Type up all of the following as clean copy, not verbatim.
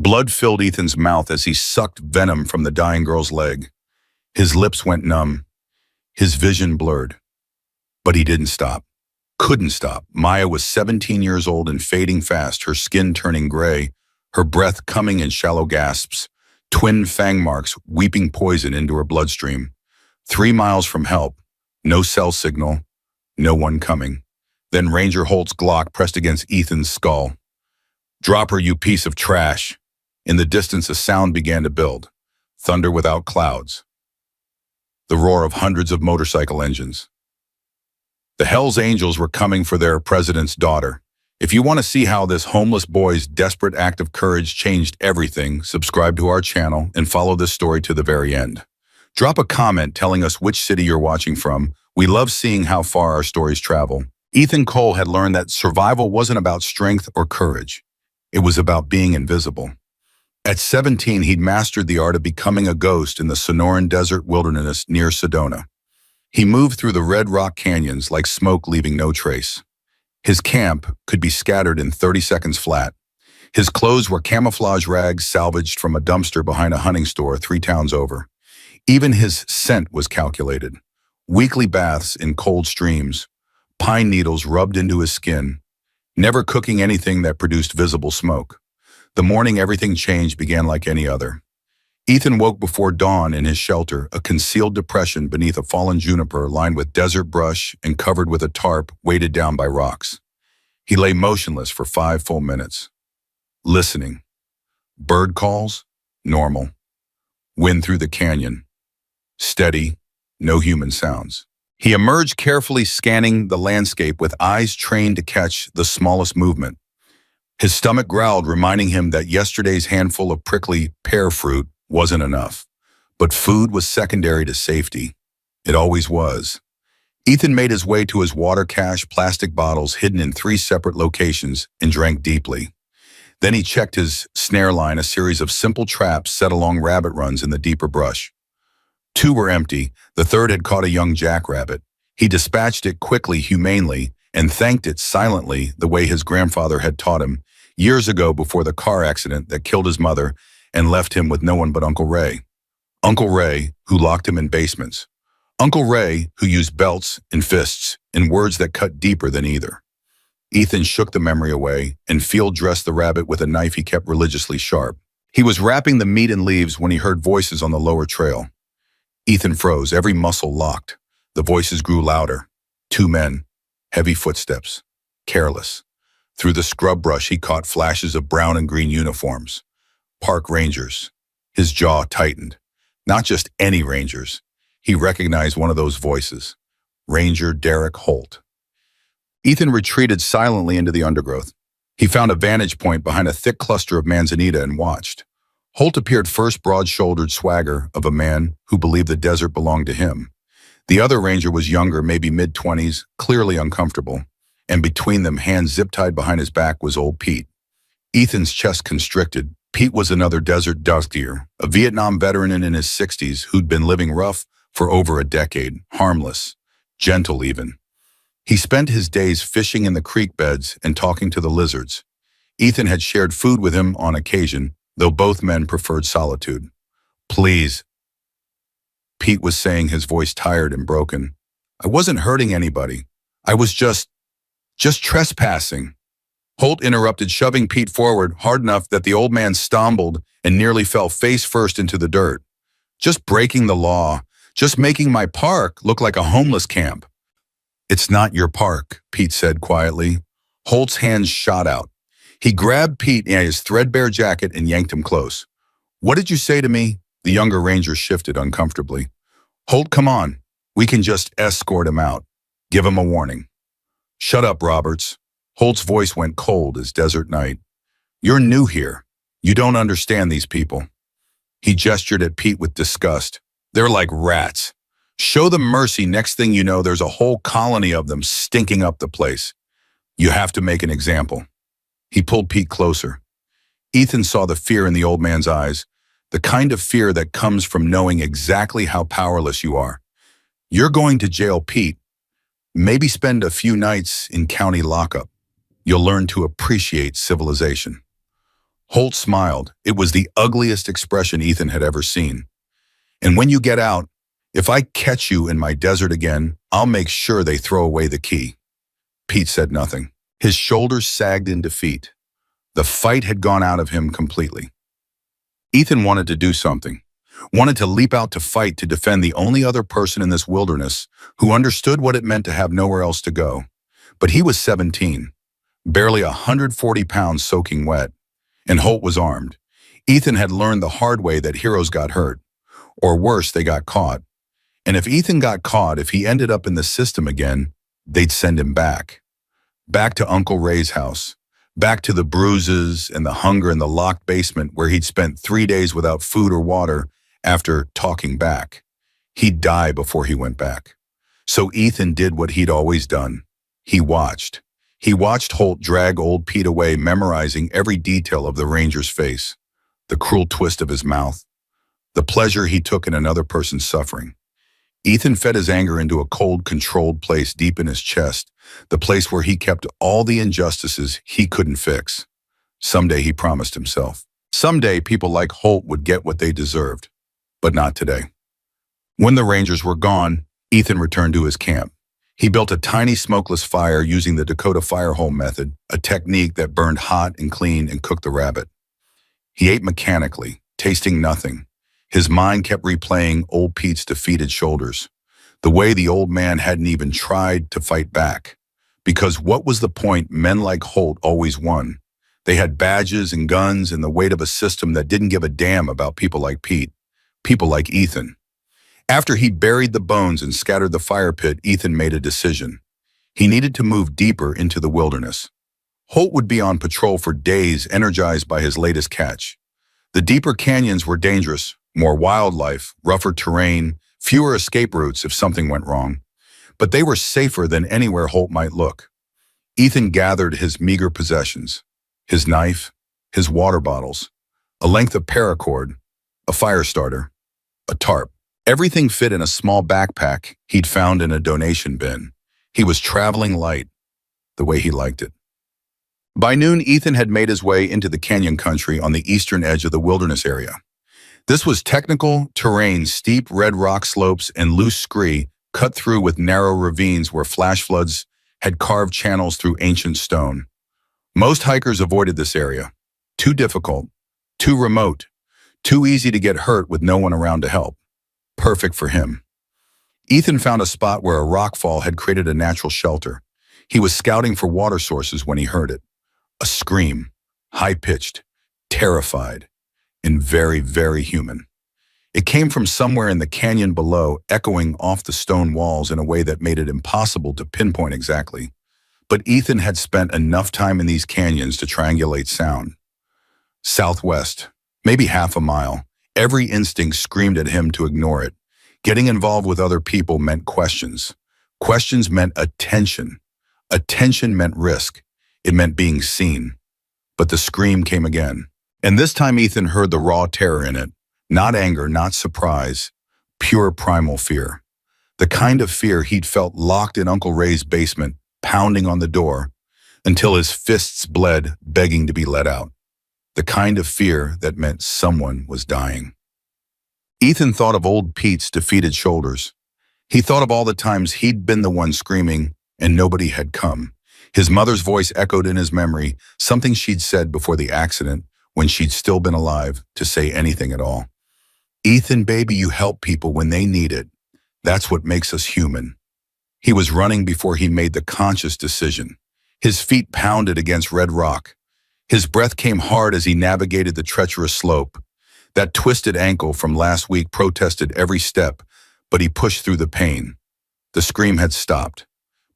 Blood filled Ethan's mouth as he sucked venom from the dying girl's leg. His lips went numb, his vision blurred. But he didn't stop. Couldn't stop. Maya was 17 years old and fading fast, her skin turning gray, her breath coming in shallow gasps, twin fang marks weeping poison into her bloodstream. 3 miles from help, no cell signal, no one coming. Then Ranger Holt's Glock pressed against Ethan's skull. "Drop her, you piece of trash." In the distance, a sound began to build. Thunder without clouds. The roar of hundreds of motorcycle engines. The Hells Angels were coming for their president's daughter. If you want to see how this homeless boy's desperate act of courage changed everything, subscribe to our channel and follow this story to the very end. Drop a comment telling us which city you're watching from. We love seeing how far our stories travel. Ethan Cole had learned that survival wasn't about strength or courage. It was about being invisible. At 17, he'd mastered the art of becoming a ghost in the Sonoran Desert wilderness near Sedona. He moved through the red rock canyons like smoke leaving no trace. His camp could be scattered in 30 seconds flat. His clothes were camouflage rags salvaged from a dumpster behind a hunting store 3 towns over. Even his scent was calculated. Weekly baths in cold streams, pine needles rubbed into his skin, never cooking anything that produced visible smoke. The morning everything changed began like any other. Ethan woke before dawn in his shelter, a concealed depression beneath a fallen juniper lined with desert brush and covered with a tarp weighted down by rocks. He lay motionless for 5 full minutes, listening. Bird calls, normal. Wind through the canyon, steady, no human sounds. He emerged carefully scanning the landscape with eyes trained to catch the smallest movement. His stomach growled, reminding him that yesterday's handful of prickly pear fruit wasn't enough. But food was secondary to safety. It always was. Ethan made his way to his water cache, plastic bottles hidden in 3 separate locations, and drank deeply. Then he checked his snare line, a series of simple traps set along rabbit runs in the deeper brush. 2 were empty. The third had caught a young jackrabbit. He dispatched it quickly, humanely, and thanked it silently the way his grandfather had taught him years ago before the car accident that killed his mother and left him with no one but Uncle Ray. Uncle Ray, who locked him in basements. Uncle Ray, who used belts and fists in words that cut deeper than either. Ethan shook the memory away and field-dressed the rabbit with a knife he kept religiously sharp. He was wrapping the meat in leaves when he heard voices on the lower trail. Ethan froze, every muscle locked. The voices grew louder. 2 men, heavy footsteps, careless. Through the scrub brush, he caught flashes of brown and green uniforms. Park rangers. His jaw tightened. Not just any rangers. He recognized one of those voices. Ranger Derek Holt. Ethan retreated silently into the undergrowth. He found a vantage point behind a thick cluster of manzanita and watched. Holt appeared first, broad-shouldered swagger of a man who believed the desert belonged to him. The other ranger was younger, maybe mid-20s, clearly uncomfortable. And between them, hands zip-tied behind his back, was old Pete. Ethan's chest constricted. Pete was another desert dust deer, a Vietnam veteran in his 60s who'd been living rough for over a decade, harmless, gentle even. He spent his days fishing in the creek beds and talking to the lizards. Ethan had shared food with him on occasion, though both men preferred solitude. "Please," Pete was saying, his voice tired and broken. "I wasn't hurting anybody. I was just trespassing." Holt interrupted, shoving Pete forward hard enough that the old man stumbled and nearly fell face first into the dirt. "Just breaking the law. Just making my park look like a homeless camp." "It's not your park," Pete said quietly. Holt's hands shot out. He grabbed Pete in his threadbare jacket and yanked him close. "What did you say to me?" The younger ranger shifted uncomfortably. "Holt, come on. We can just escort him out. Give him a warning." "Shut up, Roberts." Holt's voice went cold as desert night. "You're new here. You don't understand these people." He gestured at Pete with disgust. "They're like rats. Show them mercy, next thing you know, there's a whole colony of them stinking up the place. You have to make an example." He pulled Pete closer. Ethan saw the fear in the old man's eyes, the kind of fear that comes from knowing exactly how powerless you are. "You're going to jail, Pete. Maybe spend a few nights in county lockup. You'll learn to appreciate civilization." Holt smiled. It was the ugliest expression Ethan had ever seen. "And when you get out, if I catch you in my desert again, I'll make sure they throw away the key." Pete said nothing. His shoulders sagged in defeat. The fight had gone out of him completely. Ethan wanted to do something, wanted to leap out to fight to defend the only other person in this wilderness who understood what it meant to have nowhere else to go. But he was 17, barely 140 pounds soaking wet, and Holt was armed. Ethan had learned the hard way that heroes got hurt, or worse, they got caught. And if Ethan got caught, if he ended up in the system again, they'd send him back. Back to Uncle Ray's house. Back to the bruises and the hunger in the locked basement where he'd spent 3 days without food or water after talking back. He'd die before he went back. So Ethan did what he'd always done. He watched. He watched Holt drag old Pete away, memorizing every detail of the ranger's face, the cruel twist of his mouth, the pleasure he took in another person's suffering. Ethan fed his anger into a cold, controlled place deep in his chest, the place where he kept all the injustices he couldn't fix. Someday, he promised himself. Someday, people like Holt would get what they deserved, but not today. When the Rangers were gone, Ethan returned to his camp. He built a tiny smokeless fire using the Dakota firehole method, a technique that burned hot and clean and cooked the rabbit. He ate mechanically, tasting nothing. His mind kept replaying old Pete's defeated shoulders, the way the old man hadn't even tried to fight back. Because what was the point? Men like Holt always won. They had badges and guns and the weight of a system that didn't give a damn about people like Pete, people like Ethan. After he buried the bones and scattered the fire pit, Ethan made a decision. He needed to move deeper into the wilderness. Holt would be on patrol for days, energized by his latest catch. The deeper canyons were dangerous, more wildlife, rougher terrain, fewer escape routes if something went wrong. But they were safer than anywhere Holt might look. Ethan gathered his meager possessions, his knife, his water bottles, a length of paracord, a fire starter, a tarp. Everything fit in a small backpack he'd found in a donation bin. He was traveling light, the way he liked it. By noon, Ethan had made his way into the canyon country on the eastern edge of the wilderness area. This was technical terrain, steep red rock slopes and loose scree cut through with narrow ravines where flash floods had carved channels through ancient stone. Most hikers avoided this area. Too difficult, too remote, too easy to get hurt with no one around to help. Perfect for him. Ethan found a spot where a rockfall had created a natural shelter. He was scouting for water sources when he heard it. A scream, high-pitched, terrified, and very, very human. It came from somewhere in the canyon below, echoing off the stone walls in a way that made it impossible to pinpoint exactly. But Ethan had spent enough time in these canyons to triangulate sound. Southwest, maybe half a mile. Every instinct screamed at him to ignore it. Getting involved with other people meant questions. Questions meant attention. Attention meant risk. It meant being seen. But the scream came again. And this time Ethan heard the raw terror in it. Not anger, not surprise. Pure primal fear. The kind of fear he'd felt locked in Uncle Ray's basement, pounding on the door, until his fists bled, begging to be let out. The kind of fear that meant someone was dying. Ethan thought of old Pete's defeated shoulders. He thought of all the times he'd been the one screaming and nobody had come. His mother's voice echoed in his memory, something she'd said before the accident when she'd still been alive to say anything at all. "Ethan, baby, you help people when they need it. That's what makes us human." He was running before he made the conscious decision. His feet pounded against red rock. His breath came hard as he navigated the treacherous slope. That twisted ankle from last week protested every step, but he pushed through the pain. The scream had stopped,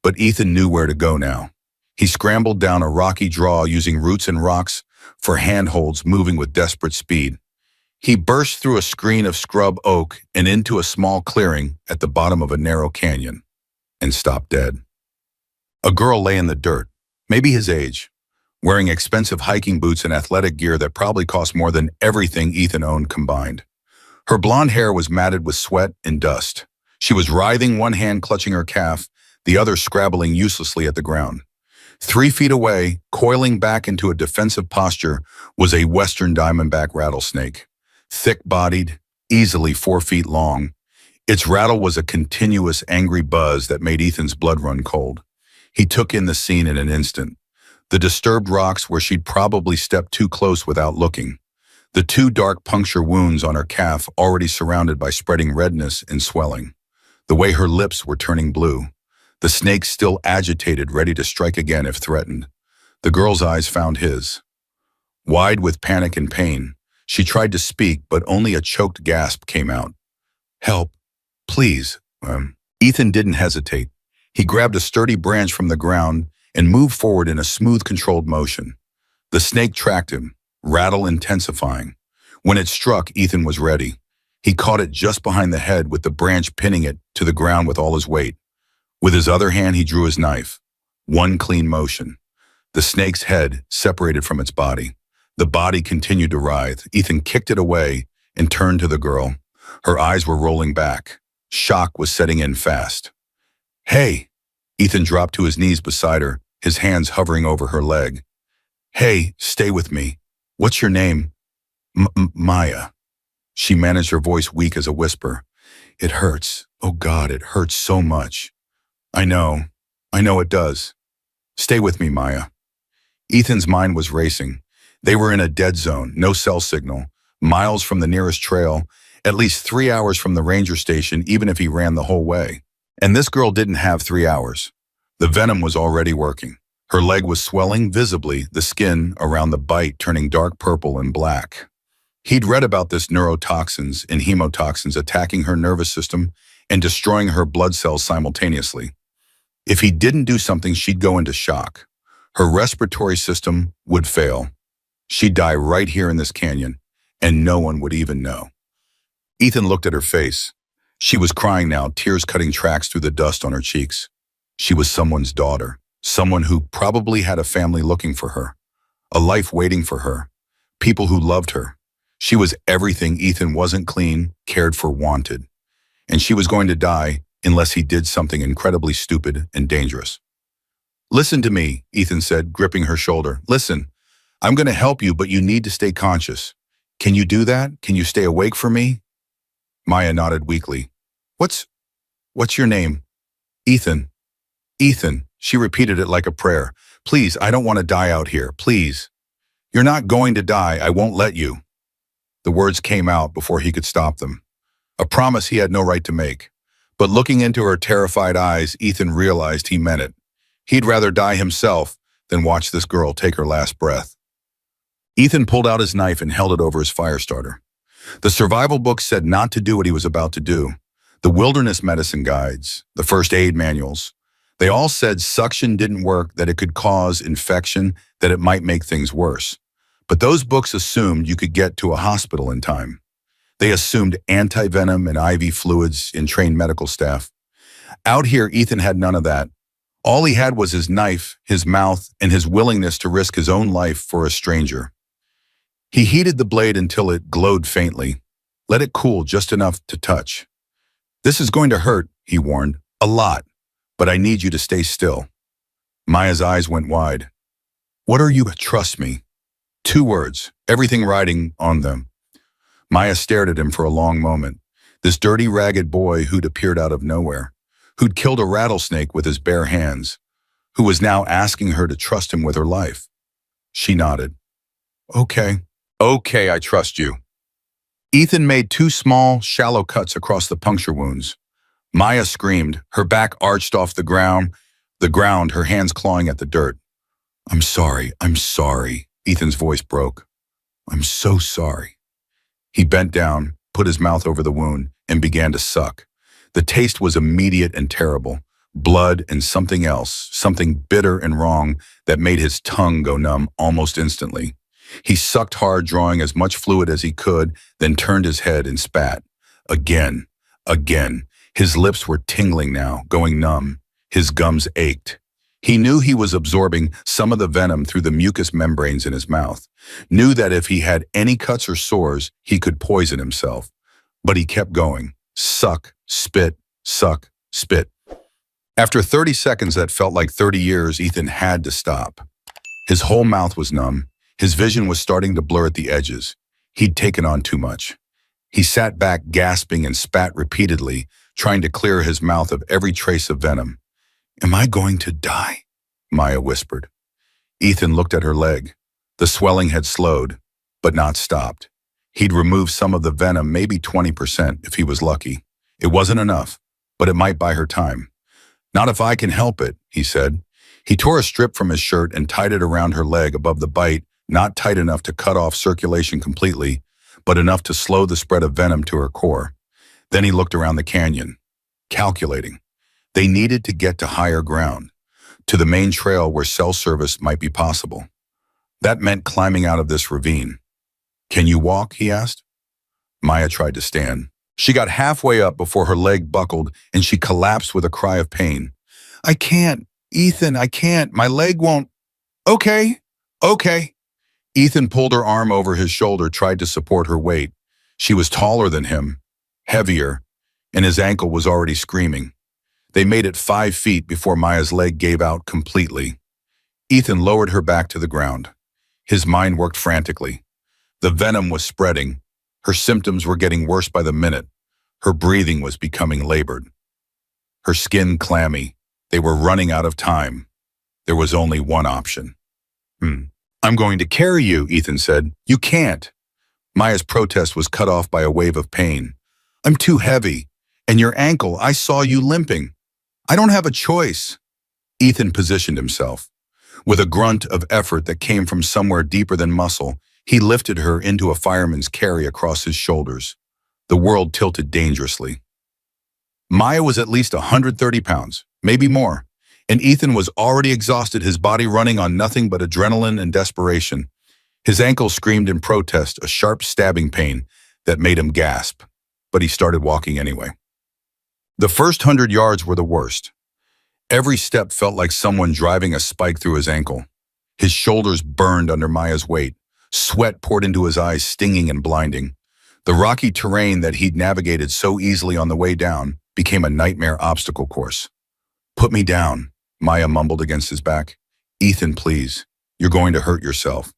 but Ethan knew where to go now. He scrambled down a rocky draw using roots and rocks for handholds, moving with desperate speed. He burst through a screen of scrub oak and into a small clearing at the bottom of a narrow canyon, and stopped dead. A girl lay in the dirt, maybe his age, wearing expensive hiking boots and athletic gear that probably cost more than everything Ethan owned combined. Her blonde hair was matted with sweat and dust. She was writhing, one hand clutching her calf, the other scrabbling uselessly at the ground. 3 feet away, coiling back into a defensive posture, was a western diamondback rattlesnake. Thick-bodied, easily 4 feet long, its rattle was a continuous angry buzz that made Ethan's blood run cold. He took in the scene in an instant. The disturbed rocks where she'd probably stepped too close without looking. The 2 dark puncture wounds on her calf already surrounded by spreading redness and swelling. The way her lips were turning blue. The snake still agitated, ready to strike again if threatened. The girl's eyes found his. Wide with panic and pain, she tried to speak, but only a choked gasp came out. Help, please. Ethan didn't hesitate. He grabbed a sturdy branch from the ground and moved forward in a smooth, controlled motion. The snake tracked him, rattle intensifying. When it struck, Ethan was ready. He caught it just behind the head with the branch pinning it to the ground with all his weight. With his other hand, he drew his knife. One clean motion. The snake's head separated from its body. The body continued to writhe. Ethan kicked it away and turned to the girl. Her eyes were rolling back. Shock was setting in fast. Hey! Ethan dropped to his knees beside her, his hands hovering over her leg. Hey, stay with me. What's your name? Maya. She managed her voice weak as a whisper. It hurts. Oh God, it hurts so much. I know it does. Stay with me, Maya. Ethan's mind was racing. They were in a dead zone, no cell signal, miles from the nearest trail, at least 3 hours from the ranger station, even if he ran the whole way. And this girl didn't have 3 hours. The venom was already working. Her leg was swelling visibly, the skin around the bite turning dark purple and black. He'd read about this neurotoxins and hemotoxins attacking her nervous system and destroying her blood cells simultaneously. If he didn't do something, she'd go into shock. Her respiratory system would fail. She'd die right here in this canyon, and no one would even know. Ethan looked at her face. She was crying now, tears cutting tracks through the dust on her cheeks. She was someone's daughter, someone who probably had a family looking for her, a life waiting for her, people who loved her. She was everything Ethan wasn't clean, cared for, wanted. And she was going to die unless he did something incredibly stupid and dangerous. Listen to me, Ethan said, gripping her shoulder. Listen, I'm going to help you, but you need to stay conscious. Can you do that? Can you stay awake for me? Maya nodded weakly. What's your name? Ethan. Ethan. She repeated it like a prayer. Please, I don't want to die out here. Please. You're not going to die. I won't let you. The words came out before he could stop them. A promise he had no right to make. But looking into her terrified eyes, Ethan realized he meant it. He'd rather die himself than watch this girl take her last breath. Ethan pulled out his knife and held it over his fire starter. The survival book said not to do what he was about to do. The wilderness medicine guides, the first aid manuals, they all said suction didn't work, that it could cause infection, that it might make things worse. But those books assumed you could get to a hospital in time. They assumed anti-venom and IV fluids in trained medical staff. Out here, Ethan had none of that. All he had was his knife, his mouth, and his willingness to risk his own life for a stranger. He heated the blade until it glowed faintly. Let it cool just enough to touch. This is going to hurt, he warned, a lot, but I need you to stay still. Maya's eyes went wide. What are you? Trust me. 2 words, everything riding on them. Maya stared at him for a long moment. This dirty, ragged boy who'd appeared out of nowhere, who'd killed a rattlesnake with his bare hands, who was now asking her to trust him with her life. She nodded. Okay, I trust you. Ethan made 2 small, shallow cuts across the puncture wounds. Maya screamed, her back arched off the ground, her hands clawing at the dirt. I'm sorry, Ethan's voice broke. I'm so sorry. He bent down, put his mouth over the wound, and began to suck. The taste was immediate and terrible. Blood and something else, something bitter and wrong that made his tongue go numb almost instantly. He sucked hard, drawing as much fluid as he could, then turned his head and spat. Again. His lips were tingling now, going numb. His gums ached. He knew he was absorbing some of the venom through the mucous membranes in his mouth. Knew that if he had any cuts or sores, he could poison himself. But he kept going. Suck, spit, suck, spit. After 30 seconds that felt like 30 years, Ethan had to stop. His whole mouth was numb. His vision was starting to blur at the edges. He'd taken on too much. He sat back, gasping and spat repeatedly, trying to clear his mouth of every trace of venom. "Am I going to die?" Maya whispered. Ethan looked at her leg. The swelling had slowed, but not stopped. He'd removed some of the venom, maybe 20% if he was lucky. It wasn't enough, but it might buy her time. "Not if I can help it," he said. He tore a strip from his shirt and tied it around her leg above the bite, not tight enough to cut off circulation completely, but enough to slow the spread of venom to her core. Then he looked around the canyon, calculating. They needed to get to higher ground, to the main trail where cell service might be possible. That meant climbing out of this ravine. "Can you walk?" he asked. Maya tried to stand. She got halfway up before her leg buckled and she collapsed with a cry of pain. "I can't, Ethan, I can't. My leg won't." "Okay, okay." Ethan pulled her arm over his shoulder, tried to support her weight. She was taller than him, heavier, and his ankle was already screaming. They made it 5 feet before Maya's leg gave out completely. Ethan lowered her back to the ground. His mind worked frantically. The venom was spreading. Her symptoms were getting worse by the minute. Her breathing was becoming labored. Her skin clammy. They were running out of time. There was only one option. "I'm going to carry you," Ethan said. "You can't." Maya's protest was cut off by a wave of pain. "I'm too heavy. And your ankle, I saw you limping. I don't have a choice." Ethan positioned himself. With a grunt of effort that came from somewhere deeper than muscle, he lifted her into a fireman's carry across his shoulders. The world tilted dangerously. Maya was at least 130 pounds, maybe more, and Ethan was already exhausted, his body running on nothing but adrenaline and desperation. His ankle screamed in protest, a sharp stabbing pain that made him gasp, but he started walking anyway. The first 100 yards were the worst. Every step felt like someone driving a spike through his ankle. His shoulders burned under Maya's weight. Sweat poured into his eyes, stinging and blinding. The rocky terrain that he'd navigated so easily on the way down became a nightmare obstacle course. "Put me down," Maya mumbled against his back. "Ethan, please. You're going to hurt yourself."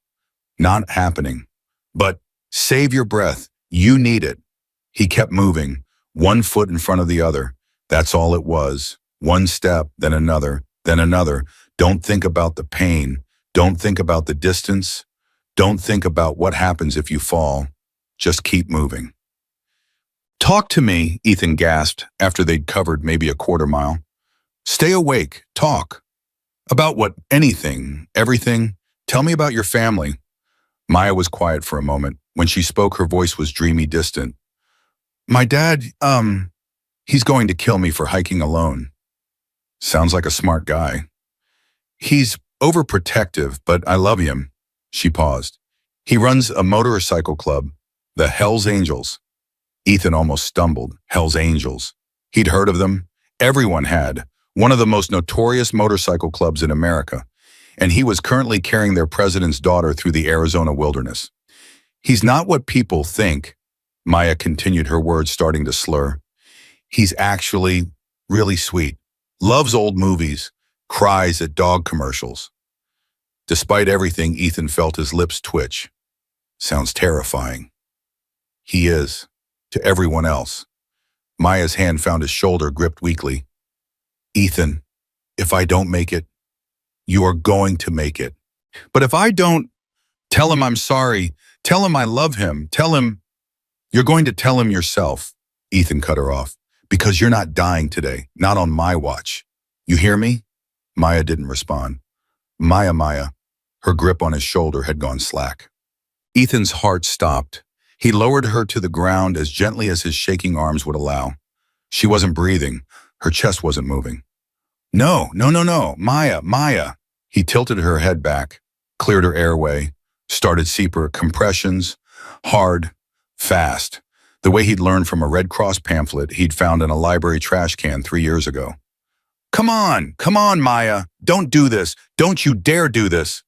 "Not happening." "But save your breath. You need it." He kept moving, one foot in front of the other. That's all it was. One step, then another, then another. Don't think about the pain. Don't think about the distance. Don't think about what happens if you fall. Just keep moving. "Talk to me," Ethan gasped after they'd covered maybe a quarter mile. "Stay awake. Talk. About what? Anything. Everything. Tell me about your family." Maya was quiet for a moment. When she spoke, her voice was dreamy, distant. "My dad, he's going to kill me for hiking alone." "Sounds like a smart guy." "He's overprotective, but I love him." She paused. "He runs a motorcycle club, the Hells Angels." Ethan almost stumbled. Hells Angels. He'd heard of them. Everyone had. One of the most notorious motorcycle clubs in America. And he was currently carrying their president's daughter through the Arizona wilderness. "He's not what people think," Maya continued, her words starting to slur. "He's actually really sweet. Loves old movies. Cries at dog commercials." Despite everything, Ethan felt his lips twitch. "Sounds terrifying." "He is. To everyone else." Maya's hand found his shoulder, gripped weakly. "Ethan, if I don't make it, you are going to make it." "But if I don't, tell him I'm sorry. Tell him I love him. Tell him—" "You're going to tell him yourself," Ethan cut her off, "because you're not dying today, not on my watch. You hear me?" Maya didn't respond. Maya. Her grip on his shoulder had gone slack. Ethan's heart stopped. He lowered her to the ground as gently as his shaking arms would allow. She wasn't breathing. Her chest wasn't moving. No, Maya. He tilted her head back, cleared her airway, started CPR compressions, hard, fast, the way he'd learned from a Red Cross pamphlet he'd found in a library trash can 3 years ago. Come on, Maya. Don't do this. Don't you dare do this."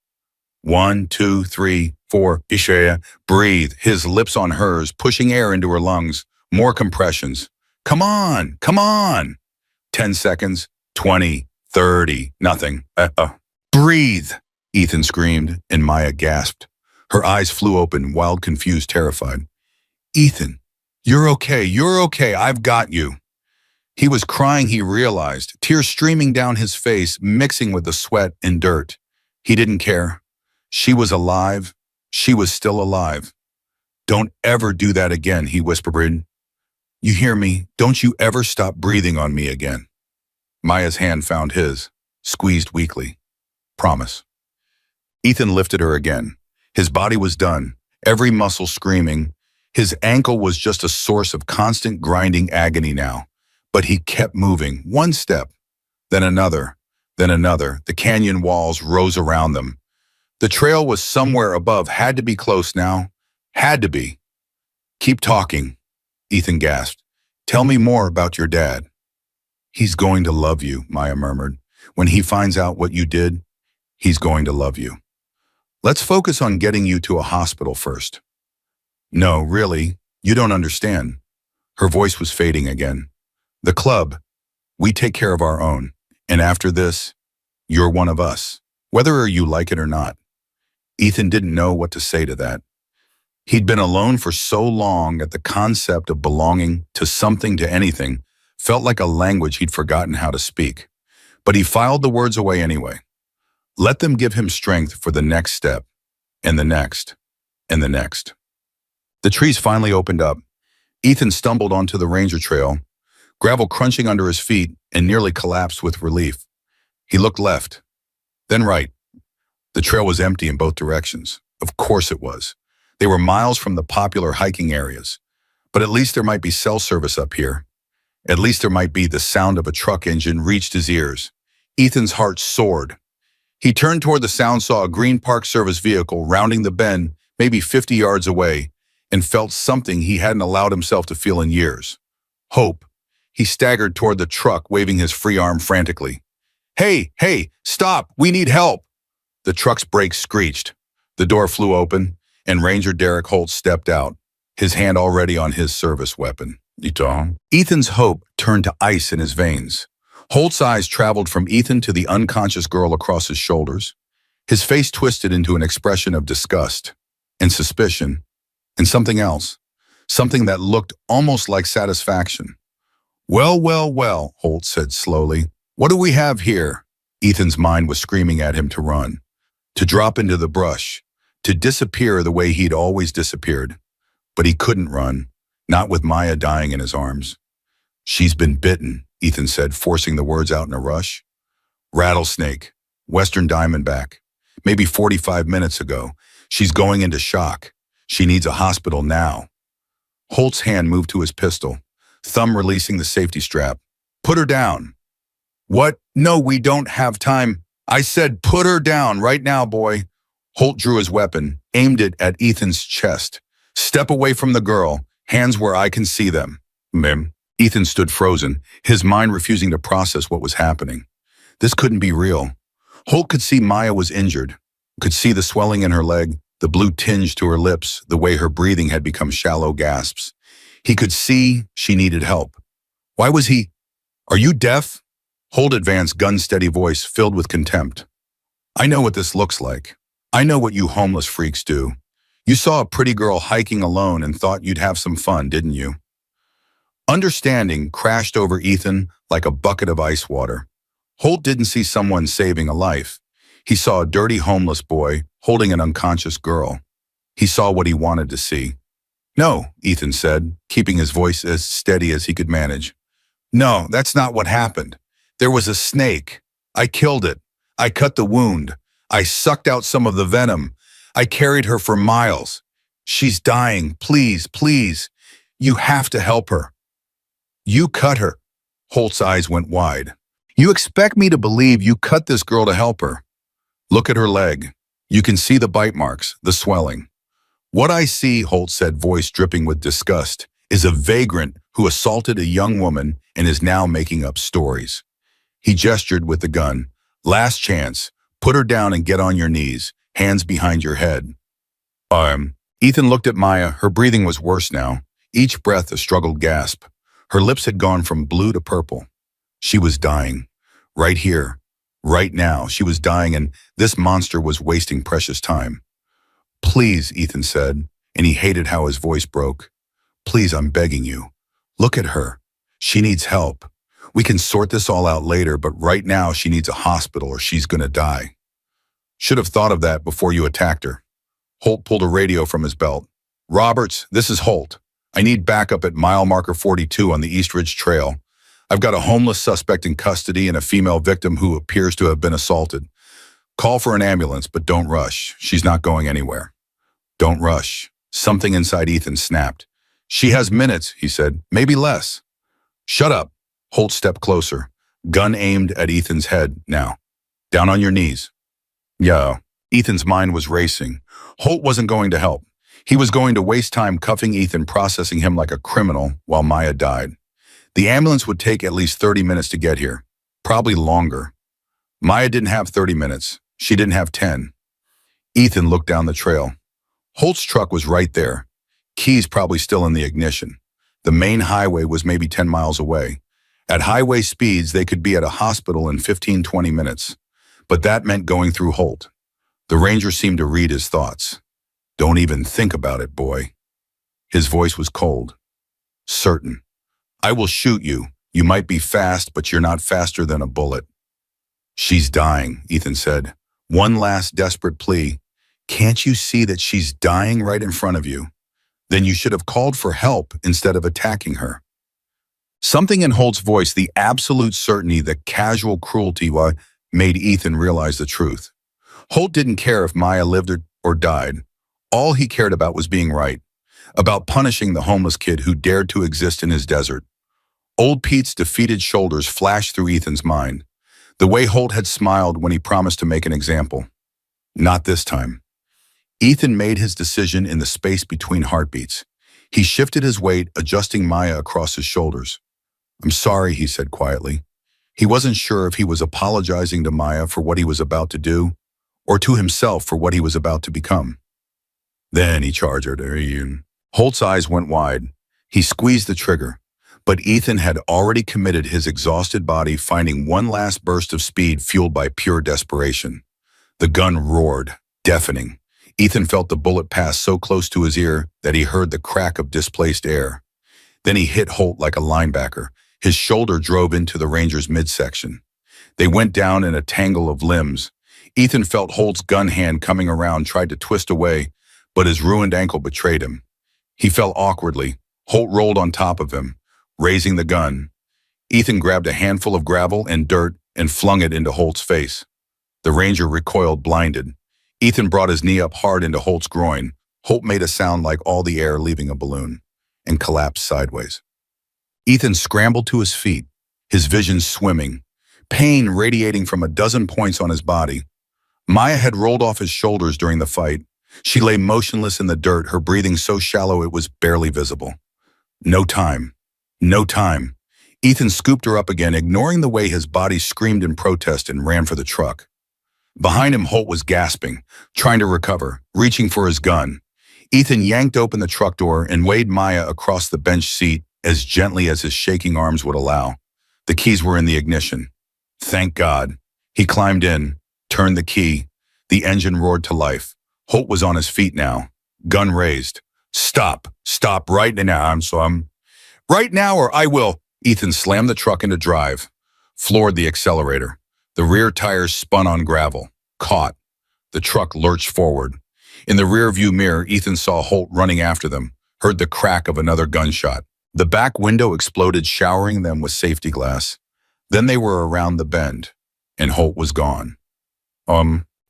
1, 2, 3, 4, Ishaya. Breathe, his lips on hers, pushing air into her lungs. More compressions. Come on. 10 seconds. 20, 30, nothing. Breathe, Ethan screamed, and Maya gasped. Her eyes flew open, wild, confused, terrified. Ethan, you're okay, I've got you. He was crying, he realized, tears streaming down his face, mixing with the sweat and dirt. He didn't care. She was alive. She was still alive. Don't ever do that again, he whispered. You hear me? Don't you ever stop breathing on me again. Maya's hand found his, squeezed weakly. Promise. Ethan lifted her again. His body was done, every muscle screaming. His ankle was just a source of constant grinding agony now. But he kept moving, one step, then another, then another. The canyon walls rose around them. The trail was somewhere above, had to be close now. Had to be. Keep talking, Ethan gasped. Tell me more about your dad. He's going to love you, Maya murmured. When he finds out what you did, he's going to love you. Let's focus on getting you to a hospital first. No, really, you don't understand. Her voice was fading again. The club, we take care of our own. And after this, you're one of us, whether you like it or not. Ethan didn't know what to say to that. He'd been alone for so long that the concept of belonging to something, to anything, felt like a language he'd forgotten how to speak. But he filed the words away anyway. Let them give him strength for the next step, and the next, and the next. The trees finally opened up. Ethan stumbled onto the ranger trail, gravel crunching under his feet, and nearly collapsed with relief. He looked left, then right. The trail was empty in both directions. Of course it was. They were miles from the popular hiking areas. But at least there might be cell service up here. At least there might be the sound of a truck engine reached his ears. Ethan's heart soared. He turned toward the sound, saw a green Park Service vehicle rounding the bend, maybe 50 yards away, and felt something he hadn't allowed himself to feel in years. Hope. He staggered toward the truck, waving his free arm frantically. Hey, stop, we need help. The truck's brakes screeched. The door flew open, and Ranger Derek Holt stepped out, his hand already on his service weapon. Ethan's hope turned to ice in his veins. Holt's eyes traveled from Ethan to the unconscious girl across his shoulders. His face twisted into an expression of disgust and suspicion and something else, something that looked almost like satisfaction. Well, Holt said slowly. What do we have here? Ethan's mind was screaming at him to run, to drop into the brush, to disappear the way he'd always disappeared. But he couldn't run, not with Maya dying in his arms. She's been bitten, Ethan said, forcing the words out in a rush. Rattlesnake, western diamondback, maybe 45 minutes ago. She's going into shock. She needs a hospital now. Holt's hand moved to his pistol, thumb releasing the safety strap. Put her down. What? No, we don't have time. I said put her down right now, boy. Holt drew his weapon, aimed it at Ethan's chest. Step away from the girl, hands where I can see them. Mim. Ethan stood frozen, his mind refusing to process what was happening. This couldn't be real. Holt could see Maya was injured, could see the swelling in her leg, the blue tinge to her lips, the way her breathing had become shallow gasps. He could see she needed help. Why was he? Are you deaf? Holt advanced, gun-steady voice filled with contempt. I know what this looks like. I know what you homeless freaks do. You saw a pretty girl hiking alone and thought you'd have some fun, didn't you? Understanding crashed over Ethan like a bucket of ice water. Holt didn't see someone saving a life. He saw a dirty homeless boy holding an unconscious girl. He saw what he wanted to see. No, Ethan said, keeping his voice as steady as he could manage. No, that's not what happened. There was a snake. I killed it. I cut the wound. I sucked out some of the venom. I carried her for miles. She's dying. Please, please. You have to help her. You cut her. Holt's eyes went wide. You expect me to believe you cut this girl to help her? Look at her leg. You can see the bite marks, the swelling. What I see, Holt said, voice dripping with disgust, is a vagrant who assaulted a young woman and is now making up stories. He gestured with the gun. Last chance. Put her down and get on your knees, hands behind your head. Ethan looked at Maya. Her breathing was worse now, each breath a struggled gasp. Her lips had gone from blue to purple. She was dying. Right here. Right now. She was dying and this monster was wasting precious time. Please, Ethan said, and he hated how his voice broke. Please, I'm begging you. Look at her. She needs help. We can sort this all out later, but right now she needs a hospital or she's gonna die. Should have thought of that before you attacked her. Holt pulled a radio from his belt. Roberts, this is Holt. I need backup at mile marker 42 on the East Ridge Trail. I've got a homeless suspect in custody and a female victim who appears to have been assaulted. Call for an ambulance, but don't rush. She's not going anywhere. Don't rush. Something inside Ethan snapped. She has minutes, he said, maybe less. Shut up. Holt stepped closer, gun aimed at Ethan's head now. Down on your knees. Yeah. Ethan's mind was racing. Holt wasn't going to help. He was going to waste time cuffing Ethan, processing him like a criminal while Maya died. The ambulance would take at least 30 minutes to get here, probably longer. Maya didn't have 30 minutes. She didn't have 10. Ethan looked down the trail. Holt's truck was right there, keys probably still in the ignition. The main highway was maybe 10 miles away. At highway speeds, they could be at a hospital in 15-20 minutes. But that meant going through Holt. The ranger seemed to read his thoughts. Don't even think about it, boy. His voice was cold. Certain. I will shoot you. You might be fast, but you're not faster than a bullet. She's dying, Ethan said. One last desperate plea. Can't you see that she's dying right in front of you? Then you should have called for help instead of attacking her. Something in Holt's voice, the absolute certainty, the casual cruelty, made Ethan realize the truth. Holt didn't care if Maya lived or died. All he cared about was being right, about punishing the homeless kid who dared to exist in his desert. Old Pete's defeated shoulders flashed through Ethan's mind, the way Holt had smiled when he promised to make an example. Not this time. Ethan made his decision in the space between heartbeats. He shifted his weight, adjusting Maya across his shoulders. I'm sorry, he said quietly. He wasn't sure if he was apologizing to Maya for what he was about to do, or to himself for what he was about to become. Then he charged her. Holt's eyes went wide. He squeezed the trigger, but Ethan had already committed his exhausted body, finding one last burst of speed fueled by pure desperation. The gun roared, deafening. Ethan felt the bullet pass so close to his ear that he heard the crack of displaced air. Then he hit Holt like a linebacker. His shoulder drove into the ranger's midsection. They went down in a tangle of limbs. Ethan felt Holt's gun hand coming around, tried to twist away, but his ruined ankle betrayed him. He fell awkwardly. Holt rolled on top of him, raising the gun. Ethan grabbed a handful of gravel and dirt and flung it into Holt's face. The ranger recoiled, blinded. Ethan brought his knee up hard into Holt's groin. Holt made a sound like all the air leaving a balloon and collapsed sideways. Ethan scrambled to his feet, his vision swimming, pain radiating from a dozen points on his body. Maya had rolled off his shoulders during the fight. She lay motionless in the dirt, her breathing so shallow it was barely visible. No time. No time. Ethan scooped her up again, ignoring the way his body screamed in protest, and ran for the truck. Behind him, Holt was gasping, trying to recover, reaching for his gun. Ethan yanked open the truck door and weighed Maya across the bench seat as gently as his shaking arms would allow. The keys were in the ignition. Thank God. He climbed in, turned the key. The engine roared to life. Holt was on his feet now, gun raised. Stop right now. Right now or I will. Ethan slammed the truck into drive, floored the accelerator. The rear tires spun on gravel, caught. The truck lurched forward. In the rearview mirror, Ethan saw Holt running after them, heard the crack of another gunshot. The back window exploded, showering them with safety glass. Then they were around the bend, and Holt was gone.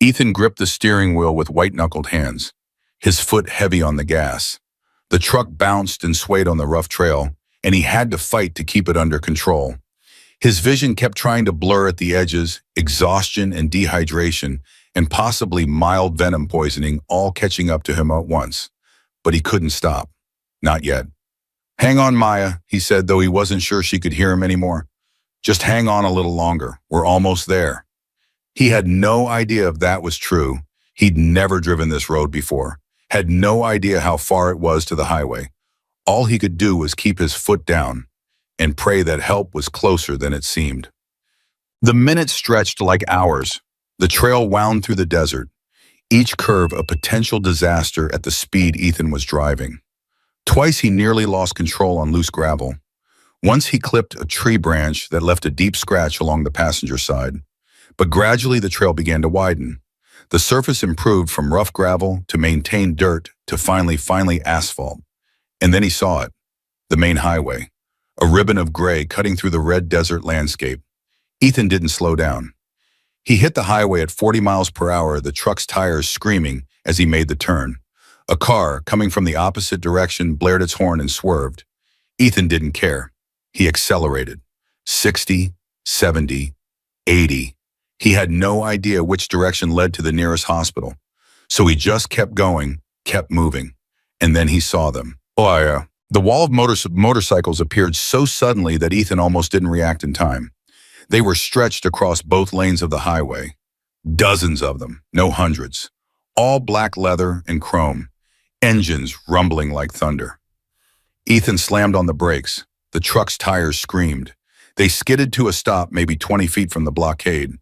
Ethan gripped the steering wheel with white-knuckled hands, his foot heavy on the gas. The truck bounced and swayed on the rough trail, and he had to fight to keep it under control. His vision kept trying to blur at the edges, exhaustion and dehydration, and possibly mild venom poisoning all catching up to him at once. But he couldn't stop. Not yet. Hang on, Maya, he said, though he wasn't sure she could hear him anymore. Just hang on a little longer. We're almost there. He had no idea if that was true. He'd never driven this road before, had no idea how far it was to the highway. All he could do was keep his foot down and pray that help was closer than it seemed. The minutes stretched like hours. The trail wound through the desert, each curve a potential disaster at the speed Ethan was driving. Twice he nearly lost control on loose gravel. Once he clipped a tree branch that left a deep scratch along the passenger side. But gradually the trail began to widen. The surface improved from rough gravel to maintained dirt to finally asphalt. And then he saw it, the main highway, a ribbon of gray cutting through the red desert landscape. Ethan didn't slow down. He hit the highway at 40 miles per hour, the truck's tires screaming as he made the turn. A car, coming from the opposite direction, blared its horn and swerved. Ethan didn't care. He accelerated. 60, 70, 80. He had no idea which direction led to the nearest hospital. So he just kept going, kept moving. And then he saw them. The wall of motorcycles appeared so suddenly that Ethan almost didn't react in time. They were stretched across both lanes of the highway. Dozens of them, no hundreds. All black leather and chrome. Engines rumbling like thunder. Ethan slammed on the brakes. The truck's tires screamed. They skidded to a stop maybe 20 feet from the blockade.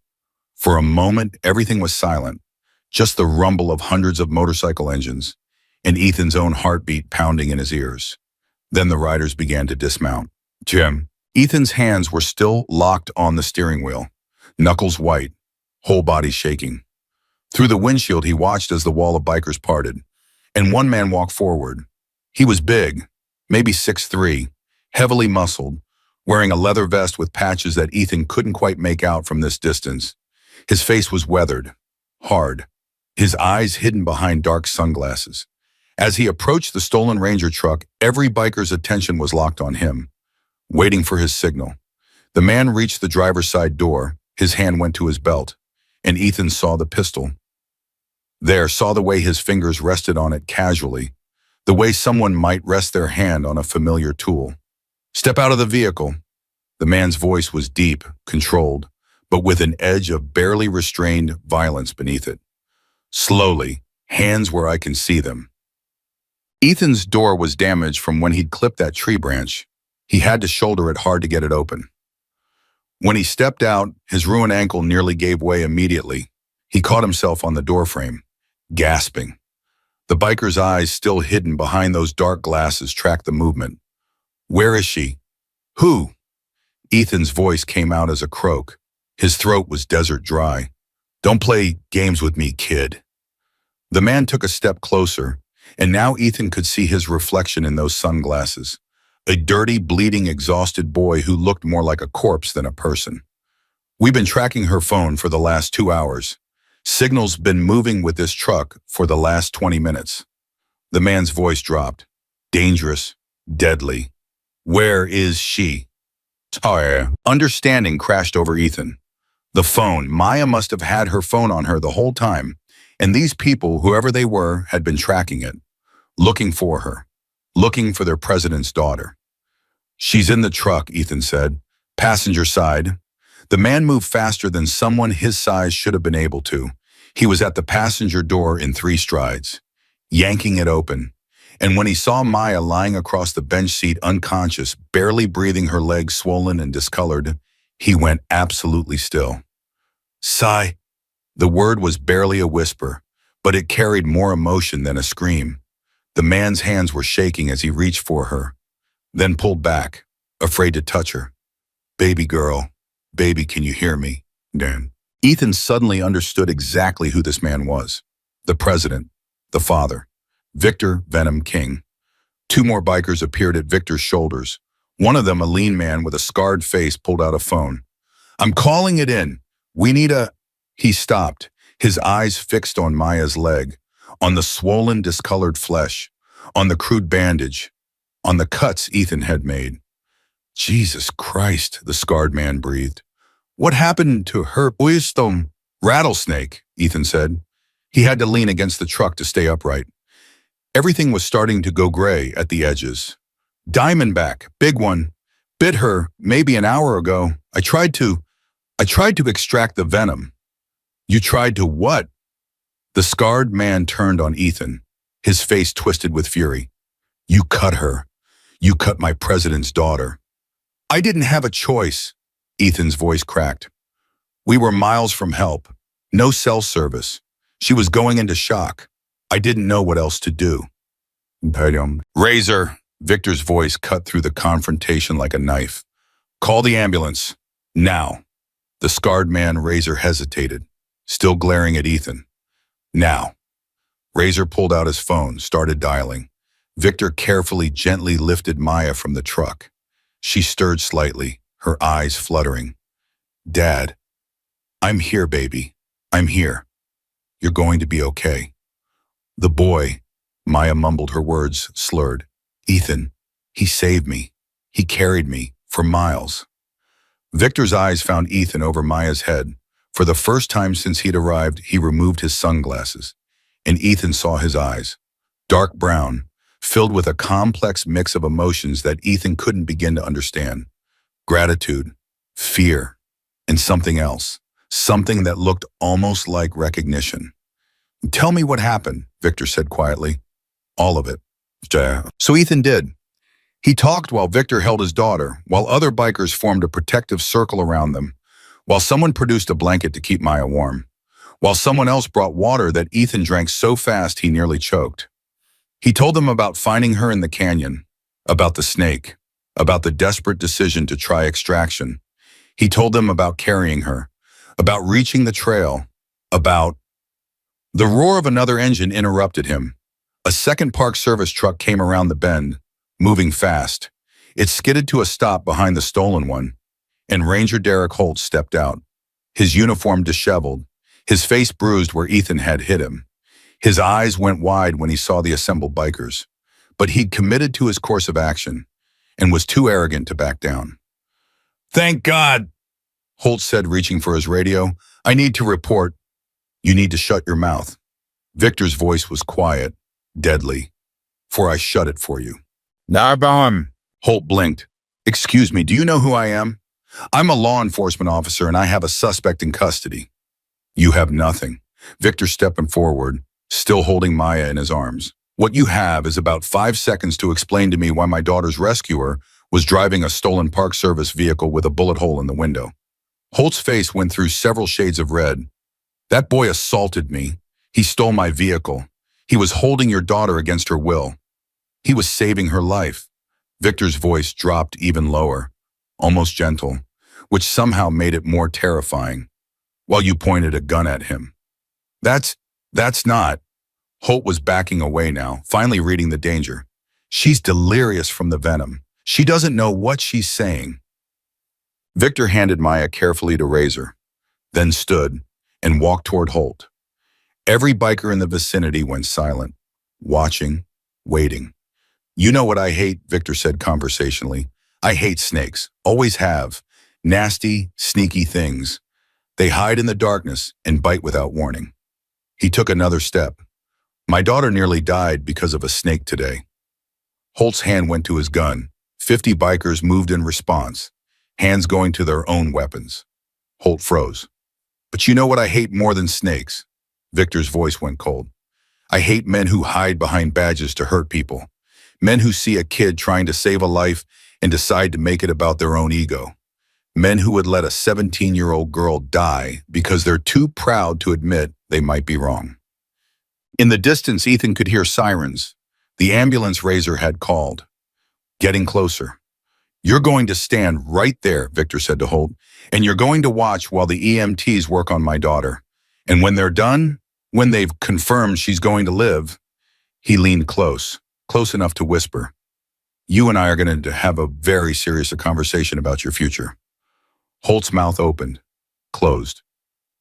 For a moment, everything was silent. Just the rumble of hundreds of motorcycle engines, and Ethan's own heartbeat pounding in his ears. Then the riders began to dismount. Jim. Ethan's hands were still locked on the steering wheel, knuckles white, whole body shaking. Through the windshield, he watched as the wall of bikers parted, and one man walked forward. He was big, maybe 6'3", heavily muscled, wearing a leather vest with patches that Ethan couldn't quite make out from this distance. His face was weathered, hard, his eyes hidden behind dark sunglasses. As he approached the stolen Ranger truck, every biker's attention was locked on him, waiting for his signal. The man reached the driver's side door, his hand went to his belt, and Ethan saw the pistol. Saw the way his fingers rested on it casually, the way someone might rest their hand on a familiar tool. Step out of the vehicle. The man's voice was deep, controlled, but with an edge of barely restrained violence beneath it. Slowly, hands where I can see them. Ethan's door was damaged from when he'd clipped that tree branch. He had to shoulder it hard to get it open. When he stepped out, his ruined ankle nearly gave way immediately. He caught himself on the doorframe, gasping. The biker's eyes, still hidden behind those dark glasses, tracked the movement. Where is she? Who? Ethan's voice came out as a croak. His throat was desert dry. Don't play games with me, kid. The man took a step closer, and now Ethan could see his reflection in those sunglasses. A dirty, bleeding, exhausted boy who looked more like a corpse than a person. We've been tracking her phone for the last 2 hours. Signal's been moving with this truck for the last 20 minutes. The man's voice dropped. Dangerous, deadly. Where is she? Tire. Understanding crashed over Ethan. The phone. Maya must have had her phone on her the whole time, and these people, whoever they were, had been tracking it, looking for her, looking for their president's daughter. She's in the truck, Ethan said. Passenger side. The man moved faster than someone his size should have been able to. He was at the passenger door in 3 strides, yanking it open. And when he saw Maya lying across the bench seat unconscious, barely breathing, her legs swollen and discolored, he went absolutely still. Sigh. The word was barely a whisper, but it carried more emotion than a scream. The man's hands were shaking as he reached for her, then pulled back, afraid to touch her. Baby girl, baby, can you hear me? Dan. Ethan suddenly understood exactly who this man was. The president, the father, Victor Venom King. 2 more bikers appeared at Victor's shoulders. One of them, a lean man with a scarred face, pulled out a phone. I'm calling it in. We need a... He stopped, his eyes fixed on Maya's leg, on the swollen, discolored flesh, on the crude bandage, on the cuts Ethan had made. Jesus Christ, the scarred man breathed. What happened to her? Wisdom. Rattlesnake, Ethan said. He had to lean against the truck to stay upright. Everything was starting to go gray at the edges. Diamondback, big one, bit her maybe an hour ago. I tried to extract the venom. You tried to what? The scarred man turned on Ethan, his face twisted with fury. You cut her. You cut my president's daughter. I didn't have a choice. Ethan's voice cracked. We were miles from help. No cell service. She was going into shock. I didn't know what else to do. Razor, Victor's voice cut through the confrontation like a knife. Call the ambulance. Now. The scarred man, Razor, hesitated, still glaring at Ethan. Now. Razor pulled out his phone, started dialing. Victor carefully, gently lifted Maya from the truck. She stirred slightly, her eyes fluttering. Dad. I'm here, baby. I'm here. You're going to be okay. The boy, Maya mumbled, her words slurred. Ethan, he saved me. He carried me for miles. Victor's eyes found Ethan over Maya's head. For the first time since he'd arrived, he removed his sunglasses, and Ethan saw his eyes, dark brown, filled with a complex mix of emotions that Ethan couldn't begin to understand. Gratitude, fear, and something else, something that looked almost like recognition. Tell me what happened, Victor said quietly. All of it. So Ethan did. He talked while Victor held his daughter, while other bikers formed a protective circle around them, while someone produced a blanket to keep Maya warm, while someone else brought water that Ethan drank so fast he nearly choked. He told them about finding her in the canyon, about the snake, about the desperate decision to try extraction. He told them about carrying her, about reaching the trail, about... The roar of another engine interrupted him. A second Park Service truck came around the bend, moving fast. It skidded to a stop behind the stolen one, and Ranger Derek Holt stepped out, his uniform disheveled, his face bruised where Ethan had hit him. His eyes went wide when he saw the assembled bikers, but he'd committed to his course of action and was too arrogant to back down. Thank God, Holt said, reaching for his radio. I need to report. You need to shut your mouth. Victor's voice was quiet, deadly. For I shut it for you. Narbaham. Holt blinked. Excuse me, do you know who I am? I'm a law enforcement officer and I have a suspect in custody. You have nothing. Victor stepping forward, still holding Maya in his arms. What you have is about 5 seconds to explain to me why my daughter's rescuer was driving a stolen Park Service vehicle with a bullet hole in the window. Holt's face went through several shades of red. That boy assaulted me. He stole my vehicle. He was holding your daughter against her will. He was saving her life. Victor's voice dropped even lower, almost gentle, which somehow made it more terrifying, while you pointed a gun at him. That's not. Holt was backing away now, finally reading the danger. She's delirious from the venom. She doesn't know what she's saying. Victor handed Maya carefully to Razor, then stood and walked toward Holt. Every biker in the vicinity went silent, watching, waiting. You know what I hate, Victor said conversationally. I hate snakes, always have. Nasty, sneaky things. They hide in the darkness and bite without warning. He took another step. My daughter nearly died because of a snake today. Holt's hand went to his gun. 50 bikers moved in response, hands going to their own weapons. Holt froze. But you know what I hate more than snakes? Victor's voice went cold. I hate men who hide behind badges to hurt people. Men who see a kid trying to save a life and decide to make it about their own ego. Men who would let a 17-year-old girl die because they're too proud to admit they might be wrong. In the distance, Ethan could hear sirens. The ambulance Razor had called. Getting closer. You're going to stand right there, Victor said to Holt, and you're going to watch while the EMTs work on my daughter. And when they're done, when they've confirmed she's going to live, he leaned close enough to whisper, you and I are going to have a very serious conversation about your future. Holt's mouth opened, closed.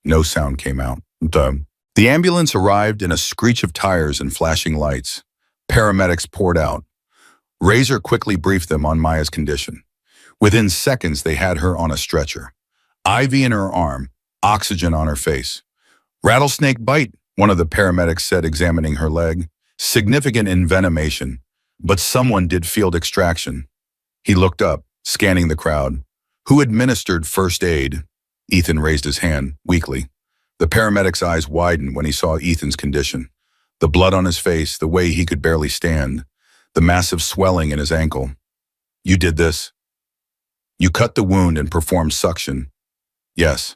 No sound came out. The ambulance arrived in a screech of tires and flashing lights. Paramedics poured out. Razor quickly briefed them on Maya's condition. Within seconds, they had her on a stretcher. IV in her arm, oxygen on her face. Rattlesnake bite, one of the paramedics said, examining her leg. Significant envenomation, but someone did field extraction. He looked up, scanning the crowd. Who administered first aid? Ethan raised his hand, weakly. The paramedic's eyes widened when he saw Ethan's condition. The blood on his face, the way he could barely stand, the massive swelling in his ankle. You did this. You cut the wound and performed suction. Yes.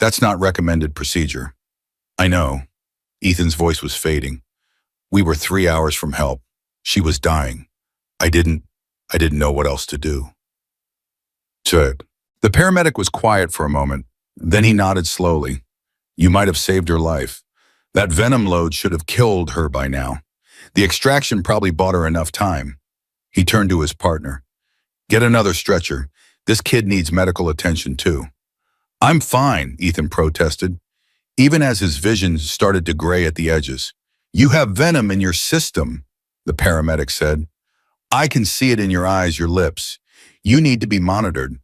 That's not recommended procedure. I know. Ethan's voice was fading. We were 3 hours from help. She was dying. I didn't know what else to do. So, the paramedic was quiet for a moment. Then he nodded slowly. You might have saved her life. That venom load should have killed her by now. The extraction probably bought her enough time. He turned to his partner. Get another stretcher. This kid needs medical attention too. I'm fine, Ethan protested, even as his vision started to gray at the edges. You have venom in your system, the paramedic said. I can see it in your eyes, your lips. You need to be monitored.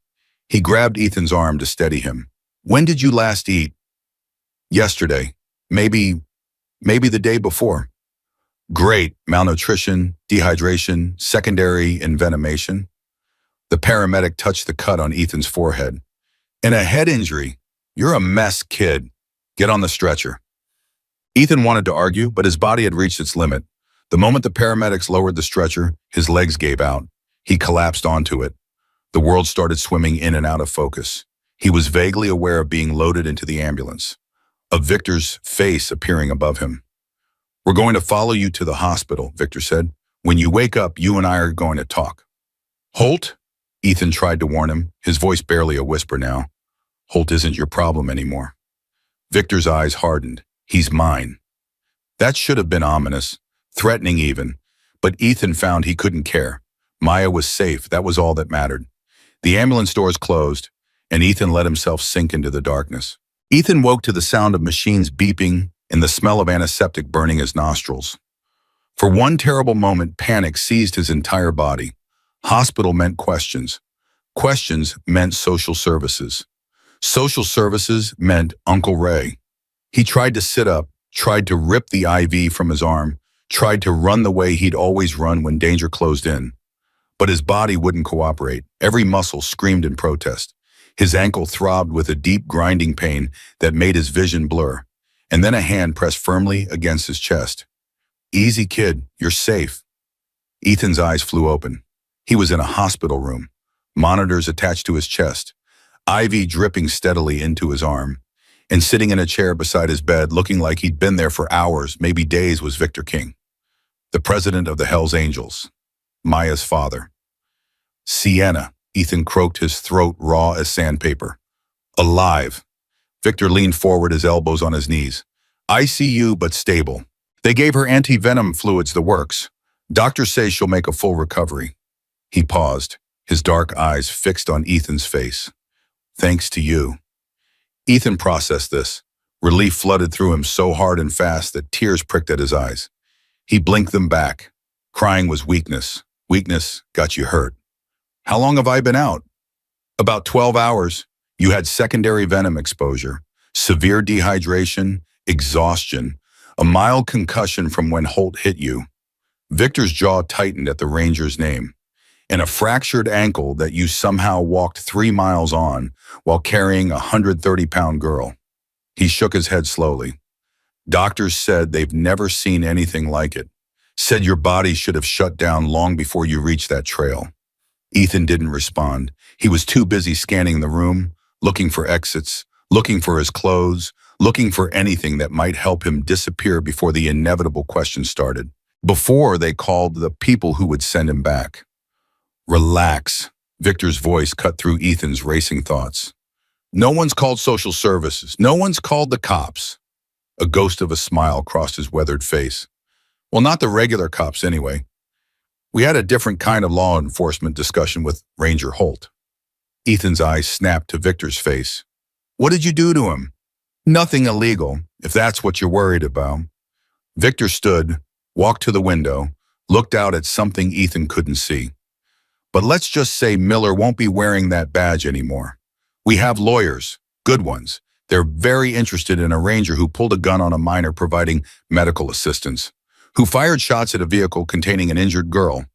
He grabbed Ethan's arm to steady him. When did you last eat? Yesterday. Maybe the day before. Great. Malnutrition, dehydration, secondary envenomation. The paramedic touched the cut on Ethan's forehead. And a head injury. You're a mess, kid. Get on the stretcher. Ethan wanted to argue, but his body had reached its limit. The moment the paramedics lowered the stretcher, his legs gave out. He collapsed onto it. The world started swimming in and out of focus. He was vaguely aware of being loaded into the ambulance, of Victor's face appearing above him. We're going to follow you to the hospital, Victor said. When you wake up, you and I are going to talk. Holt? Ethan tried to warn him, his voice barely a whisper now. Holt isn't your problem anymore. Victor's eyes hardened. He's mine. That should have been ominous, threatening even, but Ethan found he couldn't care. Maya was safe, that was all that mattered. The ambulance doors closed, and Ethan let himself sink into the darkness. Ethan woke to the sound of machines beeping and the smell of antiseptic burning his nostrils. For one terrible moment, panic seized his entire body. Hospital meant questions. Questions meant social services. Social services meant Uncle Ray. He tried to sit up, tried to rip the IV from his arm, tried to run the way he'd always run when danger closed in. But his body wouldn't cooperate. Every muscle screamed in protest. His ankle throbbed with a deep grinding pain that made his vision blur. And then a hand pressed firmly against his chest. Easy, kid, you're safe. Ethan's eyes flew open. He was in a hospital room, monitors attached to his chest, IV dripping steadily into his arm, and sitting in a chair beside his bed, looking like he'd been there for hours, maybe days, was Victor King, the president of the Hells Angels, Maya's father. Sienna, Ethan croaked, his throat raw as sandpaper. Alive. Victor leaned forward, his elbows on his knees. ICU, but stable. They gave her anti-venom fluids, the works. Doctors say she'll make a full recovery. He paused, his dark eyes fixed on Ethan's face. Thanks to you. Ethan processed this. Relief flooded through him so hard and fast that tears pricked at his eyes. He blinked them back. Crying was weakness. Weakness got you hurt. How long have I been out? About 12 hours. You had secondary venom exposure, severe dehydration, exhaustion, a mild concussion from when Holt hit you. Victor's jaw tightened at the ranger's name, and a fractured ankle that you somehow walked 3 miles on while carrying a 130-pound girl. He shook his head slowly. Doctors said they've never seen anything like it. Said your body should have shut down long before you reached that trail. Ethan didn't respond. He was too busy scanning the room, looking for exits, looking for his clothes, looking for anything that might help him disappear before the inevitable question started, before they called the people who would send him back. Relax. Victor's voice cut through Ethan's racing thoughts. No one's called social services. No one's called the cops. A ghost of a smile crossed his weathered face. Well, not the regular cops anyway. We had a different kind of law enforcement discussion with Ranger Holt. Ethan's eyes snapped to Victor's face. What did you do to him? Nothing illegal, if that's what you're worried about. Victor stood, walked to the window, looked out at something Ethan couldn't see. But let's just say Miller won't be wearing that badge anymore. We have lawyers, good ones. They're very interested in a ranger who pulled a gun on a minor providing medical assistance, who fired shots at a vehicle containing an injured girl,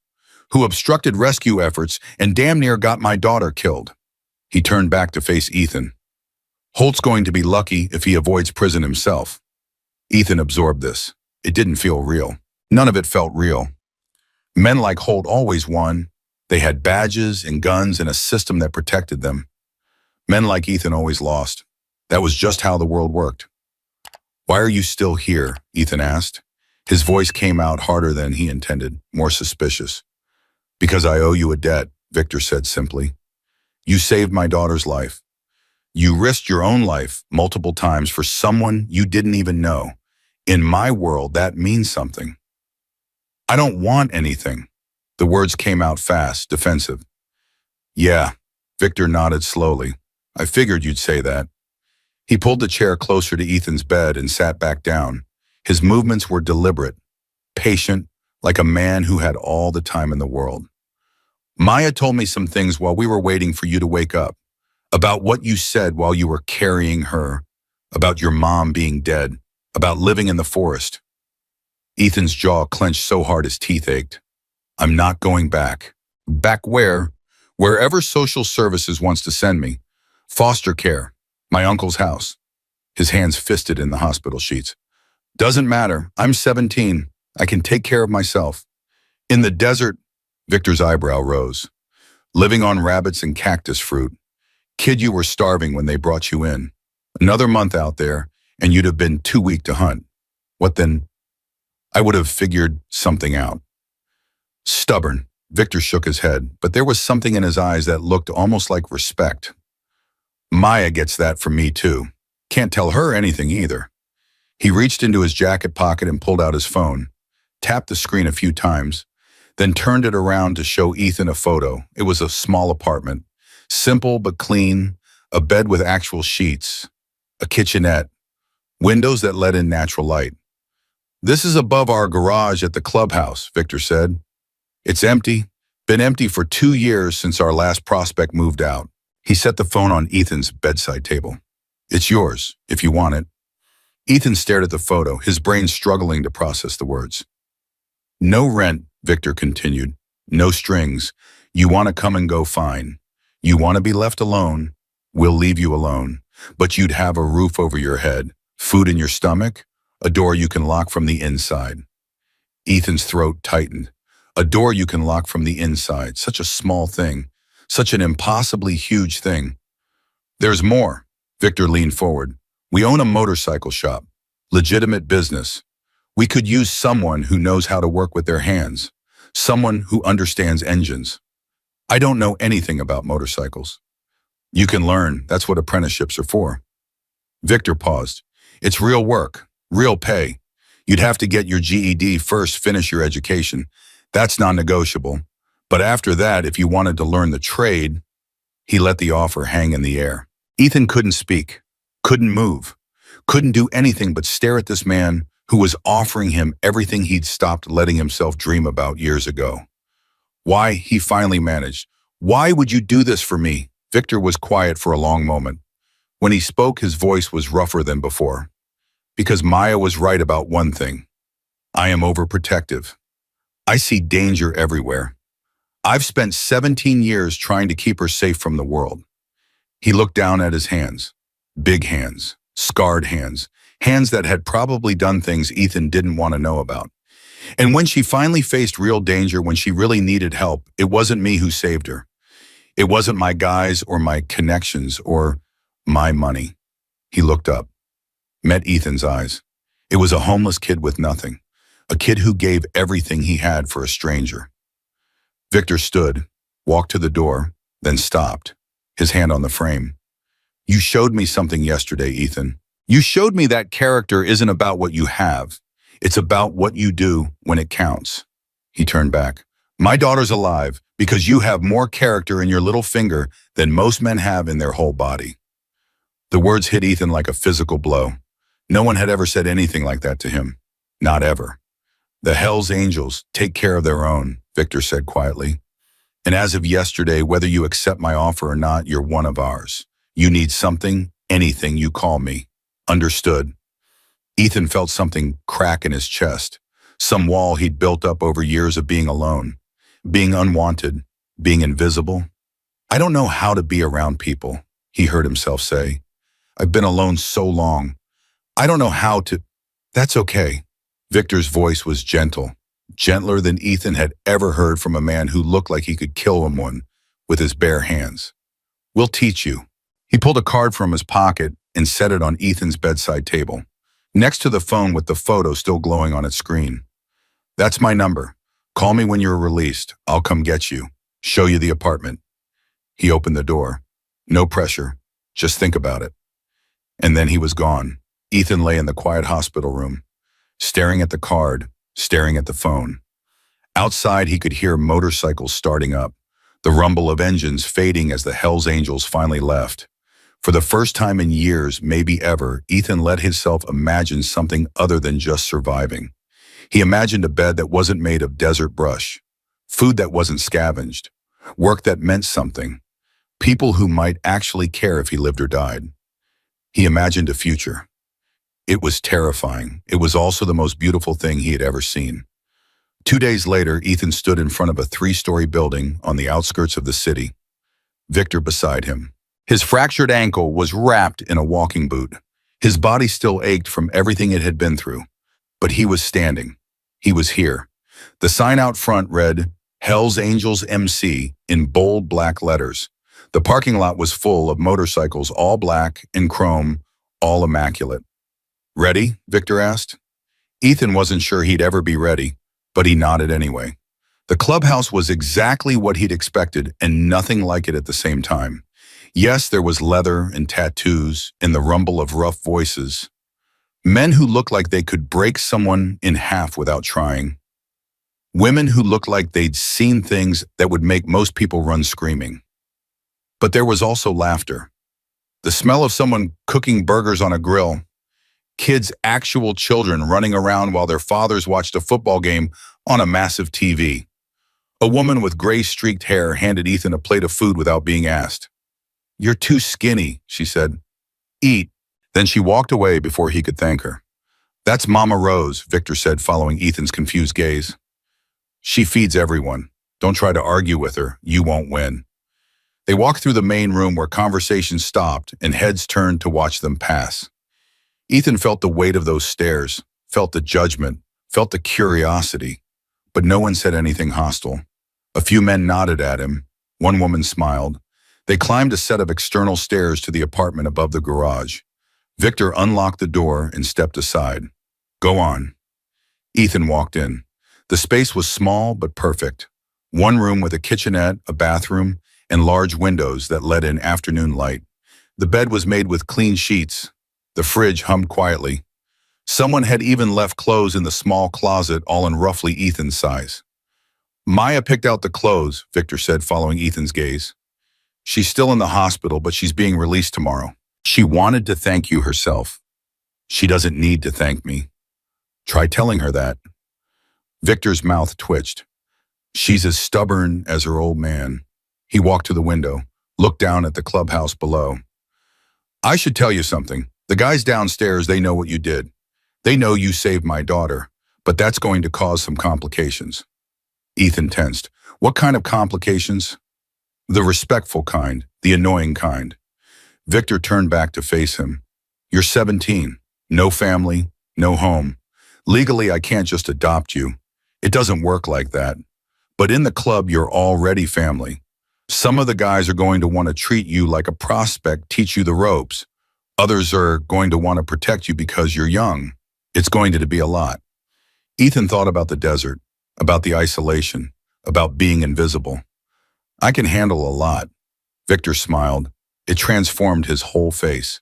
who obstructed rescue efforts and damn near got my daughter killed. He turned back to face Ethan. Holt's going to be lucky if he avoids prison himself. Ethan absorbed this. It didn't feel real. None of it felt real. Men like Holt always won. They had badges and guns and a system that protected them. Men like Ethan always lost. That was just how the world worked. Why are you still here? Ethan asked. His voice came out harder than he intended, more suspicious. Because I owe you a debt, Victor said simply. You saved my daughter's life. You risked your own life multiple times for someone you didn't even know. In my world, that means something. I don't want anything. The words came out fast, defensive. Yeah, Victor nodded slowly. I figured you'd say that. He pulled the chair closer to Ethan's bed and sat back down. His movements were deliberate, patient, like a man who had all the time in the world. Maya told me some things while we were waiting for you to wake up, about what you said while you were carrying her, about your mom being dead, about living in the forest. Ethan's jaw clenched so hard his teeth ached. I'm not going back. Back where? Wherever social services wants to send me. Foster care. My uncle's house. His hands fisted in the hospital sheets. Doesn't matter. I'm 17. I can take care of myself. In the desert, Victor's eyebrow rose. Living on rabbits and cactus fruit. Kid, you were starving when they brought you in. Another month out there, and you'd have been too weak to hunt. What then? I would have figured something out. Stubborn. Victor shook his head, but there was something in his eyes that looked almost like respect. Maya gets that from me too. Can't tell her anything either. He reached into his jacket pocket and pulled out his phone, tapped the screen a few times, then turned it around to show Ethan a photo. It was a small apartment, simple but clean, a bed with actual sheets, a kitchenette, windows that let in natural light. This is above our garage at the clubhouse, Victor said. It's empty, been empty for 2 years since our last prospect moved out. He set the phone on Ethan's bedside table. It's yours, if you want it. Ethan stared at the photo, his brain struggling to process the words. No rent, Victor continued. No strings. You want to come and go, fine. You want to be left alone, we'll leave you alone. But you'd have a roof over your head, food in your stomach, a door you can lock from the inside. Ethan's throat tightened. A door you can lock from the inside, such a small thing, such an impossibly huge thing. There's more. Victor leaned forward. We own a motorcycle shop, legitimate business. We could use someone who knows how to work with their hands, someone who understands engines. I don't know anything about motorcycles. You can learn, that's what apprenticeships are for. Victor paused. It's real work, real pay. You'd have to get your GED first, finish your education. That's non-negotiable. But after that, if you wanted to learn the trade, he let the offer hang in the air. Ethan couldn't speak, couldn't move, couldn't do anything but stare at this man who was offering him everything he'd stopped letting himself dream about years ago. Why, he finally managed. Why would you do this for me? Victor was quiet for a long moment. When he spoke, his voice was rougher than before. Because Maya was right about one thing. I am overprotective. I see danger everywhere. I've spent 17 years trying to keep her safe from the world. He looked down at his hands. Big hands, scarred hands, hands that had probably done things Ethan didn't want to know about. And when she finally faced real danger, when she really needed help, it wasn't me who saved her. It wasn't my guys or my connections or my money. He looked up, met Ethan's eyes. It was a homeless kid with nothing, a kid who gave everything he had for a stranger. Victor stood, walked to the door, then stopped, his hand on the frame. You showed me something yesterday, Ethan. You showed me that character isn't about what you have. It's about what you do when it counts. He turned back. My daughter's alive because you have more character in your little finger than most men have in their whole body. The words hit Ethan like a physical blow. No one had ever said anything like that to him. Not ever. The Hell's Angels take care of their own, Victor said quietly. And as of yesterday, whether you accept my offer or not, you're one of ours. You need something, anything, you call me. Understood. Ethan felt something crack in his chest, some wall he'd built up over years of being alone, being unwanted, being invisible. I don't know how to be around people, he heard himself say. I've been alone so long. I don't know how to. That's okay. Victor's voice was gentle, gentler than Ethan had ever heard from a man who looked like he could kill someone with his bare hands. We'll teach you. He pulled a card from his pocket and set it on Ethan's bedside table, next to the phone with the photo still glowing on its screen. "That's my number. Call me when you're released. I'll come get you. Show you the apartment." He opened the door. No pressure. Just think about it. And then he was gone. Ethan lay in the quiet hospital room, staring at the card, staring at the phone. Outside, he could hear motorcycles starting up, the rumble of engines fading as the Hells Angels finally left. For the first time in years, maybe ever, Ethan let himself imagine something other than just surviving. He imagined a bed that wasn't made of desert brush, food that wasn't scavenged, work that meant something, people who might actually care if he lived or died. He imagined a future. It was terrifying. It was also the most beautiful thing he had ever seen. 2 days later, Ethan stood in front of a 3-story building on the outskirts of the city, Victor beside him. His fractured ankle was wrapped in a walking boot. His body still ached from everything it had been through. But he was standing. He was here. The sign out front read, "Hells Angels MC," in bold black letters. The parking lot was full of motorcycles, all black and chrome, all immaculate. "Ready?" Victor asked. Ethan wasn't sure he'd ever be ready, but he nodded anyway. The clubhouse was exactly what he'd expected and nothing like it at the same time. Yes, there was leather and tattoos and the rumble of rough voices. Men who looked like they could break someone in half without trying. Women who looked like they'd seen things that would make most people run screaming. But there was also laughter. The smell of someone cooking burgers on a grill. Kids, actual children running around while their fathers watched a football game on a massive TV. A woman with gray streaked hair handed Ethan a plate of food without being asked. "You're too skinny," she said. "Eat." Then she walked away before he could thank her. "That's Mama Rose," Victor said, following Ethan's confused gaze. "She feeds everyone. Don't try to argue with her. You won't win." They walked through the main room where conversation stopped and heads turned to watch them pass. Ethan felt the weight of those stares, felt the judgment, felt the curiosity, but no one said anything hostile. A few men nodded at him. One woman smiled. They climbed a set of external stairs to the apartment above the garage. Victor unlocked the door and stepped aside. "Go on." Ethan walked in. The space was small but perfect. One room with a kitchenette, a bathroom, and large windows that let in afternoon light. The bed was made with clean sheets. The fridge hummed quietly. Someone had even left clothes in the small closet, all in roughly Ethan's size. "Maya picked out the clothes," Victor said, following Ethan's gaze. "She's still in the hospital, but she's being released tomorrow. She wanted to thank you herself." "She doesn't need to thank me." "Try telling her that." Victor's mouth twitched. "She's as stubborn as her old man." He walked to the window, looked down at the clubhouse below. "I should tell you something. The guys downstairs, they know what you did. They know you saved my daughter, but that's going to cause some complications." Ethan tensed. "What kind of complications?" "The respectful kind, the annoying kind." Victor turned back to face him. "You're 17, no family, no home. Legally, I can't just adopt you. It doesn't work like that. But in the club, you're already family. Some of the guys are going to want to treat you like a prospect, teach you the ropes. Others are going to want to protect you because you're young. It's going to be a lot." Ethan thought about the desert, about the isolation, about being invisible. "I can handle a lot." Victor smiled. It transformed his whole face,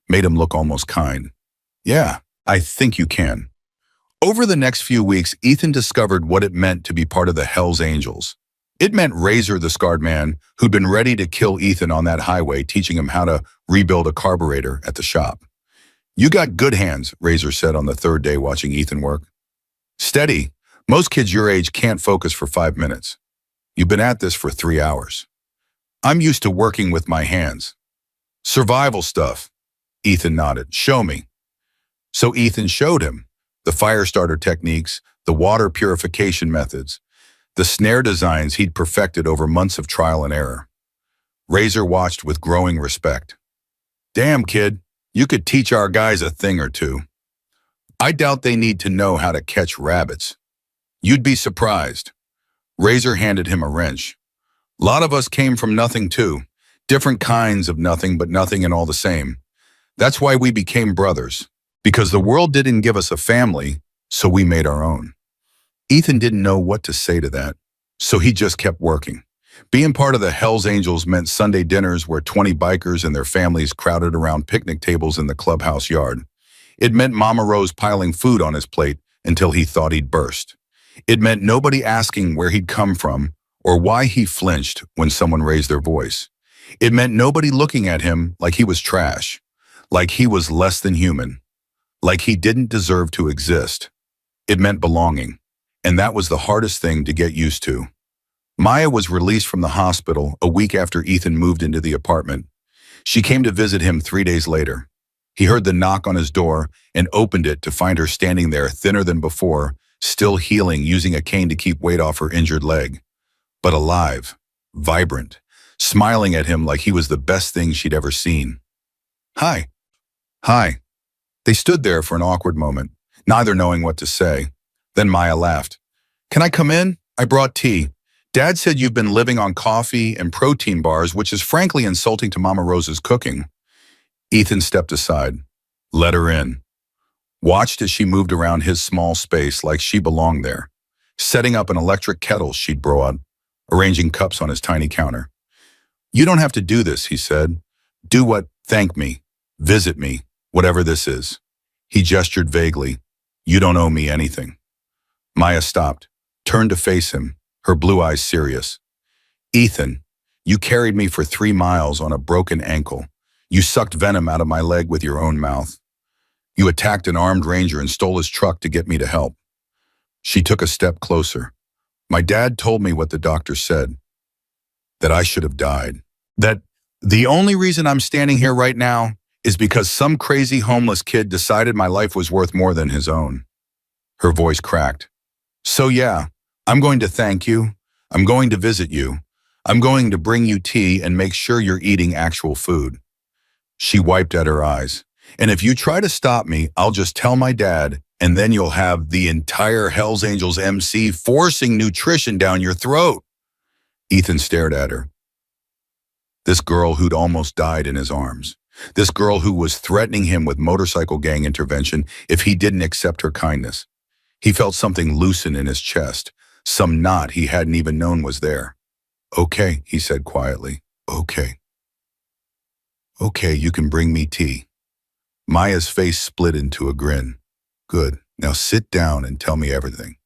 made him look almost kind. "Yeah, I think you can." Over the next few weeks, Ethan discovered what it meant to be part of the Hells Angels. It meant Razor, the scarred man, who'd been ready to kill Ethan on that highway, teaching him how to rebuild a carburetor at the shop. "You got good hands," Razor said on the third day watching Ethan work. "Steady. Most kids your age can't focus for 5 minutes. You've been at this for 3 hours." "I'm used to working with my hands." "Survival stuff." Ethan nodded. "Show me." So Ethan showed him the fire starter techniques, the water purification methods, the snare designs he'd perfected over months of trial and error. Razor watched with growing respect. "Damn, kid, you could teach our guys a thing or two. I doubt they need to know how to catch rabbits. You'd be surprised." Razor handed him a wrench. "Lot of us came from nothing too. Different kinds of nothing, but nothing and all the same. That's why we became brothers. Because the world didn't give us a family, so we made our own. Ethan didn't know what to say to that, so he just kept working. Being part of the Hells Angels meant Sunday dinners where 20 bikers and their families crowded around picnic tables in the clubhouse yard. It meant Mama Rose piling food on his plate until he thought he'd burst. It meant nobody asking where he'd come from or why he flinched when someone raised their voice. It meant nobody looking at him like he was trash, like he was less than human, like he didn't deserve to exist. It meant belonging, and that was the hardest thing to get used to. Maya was released from the hospital a week after Ethan moved into the apartment. She came to visit him 3 days later. He heard the knock on his door and opened it to find her standing there thinner than before, still healing, using a cane to keep weight off her injured leg. But alive, vibrant, smiling at him like he was the best thing she'd ever seen. "Hi." "Hi." They stood there for an awkward moment, neither knowing what to say. Then Maya laughed. "Can I come in? I brought tea. Dad said you've been living on coffee and protein bars, which is frankly insulting to Mama Rose's cooking." Ethan stepped aside, let her in, watched as she moved around his small space like she belonged there, setting up an electric kettle she'd brought, arranging cups on his tiny counter. "You don't have to do this," he said. "Do what? Thank me. Visit me. Whatever this is." He gestured vaguely. "You don't owe me anything." Maya stopped, turned to face him, her blue eyes serious. "Ethan, you carried me for 3 miles on a broken ankle. You sucked venom out of my leg with your own mouth. You attacked an armed ranger and stole his truck to get me to help." She took a step closer. "My dad told me what the doctor said, that I should have died. That the only reason I'm standing here right now is because some crazy homeless kid decided my life was worth more than his own." Her voice cracked. "So yeah, I'm going to thank you. I'm going to visit you. I'm going to bring you tea and make sure you're eating actual food." She wiped at her eyes. "And if you try to stop me, I'll just tell my dad, and then you'll have the entire Hells Angels MC forcing nutrition down your throat." Ethan stared at her. This girl who'd almost died in his arms. This girl who was threatening him with motorcycle gang intervention if he didn't accept her kindness. He felt something loosen in his chest, some knot he hadn't even known was there. "Okay," he said quietly. "Okay. Okay, you can bring me tea." Maya's face split into a grin. "Good. Now sit down and tell me everything.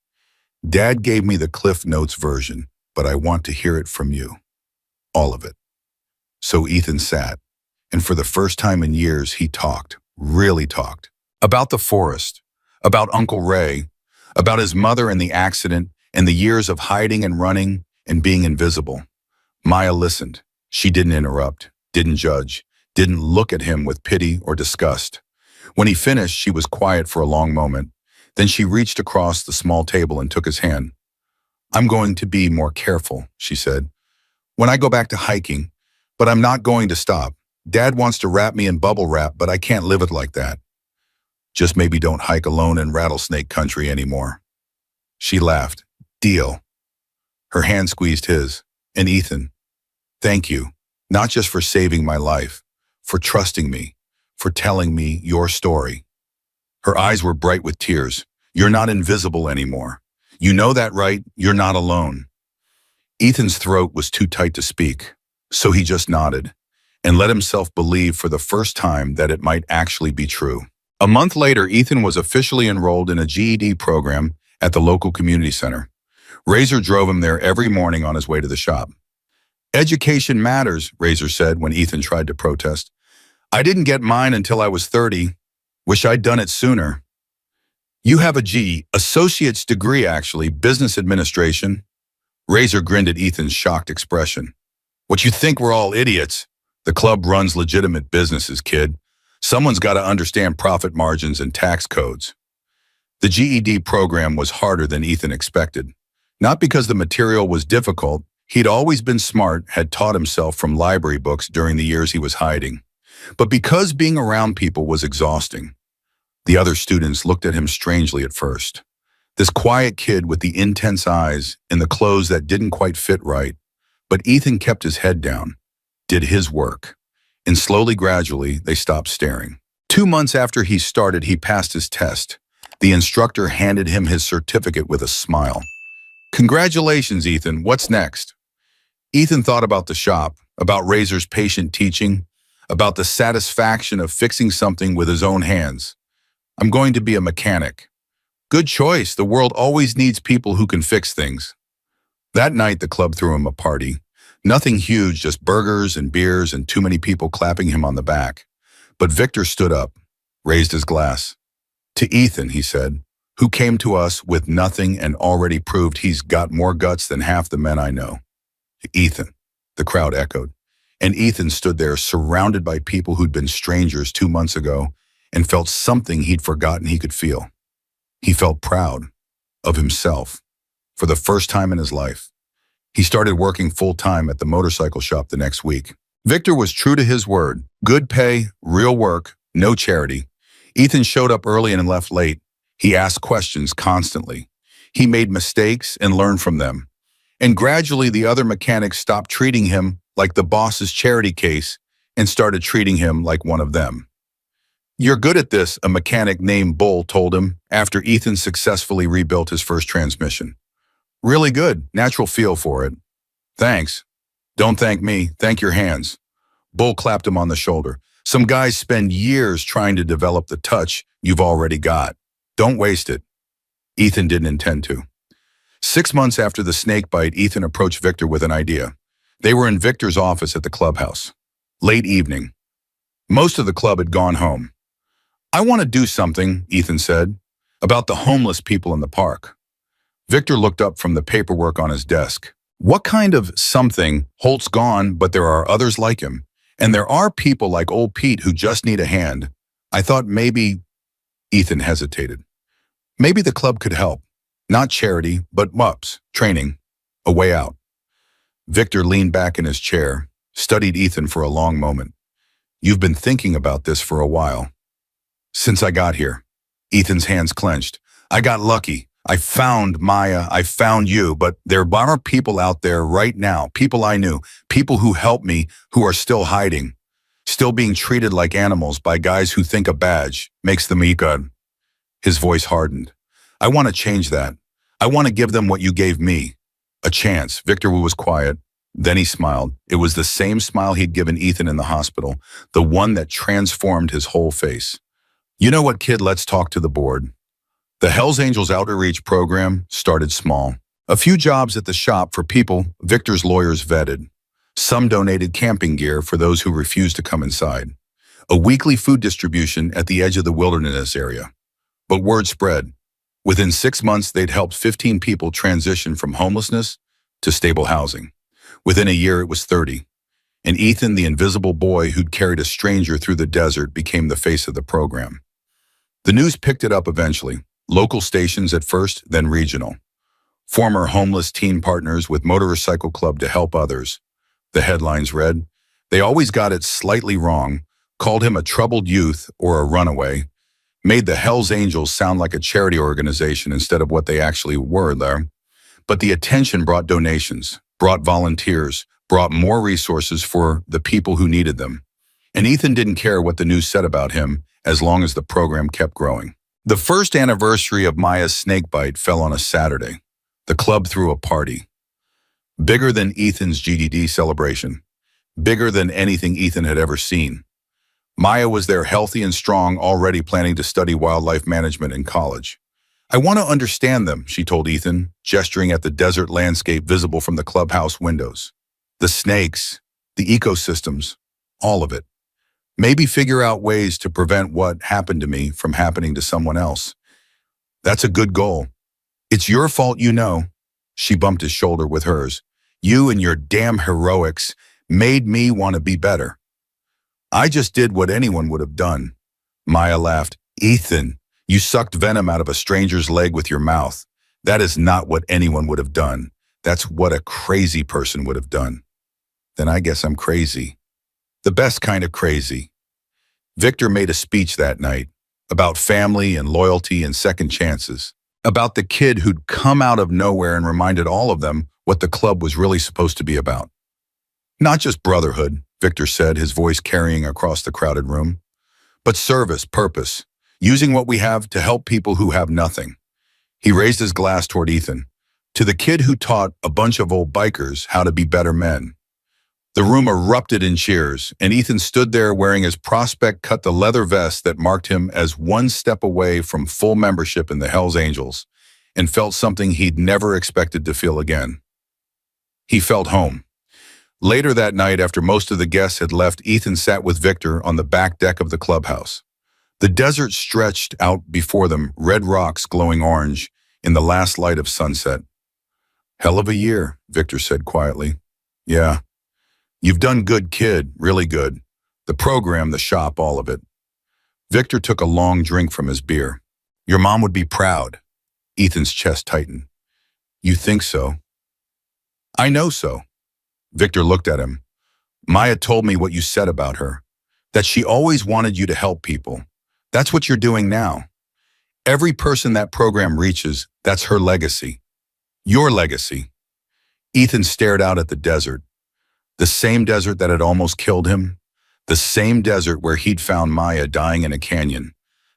Dad gave me the Cliff Notes version, but I want to hear it from you. All of it." So Ethan sat, and for the first time in years, he talked, really talked. About the forest, about Uncle Ray, about his mother and the accident, and the years of hiding and running and being invisible. Maya listened. She didn't interrupt, didn't judge, didn't look at him with pity or disgust. When he finished, she was quiet for a long moment. Then she reached across the small table and took his hand. "I'm going to be more careful," she said, "when I go back to hiking, but I'm not going to stop. Dad wants to wrap me in bubble wrap, but I can't live it like that. Just maybe don't hike alone in rattlesnake country anymore." She laughed. "Deal." Her hand squeezed his. "And Ethan, thank you, not just for saving my life, for trusting me, for telling me your story." Her eyes were bright with tears. "You're not invisible anymore. You know that, right? You're not alone." Ethan's throat was too tight to speak, so he just nodded and let himself believe for the first time that it might actually be true. A month later, Ethan was officially enrolled in a GED program at the local community center. Razor drove him there every morning on his way to the shop. "Education matters," Razor said when Ethan tried to protest. "I didn't get mine until I was 30. Wish I'd done it sooner." "You have a associate's degree, actually, business administration." Razor grinned at Ethan's shocked expression. "What, you think we're all idiots? The club runs legitimate businesses, kid. Someone's got to understand profit margins and tax codes." The GED program was harder than Ethan expected. Not because the material was difficult. He'd always been smart, had taught himself from library books during the years he was hiding. But because being around people was exhausting. The other students looked at him strangely at first. This quiet kid with the intense eyes and the clothes that didn't quite fit right. But Ethan kept his head down, did his work. And slowly, gradually, they stopped staring. 2 months after he started, he passed his test. The instructor handed him his certificate with a smile. "Congratulations, Ethan. What's next?" Ethan thought about the shop, about Razor's patient teaching, about the satisfaction of fixing something with his own hands. "I'm going to be a mechanic." "Good choice. The world always needs people who can fix things." That night, the club threw him a party. Nothing huge, just burgers and beers and too many people clapping him on the back. But Victor stood up, raised his glass. "To Ethan," he said, "who came to us with nothing and already proved he's got more guts than half the men I know." "Ethan," the crowd echoed. And Ethan stood there surrounded by people who'd been strangers 2 months ago and felt something he'd forgotten he could feel. He felt proud of himself for the first time in his life. He started working full-time at the motorcycle shop the next week. Victor was true to his word. Good pay, real work, no charity. Ethan showed up early and left late. He asked questions constantly. He made mistakes and learned from them. And gradually the other mechanics stopped treating him like the boss's charity case and started treating him like one of them. "You're good at this," a mechanic named Bull told him after Ethan successfully rebuilt his first transmission. "Really good, natural feel for it." "Thanks." "Don't thank me, thank your hands." Bull clapped him on the shoulder. "Some guys spend years trying to develop the touch you've already got. Don't waste it." Ethan didn't intend to. 6 months after the snake bite, Ethan approached Victor with an idea. They were in Victor's office at the clubhouse. Late evening. Most of the club had gone home. "I want to do something," Ethan said, "about the homeless people in the park." Victor looked up from the paperwork on his desk. "What kind of something? Holt's gone, but there are others like him. And there are people like old Pete who just need a hand. I thought maybe—" Ethan hesitated. "Maybe the club could help. Not charity, but MUPS, training, a way out." Victor leaned back in his chair, studied Ethan for a long moment. "You've been thinking about this for a while." "Since I got here." Ethan's hands clenched. "I got lucky. I found Maya, I found you, but there are people out there right now, people I knew, people who helped me, who are still hiding, still being treated like animals by guys who think a badge makes them eat good." His voice hardened. "I want to change that. I want to give them what you gave me. A chance." Victor was quiet. Then he smiled. It was the same smile he'd given Ethan in the hospital, the one that transformed his whole face. "You know what, kid, let's talk to the board." The Hells Angels outreach program started small. A few jobs at the shop for people Victor's lawyers vetted. Some donated camping gear for those who refused to come inside. A weekly food distribution at the edge of the wilderness area. But word spread. Within 6 months, they'd helped 15 people transition from homelessness to stable housing. Within a year, it was 30. And Ethan, the invisible boy who'd carried a stranger through the desert, became the face of the program. The news picked it up eventually. Local stations at first, then regional. Former homeless teen partners with motorcycle club to help others. The headlines read, "They always got it slightly wrong, called him a troubled youth or a runaway, made the Hells Angels sound like a charity organization instead of what they actually were there." But the attention brought donations, brought volunteers, brought more resources for the people who needed them. And Ethan didn't care what the news said about him as long as the program kept growing. The first anniversary of Maya's snakebite fell on a Saturday. The club threw a party. Bigger than Ethan's GDD celebration. Bigger than anything Ethan had ever seen. Maya was there healthy and strong, already planning to study wildlife management in college. "I want to understand them," she told Ethan, gesturing at the desert landscape visible from the clubhouse windows. "The snakes, the ecosystems, all of it. Maybe figure out ways to prevent what happened to me from happening to someone else. That's a good goal. It's your fault, you know." She bumped his shoulder with hers. "You and your damn heroics made me want to be better." "I just did what anyone would have done." Maya laughed. "Ethan, you sucked venom out of a stranger's leg with your mouth. That is not what anyone would have done. That's what a crazy person would have done." "Then I guess I'm crazy. The best kind of crazy." Victor made a speech that night about family and loyalty and second chances, about the kid who'd come out of nowhere and reminded all of them what the club was really supposed to be about. Not just brotherhood, Victor said, his voice carrying across the crowded room. But service, purpose, using what we have to help people who have nothing. He raised his glass toward Ethan. To the kid who taught a bunch of old bikers how to be better men. The room erupted in cheers, and Ethan stood there wearing his prospect-cut the leather vest that marked him as one step away from full membership in the Hells Angels, and felt something he'd never expected to feel again. He felt home. Later that night, after most of the guests had left, Ethan sat with Victor on the back deck of the clubhouse. The desert stretched out before them, red rocks glowing orange in the last light of sunset. "Hell of a year," Victor said quietly. "Yeah. You've done good, kid, really good. The program, the shop, all of it." Victor took a long drink from his beer. "Your mom would be proud." Ethan's chest tightened. "You think so?" "I know so." Victor looked at him. "Maya told me what you said about her, that she always wanted you to help people. That's what you're doing now. Every person that program reaches, that's her legacy. Your legacy." Ethan stared out at the desert. The same desert that had almost killed him. The same desert where he'd found Maya dying in a canyon.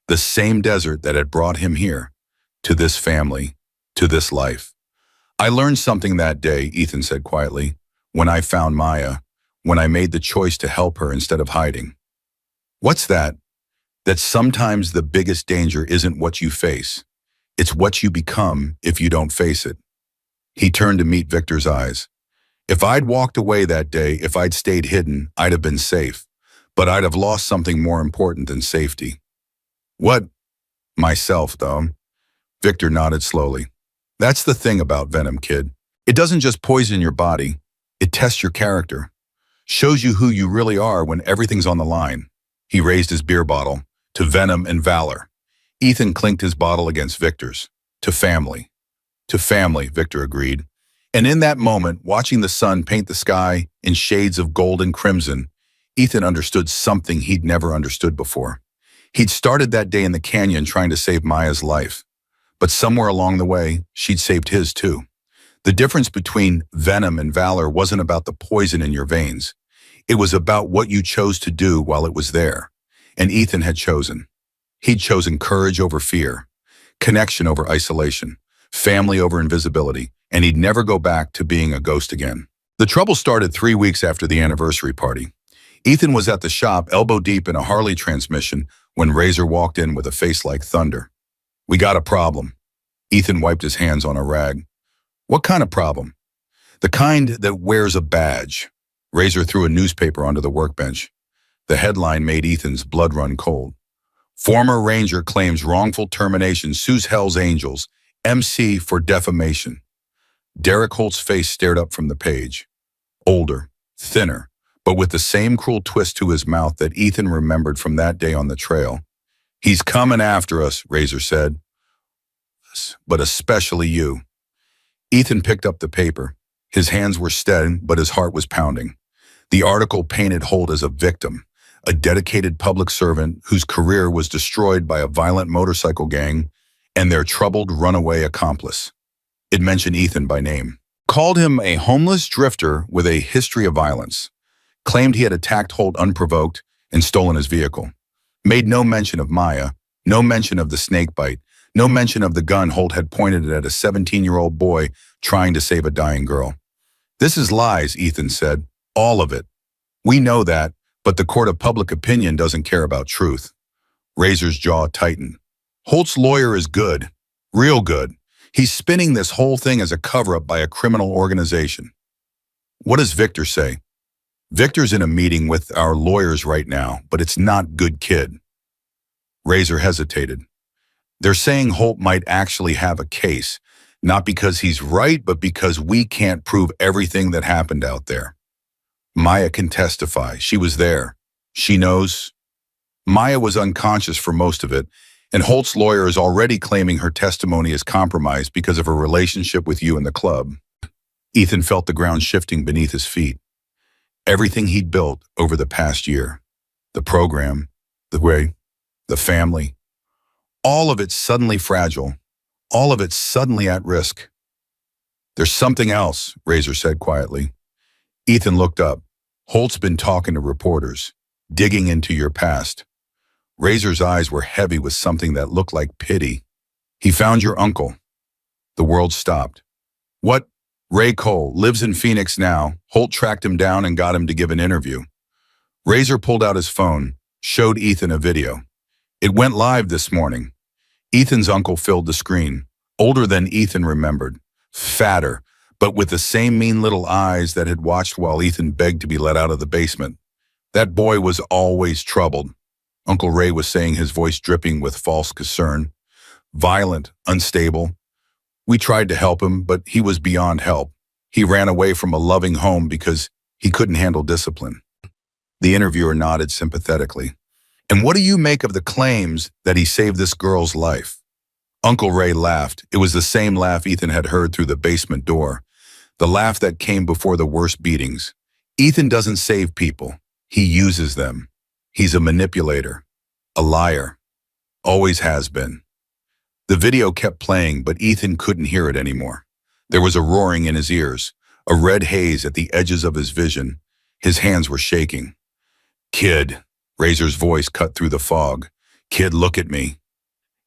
The same desert that had brought him here, to this family, to this life. "I learned something that day," Ethan said quietly, "when I found Maya, when I made the choice to help her instead of hiding." "What's that?" "That sometimes the biggest danger isn't what you face. It's what you become if you don't face it." He turned to meet Victor's eyes. "If I'd walked away that day, if I'd stayed hidden, I'd have been safe. But I'd have lost something more important than safety." "What?" "Myself, though." Victor nodded slowly. "That's the thing about Venom, kid. It doesn't just poison your body. It tests your character. Shows you who you really are when everything's on the line." He raised his beer bottle. "To Venom and Valor." Ethan clinked his bottle against Victor's. "To family." "To family," Victor agreed. And in that moment, watching the sun paint the sky in shades of gold and crimson, Ethan understood something he'd never understood before. He'd started that day in the canyon trying to save Maya's life. But somewhere along the way, she'd saved his too. The difference between Venom and Valor wasn't about the poison in your veins. It was about what you chose to do while it was there. And Ethan had chosen. He'd chosen courage over fear, connection over isolation, family over invisibility, and he'd never go back to being a ghost again. The trouble started 3 weeks after the anniversary party. Ethan was at the shop, elbow deep in a Harley transmission, when Razor walked in with a face like thunder. "We got a problem." Ethan wiped his hands on a rag. "What kind of problem?" "The kind that wears a badge." Razor threw a newspaper onto the workbench. The headline made Ethan's blood run cold. "Former Ranger claims wrongful termination, sues Hells Angels, MC for defamation." Derek Holt's face stared up from the page. Older, thinner, but with the same cruel twist to his mouth that Ethan remembered from that day on the trail. "He's coming after us," Razor said. "But especially you." Ethan picked up the paper. His hands were steady, but his heart was pounding. The article painted Holt as a victim, a dedicated public servant whose career was destroyed by a violent motorcycle gang and their troubled runaway accomplice. It mentioned Ethan by name. Called him a homeless drifter with a history of violence. Claimed he had attacked Holt unprovoked and stolen his vehicle. Made no mention of Maya, no mention of the snake bite, no mention of the gun Holt had pointed at a 17-year-old boy trying to save a dying girl. "This is lies," Ethan said. "All of it. We know that, but the court of public opinion doesn't care about truth." Razor's jaw tightened. "Holt's lawyer is good. Real good. He's spinning this whole thing as a cover-up by a criminal organization." "What does Victor say?" "Victor's in a meeting with our lawyers right now, but it's not good, kid." Razor hesitated. "They're saying Holt might actually have a case, not because he's right, but because we can't prove everything that happened out there. Maya can testify. She was there. She knows." Maya was unconscious for most of it, and Holt's lawyer is already claiming her testimony is compromised because of her relationship with you and the club. Ethan felt the ground shifting beneath his feet. Everything he'd built over the past year, the program, the way, the family, all of it suddenly fragile, all of it suddenly at risk. "There's something else," Razor said quietly. Ethan looked up. Holt's been talking to reporters, digging into your past. Razor's eyes were heavy with something that looked like pity. He found your uncle. The world stopped. What? Ray Cole lives in Phoenix now. Holt tracked him down and got him to give an interview. Razor pulled out his phone, showed Ethan a video. It went live this morning. Ethan's uncle filled the screen, older than Ethan remembered, fatter, but with the same mean little eyes that had watched while Ethan begged to be let out of the basement. That boy was always troubled. Uncle Ray was saying, his voice dripping with false concern. Violent, unstable. We tried to help him, but he was beyond help. He ran away from a loving home because he couldn't handle discipline. The interviewer nodded sympathetically. And what do you make of the claims that he saved this girl's life? Uncle Ray laughed. It was the same laugh Ethan had heard through the basement door. The laugh that came before the worst beatings. Ethan doesn't save people. He uses them. He's a manipulator. A liar. Always has been. The video kept playing, but Ethan couldn't hear it anymore. There was a roaring in his ears, a red haze at the edges of his vision. His hands were shaking. Kid, Razor's voice cut through the fog. Kid, look at me.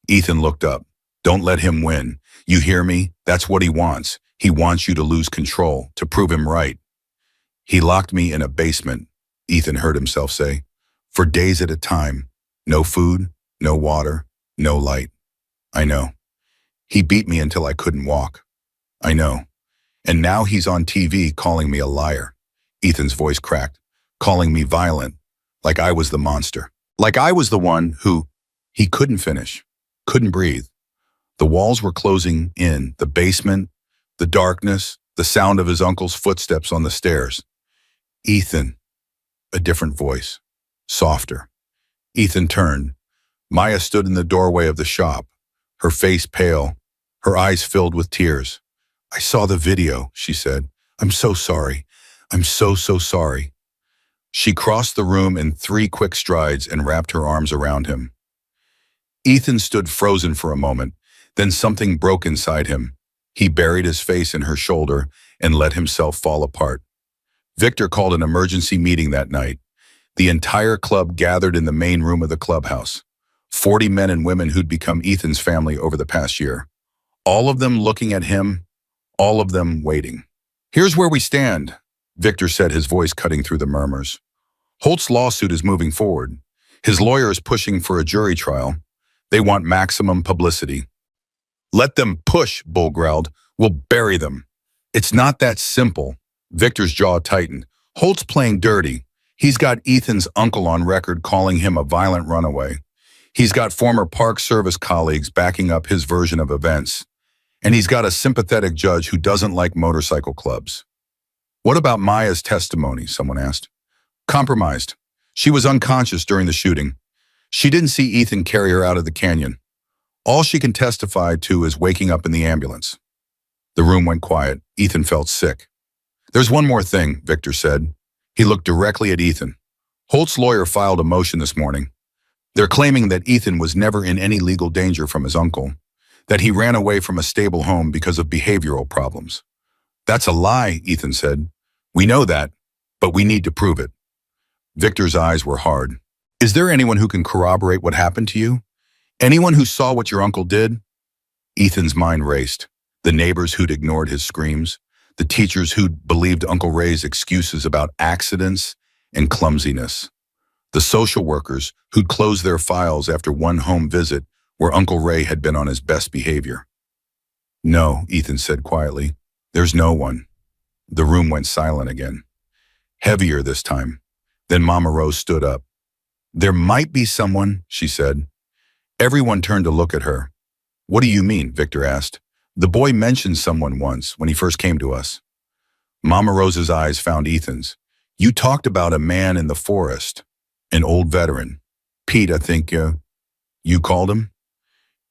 Ethan looked up. Don't let him win. You hear me? That's what he wants. He wants you to lose control, to prove him right. He locked me in a basement, Ethan heard himself say, for days at a time. No food, no water, no light. I know. He beat me until I couldn't walk. I know. And now he's on TV calling me a liar. Ethan's voice cracked, calling me violent, like I was the monster. Like I was the one who he couldn't finish, couldn't breathe. The walls were closing in, the basement, the darkness, the sound of his uncle's footsteps on the stairs. Ethan, a different voice, softer. Ethan turned. Maya stood in the doorway of the shop, her face pale, her eyes filled with tears. I saw the video, she said. I'm so sorry. I'm so sorry. She crossed the room in 3 quick strides and wrapped her arms around him. Ethan stood frozen for a moment, then something broke inside him. He buried his face in her shoulder and let himself fall apart. Victor called an emergency meeting that night. The entire club gathered in the main room of the clubhouse. 40 men and women who'd become Ethan's family over the past year. All of them looking at him, all of them waiting. Here's where we stand, Victor said, his voice cutting through the murmurs. Holt's lawsuit is moving forward. His lawyer is pushing for a jury trial. They want maximum publicity. Let them push, Bull growled. We'll bury them. It's not that simple. Victor's jaw tightened. Holt's playing dirty. He's got Ethan's uncle on record calling him a violent runaway. He's got former Park Service colleagues backing up his version of events. And he's got a sympathetic judge who doesn't like motorcycle clubs. What about Maya's testimony? Someone asked. Compromised. She was unconscious during the shooting. She didn't see Ethan carry her out of the canyon. All she can testify to is waking up in the ambulance. The room went quiet. Ethan felt sick. There's one more thing, Victor said. He looked directly at Ethan. Holt's lawyer filed a motion this morning. They're claiming that Ethan was never in any legal danger from his uncle, that he ran away from a stable home because of behavioral problems. That's a lie, Ethan said. We know that, but we need to prove it. Victor's eyes were hard. Is there anyone who can corroborate what happened to you? Anyone who saw what your uncle did? Ethan's mind raced. The neighbors who'd ignored his screams, the teachers who'd believed Uncle Ray's excuses about accidents and clumsiness, the social workers who'd closed their files after one home visit where Uncle Ray had been on his best behavior. No, Ethan said quietly. There's no one. The room went silent again. Heavier this time. Then Mama Rose stood up. There might be someone, she said. Everyone turned to look at her. What do you mean? Victor asked. The boy mentioned someone once when he first came to us. Mama Rose's eyes found Ethan's. You talked about a man in the forest, an old veteran. Pete, I think, you called him?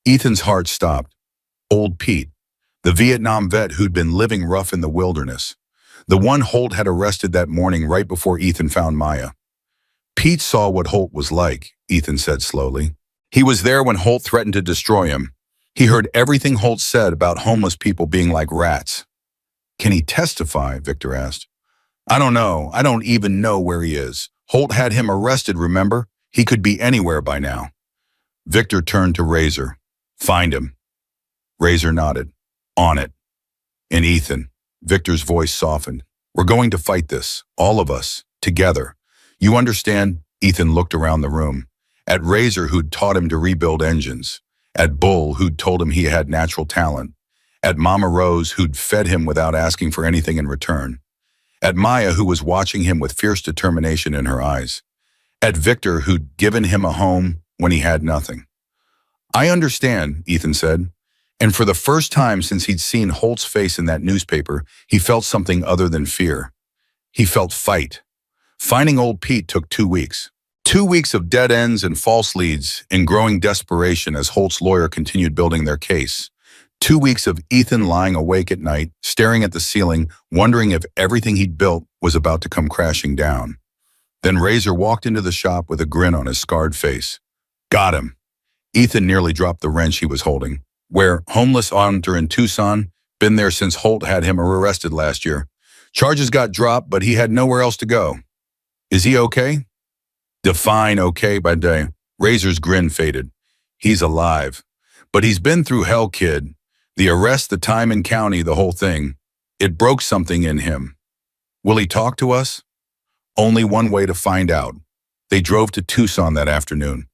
Ethan's heart stopped. Old Pete, the Vietnam vet who'd been living rough in the wilderness. The one Holt had arrested that morning right before Ethan found Maya. Pete saw what Holt was like, Ethan said slowly. He was there when Holt threatened to destroy him. He heard everything Holt said about homeless people being like rats. Can he testify? Victor asked. I don't know. I don't even know where he is. Holt had him arrested, remember? He could be anywhere by now. Victor turned to Razor. Find him. Razor nodded. On it. And Ethan. Victor's voice softened. We're going to fight this. All of us. Together. You understand? Ethan looked around the room. At Razor, who'd taught him to rebuild engines. At Bull, who'd told him he had natural talent. At Mama Rose, who'd fed him without asking for anything in return. At Maya, who was watching him with fierce determination in her eyes. At Victor, who'd given him a home when he had nothing. I understand, Ethan said. And for the first time since he'd seen Holt's face in that newspaper, he felt something other than fear. He felt fight. Finding old Pete took 2 weeks. 2 weeks of dead ends and false leads and growing desperation as Holt's lawyer continued building their case. 2 weeks of Ethan lying awake at night, staring at the ceiling, wondering if everything he'd built was about to come crashing down. Then Razor walked into the shop with a grin on his scarred face. Got him. Ethan nearly dropped the wrench he was holding. Where homeless hunter in Tucson, been there since Holt had him arrested last year. Charges got dropped, but he had nowhere else to go. Is he okay? Define okay by day. Razor's grin faded. He's alive. But he's been through hell, kid. The arrest, the time in county, the whole thing. It broke something in him. Will he talk to us? Only one way to find out. They drove to Tucson that afternoon.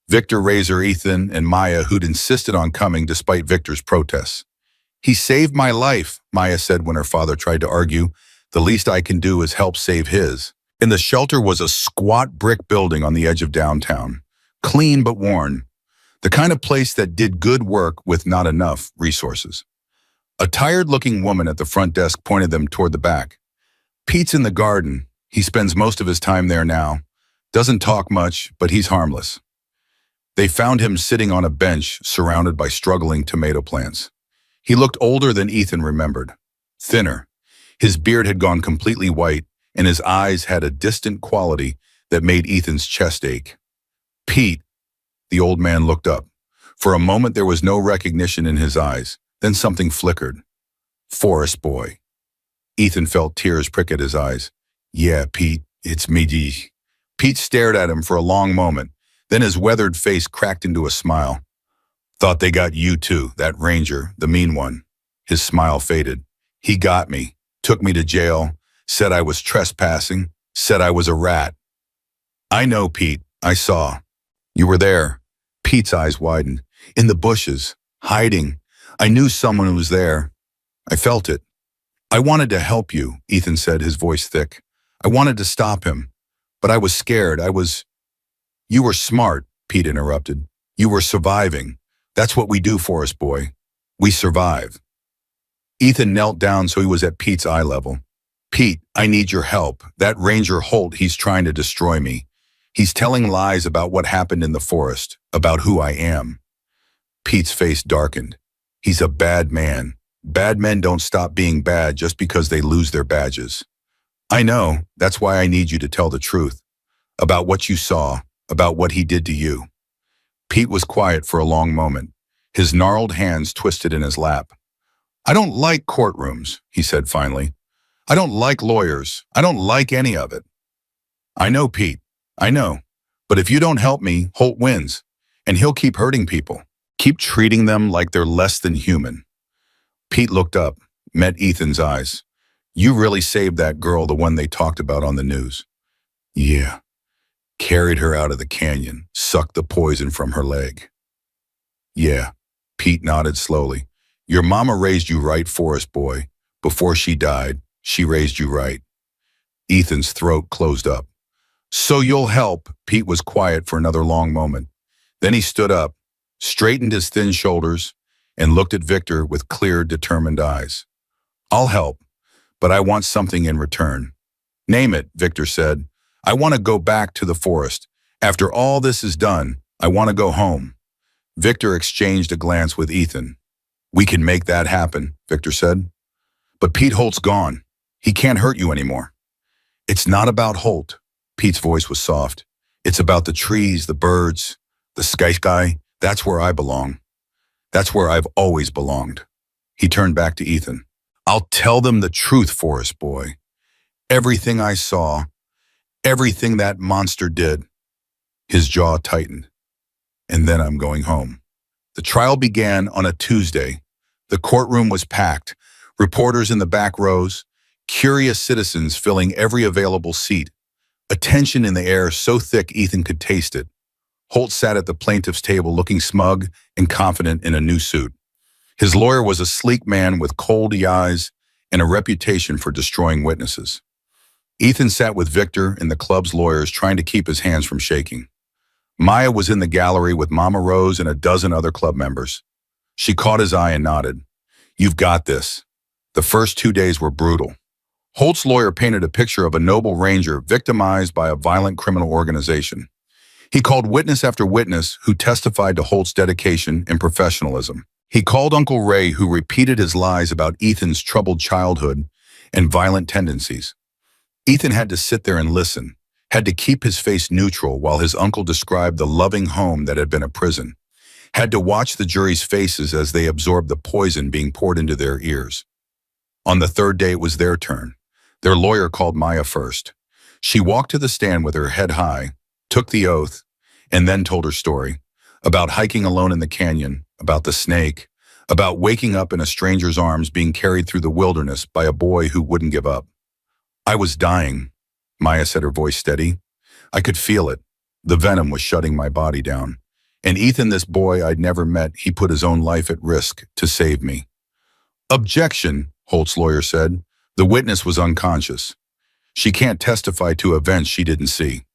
Victor, Razor, Ethan, and Maya, who'd insisted on coming despite Victor's protests. He saved my life, Maya said when her father tried to argue. The least I can do is help save his. In the shelter was a squat brick building on the edge of downtown. Clean but worn. The kind of place that did good work with not enough resources. A tired-looking woman at the front desk pointed them toward the back. Pete's in the garden. He spends most of his time there now. Doesn't talk much, but he's harmless. They found him sitting on a bench surrounded by struggling tomato plants. He looked older than Ethan remembered. Thinner. His beard had gone completely white, and his eyes had a distant quality that made Ethan's chest ache. Pete. The old man looked up. For a moment there was no recognition in his eyes. Then something flickered. Forest boy. Ethan felt tears prick at his eyes. Yeah, Pete, it's me. Pete stared at him for a long moment. Then his weathered face cracked into a smile. Thought they got you too, that ranger, the mean one. His smile faded. He got me, took me to jail, said I was trespassing, said I was a rat. I know, Pete, I saw. You were there. Pete's eyes widened. In the bushes, hiding. I knew someone was there. I felt it. I wanted to help you, Ethan said, his voice thick. I wanted to stop him, but I was scared. You were smart, Pete interrupted. You were surviving. That's what we do, Forest boy. We survive. Ethan knelt down so he was at Pete's eye level. Pete, I need your help. That Ranger Holt, he's trying to destroy me. He's telling lies about what happened in the forest, about who I am. Pete's face darkened. He's a bad man. Bad men don't stop being bad just because they lose their badges. I know. That's why I need you to tell the truth. About what you saw. About what he did to you. Pete was quiet for a long moment. His gnarled hands twisted in his lap. I don't like courtrooms, he said finally. I don't like lawyers. I don't like any of it. I know, Pete. I know. But if you don't help me, Holt wins. And he'll keep hurting people. Keep treating them like they're less than human. Pete looked up, met Ethan's eyes. You really saved that girl, the one they talked about on the news. Yeah. Carried her out of the canyon, sucked the poison from her leg. Yeah, Pete nodded slowly. Your mama raised you right, Forest boy. Before she died, she raised you right. Ethan's throat closed up. So you'll help. Pete was quiet for another long moment. Then he stood up, straightened his thin shoulders, and looked at Victor with clear, determined eyes. I'll help, but I want something in return. Name it, Victor said. I want to go back to the forest. After all this is done, I want to go home. Victor exchanged a glance with Ethan. We can make that happen, Victor said. But Pete Holt's gone. He can't hurt you anymore. It's not about Holt. Pete's voice was soft. It's about the trees, the birds, the sky. That's where I belong. That's where I've always belonged. He turned back to Ethan. I'll tell them the truth, Forest boy. Everything I saw, everything that monster did. His jaw tightened. And then I'm going home. The trial began on a Tuesday. The courtroom was packed, reporters in the back rows, curious citizens filling every available seat, a tension in the air so thick Ethan could taste it. Holt sat at the plaintiff's table looking smug and confident in a new suit. His lawyer was a sleek man with coldy eyes and a reputation for destroying witnesses. Ethan sat with Victor and the club's lawyers trying to keep his hands from shaking. Maya was in the gallery with Mama Rose and a dozen other club members. She caught his eye and nodded. "You've got this." The first 2 days were brutal. Holt's lawyer painted a picture of a noble ranger victimized by a violent criminal organization. He called witness after witness who testified to Holt's dedication and professionalism. He called Uncle Ray, who repeated his lies about Ethan's troubled childhood and violent tendencies. Ethan had to sit there and listen, had to keep his face neutral while his uncle described the loving home that had been a prison, had to watch the jury's faces as they absorbed the poison being poured into their ears. On the third day, it was their turn. Their lawyer called Maya first. She walked to the stand with her head high, took the oath, and then told her story about hiking alone in the canyon, about the snake, about waking up in a stranger's arms being carried through the wilderness by a boy who wouldn't give up. "I was dying," Maya said, her voice steady. "I could feel it. The venom was shutting my body down. And Ethan, this boy I'd never met, he put his own life at risk to save me." "Objection," Holt's lawyer said. "The witness was unconscious. She can't testify to events she didn't see."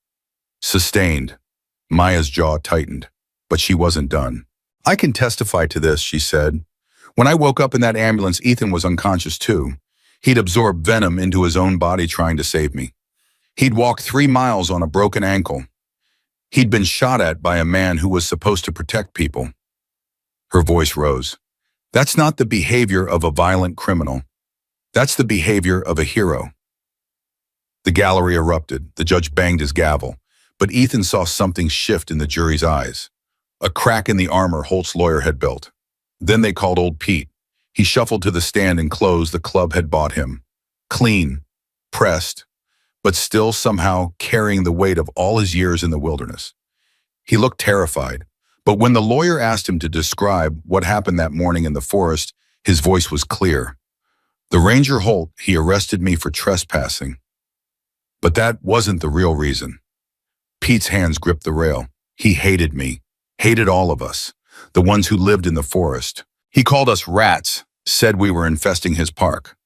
"Sustained." Maya's jaw tightened, but she wasn't done. "I can testify to this," she said. "When I woke up in that ambulance, Ethan was unconscious too. He'd absorbed venom into his own body trying to save me. He'd walked 3 miles on a broken ankle. He'd been shot at by a man who was supposed to protect people." Her voice rose. "That's not the behavior of a violent criminal. That's the behavior of a hero." The gallery erupted. The judge banged his gavel, but Ethan saw something shift in the jury's eyes. A crack in the armor Holt's lawyer had built. Then they called old Pete. He shuffled to the stand in clothes the club had bought him. Clean, pressed, but still somehow carrying the weight of all his years in the wilderness. He looked terrified, but when the lawyer asked him to describe what happened that morning in the forest, his voice was clear. "The Ranger Holt, he arrested me for trespassing. But that wasn't the real reason." Pete's hands gripped the rail. "He hated me, hated all of us, the ones who lived in the forest. He called us rats, said we were infesting his park."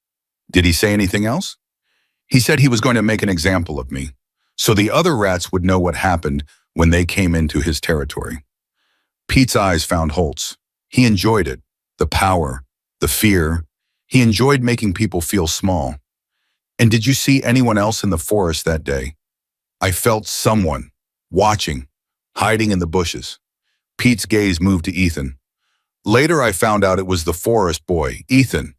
"Did he say anything else?" "He said he was going to make an example of me, so the other rats would know what happened when they came into his territory." Pete's eyes found Holt's. He enjoyed it, the power, the fear. He enjoyed making people feel small. "And did you see anyone else in the forest that day?" "I felt someone, watching, hiding in the bushes." Pete's gaze moved to Ethan. "Later I found out it was the forest boy, Ethan.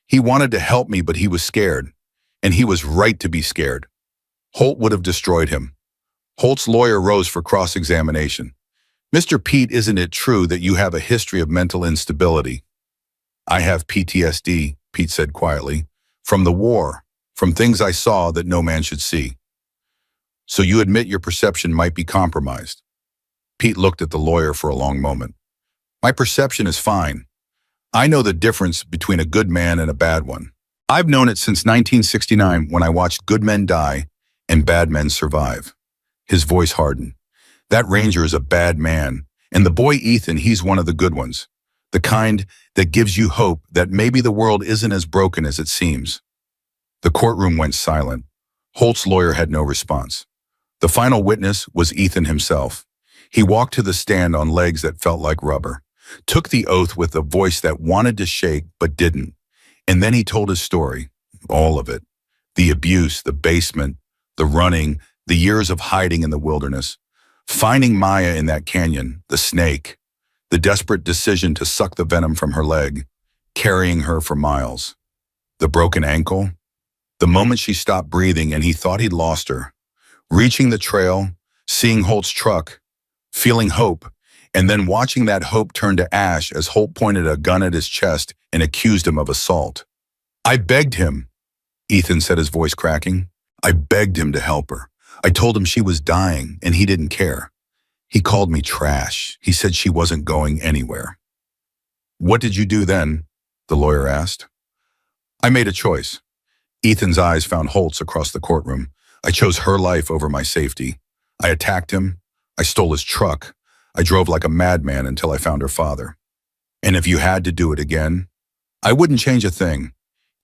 He wanted to help me, but he was scared. And he was right to be scared. Holt would have destroyed him." Holt's lawyer rose for cross-examination. "Mr. Pete, isn't it true that you have a history of mental instability?" "I have PTSD, Pete said quietly, "from the war, from things I saw that no man should see." "So you admit your perception might be compromised?" Pete looked at the lawyer for a long moment. "My perception is fine. I know the difference between a good man and a bad one. I've known it since 1969 when I watched good men die and bad men survive." His voice hardened. "That ranger is a bad man, and the boy Ethan, he's one of the good ones. The kind that gives you hope that maybe the world isn't as broken as it seems." The courtroom went silent. Holt's lawyer had no response. The final witness was Ethan himself. He walked to the stand on legs that felt like rubber, took the oath with a voice that wanted to shake but didn't. And then he told his story, all of it. The abuse, the basement, the running, the years of hiding in the wilderness, finding Maya in that canyon, the snake, the desperate decision to suck the venom from her leg, carrying her for miles. The broken ankle, the moment she stopped breathing and he thought he'd lost her. Reaching the trail, seeing Holt's truck, feeling hope, and then watching that hope turn to ash as Holt pointed a gun at his chest and accused him of assault. "I begged him," Ethan said, his voice cracking. I begged him to help her. I told him she was dying and he didn't care. He called me trash. He said she wasn't going anywhere. What did you do then? The lawyer asked. I made a choice. Ethan's eyes found Holtz across the courtroom. I chose her life over my safety. I attacked him. I stole his truck. I drove like a madman until I found her father. And if you had to do it again, I wouldn't change a thing.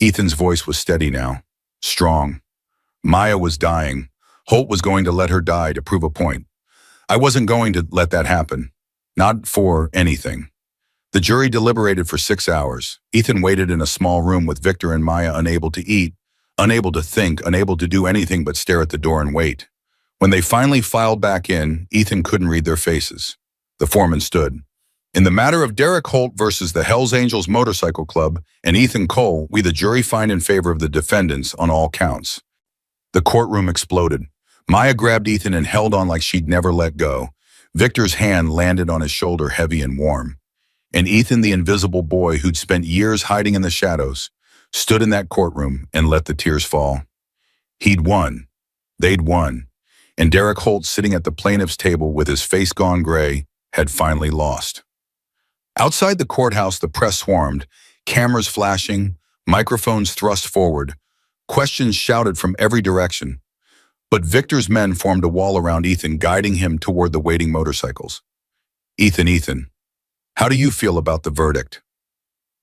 Ethan's voice was steady now, strong. Maya was dying. Holt was going to let her die to prove a point. I wasn't going to let that happen. Not for anything. The jury deliberated for 6 hours. Ethan waited in a small room with Victor and Maya unable to eat, unable to think, unable to do anything but stare at the door and wait. When they finally filed back in, Ethan couldn't read their faces. The foreman stood. In the matter of Derek Holt versus the Hells Angels Motorcycle Club and Ethan Cole, we the jury find in favor of the defendants on all counts. The courtroom exploded. Maya grabbed Ethan and held on like she'd never let go. Victor's hand landed on his shoulder, heavy and warm. And Ethan, the invisible boy who'd spent years hiding in the shadows, stood in that courtroom and let the tears fall. He'd won. They'd won. And Derek Holt, sitting at the plaintiff's table with his face gone gray, had finally lost. Outside the courthouse, the press swarmed, cameras flashing, microphones thrust forward, questions shouted from every direction. But Victor's men formed a wall around Ethan, guiding him toward the waiting motorcycles. Ethan, how do you feel about the verdict?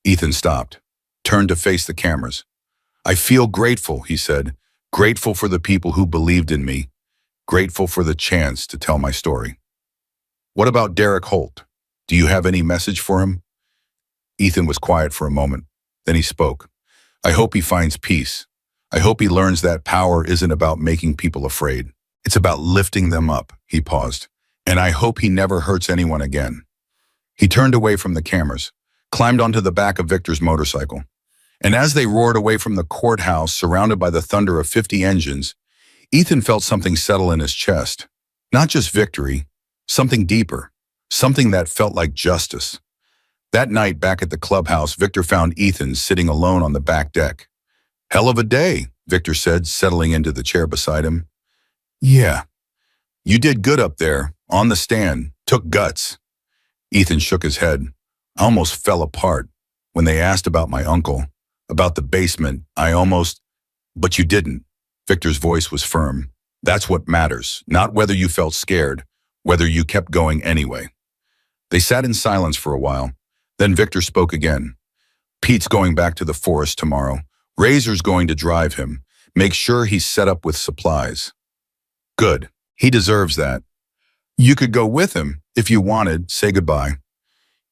Ethan stopped, turned to face the cameras. I feel grateful, he said, grateful for the people who believed in me, grateful for the chance to tell my story. What about Derek Holt? Do you have any message for him? Ethan was quiet for a moment. Then he spoke. I hope he finds peace. I hope he learns that power isn't about making people afraid. It's about lifting them up, he paused. And I hope he never hurts anyone again. He turned away from the cameras, climbed onto the back of Victor's motorcycle. And as they roared away from the courthouse, surrounded by the thunder of 50 engines, Ethan felt something settle in his chest. Not just victory, something deeper, something that felt like justice. That night back at the clubhouse, Victor found Ethan sitting alone on the back deck. Hell of a day, Victor said, settling into the chair beside him. Yeah, you did good up there, on the stand, took guts. Ethan shook his head. I almost fell apart. When they asked about my uncle, about the basement, but you didn't. Victor's voice was firm. That's what matters, not whether you felt scared, whether you kept going anyway. They sat in silence for a while. Then Victor spoke again. Pete's going back to the forest tomorrow. Razor's going to drive him. Make sure he's set up with supplies. Good. He deserves that. You could go with him if you wanted, say goodbye.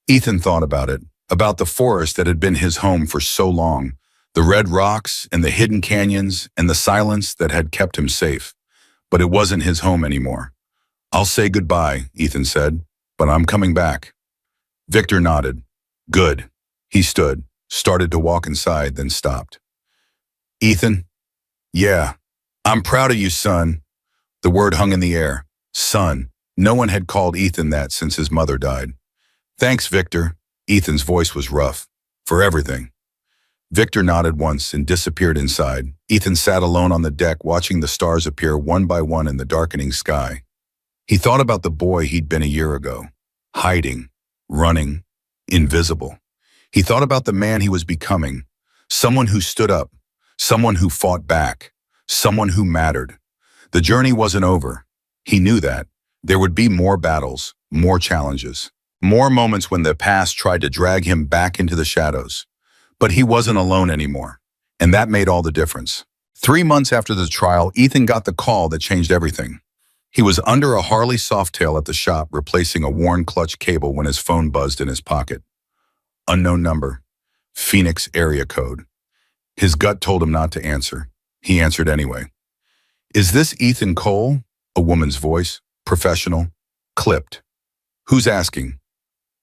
Ethan thought about it, about the forest that had been his home for so long, the red rocks and the hidden canyons and the silence that had kept him safe. But it wasn't his home anymore. I'll say goodbye, Ethan said, but I'm coming back. Victor nodded. Good. He stood, started to walk inside, then stopped. Ethan? Yeah, I'm proud of you, son. The word hung in the air. Son. No one had called Ethan that since his mother died. Thanks, Victor. Ethan's voice was rough. For everything. Victor nodded once and disappeared inside. Ethan sat alone on the deck, watching the stars appear one by one in the darkening sky. He thought about the boy he'd been a year ago, hiding, running, invisible. He thought about the man he was becoming, someone who stood up, someone who fought back, someone who mattered. The journey wasn't over. He knew that. There would be more battles, more challenges, more moments when the past tried to drag him back into the shadows. But he wasn't alone anymore, and that made all the difference. 3 months after the trial, Ethan got the call that changed everything. He was under a Harley Softail at the shop, replacing a worn clutch cable when his phone buzzed in his pocket. Unknown number. Phoenix area code. His gut told him not to answer. He answered anyway. Is this Ethan Cole? A woman's voice. Professional. Clipped. Who's asking?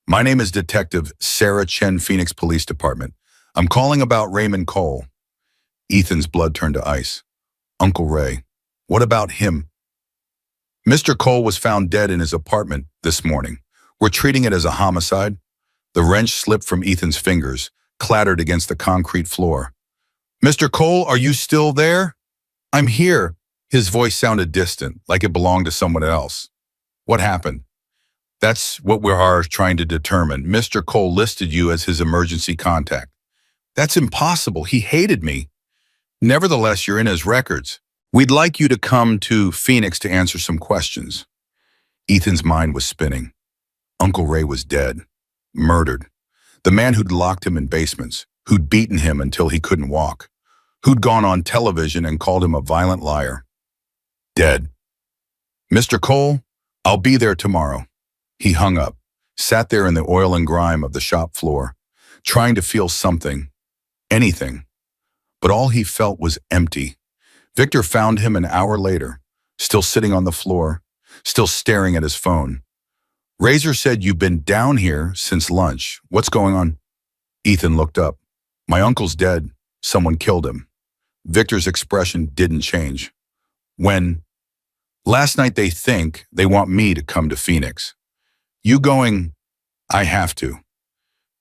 My name is Detective Sarah Chen, Phoenix Police Department. I'm calling about Raymond Cole. Ethan's blood turned to ice. Uncle Ray. What about him? Mr. Cole was found dead in his apartment this morning. We're treating it as a homicide. The wrench slipped from Ethan's fingers, clattered against the concrete floor. Mr. Cole, are you still there? I'm here. His voice sounded distant, like it belonged to someone else. What happened? That's what we are trying to determine. Mr. Cole listed you as his emergency contact. That's impossible. He hated me. Nevertheless, you're in his records. We'd like you to come to Phoenix to answer some questions. Ethan's mind was spinning. Uncle Ray was dead. Murdered. The man who'd locked him in basements, who'd beaten him until he couldn't walk, who'd gone on television and called him a violent liar. Dead. Mr. Cole, I'll be there tomorrow. He hung up, sat there in the oil and grime of the shop floor, trying to feel something, anything. But all he felt was empty. Victor found him an hour later, still sitting on the floor, still staring at his phone. Razor said, "You've been down here since lunch. What's going on?" Ethan looked up. "My uncle's dead. Someone killed him." Victor's expression didn't change. "When?" "Last night they think they want me to come to Phoenix." "You going?" "I have to."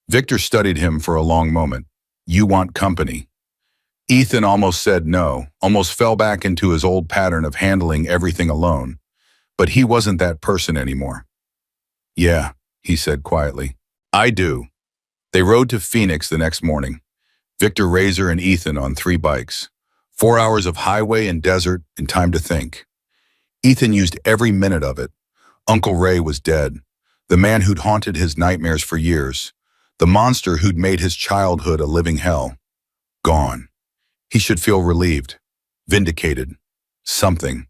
Victor studied him for a long moment. "You want company?" Ethan almost said no, almost fell back into his old pattern of handling everything alone. But he wasn't that person anymore. "Yeah," he said quietly. "I do." They rode to Phoenix the next morning. Victor, Razor, and Ethan on 3 bikes. 4 hours of highway and desert and time to think. Ethan used every minute of it. Uncle Ray was dead. The man who'd haunted his nightmares for years. The monster who'd made his childhood a living hell. Gone. He should feel relieved, vindicated, something.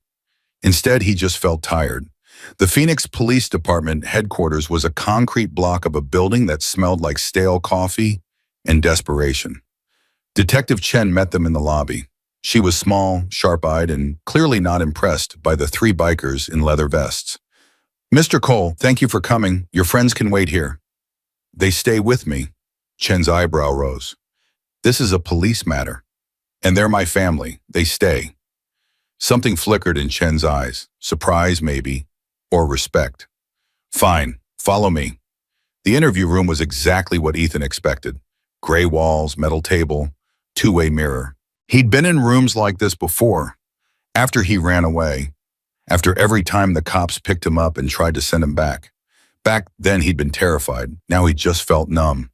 Instead, he just felt tired. The Phoenix Police Department headquarters was a concrete block of a building that smelled like stale coffee and desperation. Detective Chen met them in the lobby. She was small, sharp-eyed, and clearly not impressed by the 3 bikers in leather vests. "Mr. Cole, thank you for coming. Your friends can wait here." "They stay with me." Chen's eyebrow rose. "This is a police matter. And they're my family. They stay." Something flickered in Chen's eyes. Surprise, maybe, or respect. "Fine, follow me." The interview room was exactly what Ethan expected. Gray walls, metal table, 2-way mirror. He'd been in rooms like this before, after he ran away, after every time the cops picked him up and tried to send him back. Back then he'd been terrified. Now he just felt numb.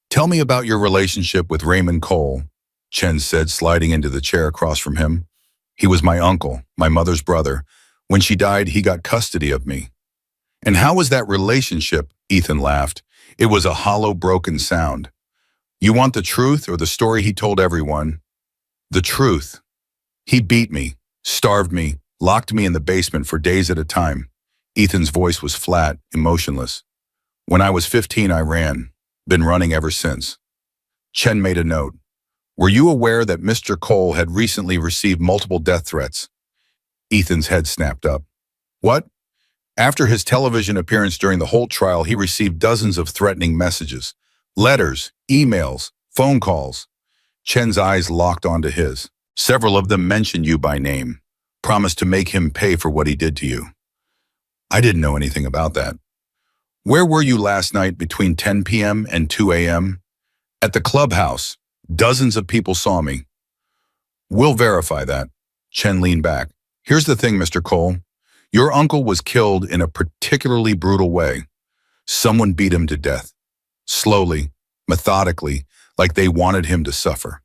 "Tell me about your relationship with Raymond Cole," Chen said, sliding into the chair across from him. "He was my uncle, my mother's brother. When she died, he got custody of me." "And how was that relationship?" Ethan laughed. It was a hollow, broken sound. "You want the truth or the story he told everyone?" "The truth. He beat me, starved me, locked me in the basement for days at a time." Ethan's voice was flat, emotionless. "When I was 15, I ran. Been running ever since." Chen made a note. "Were you aware that Mr. Cole had recently received multiple death threats?" Ethan's head snapped up. "What?" "After his television appearance during the Holt trial, he received dozens of threatening messages. Letters, emails, phone calls." Chen's eyes locked onto his. "Several of them mentioned you by name. Promised to make him pay for what he did to you." "I didn't know anything about that." "Where were you last night between 10 p.m. and 2 a.m.? "At the clubhouse. Dozens of people saw me." "We'll verify that." Chen leaned back. "Here's the thing, Mr. Cole. Your uncle was killed in a particularly brutal way. Someone beat him to death. Slowly, methodically, like they wanted him to suffer."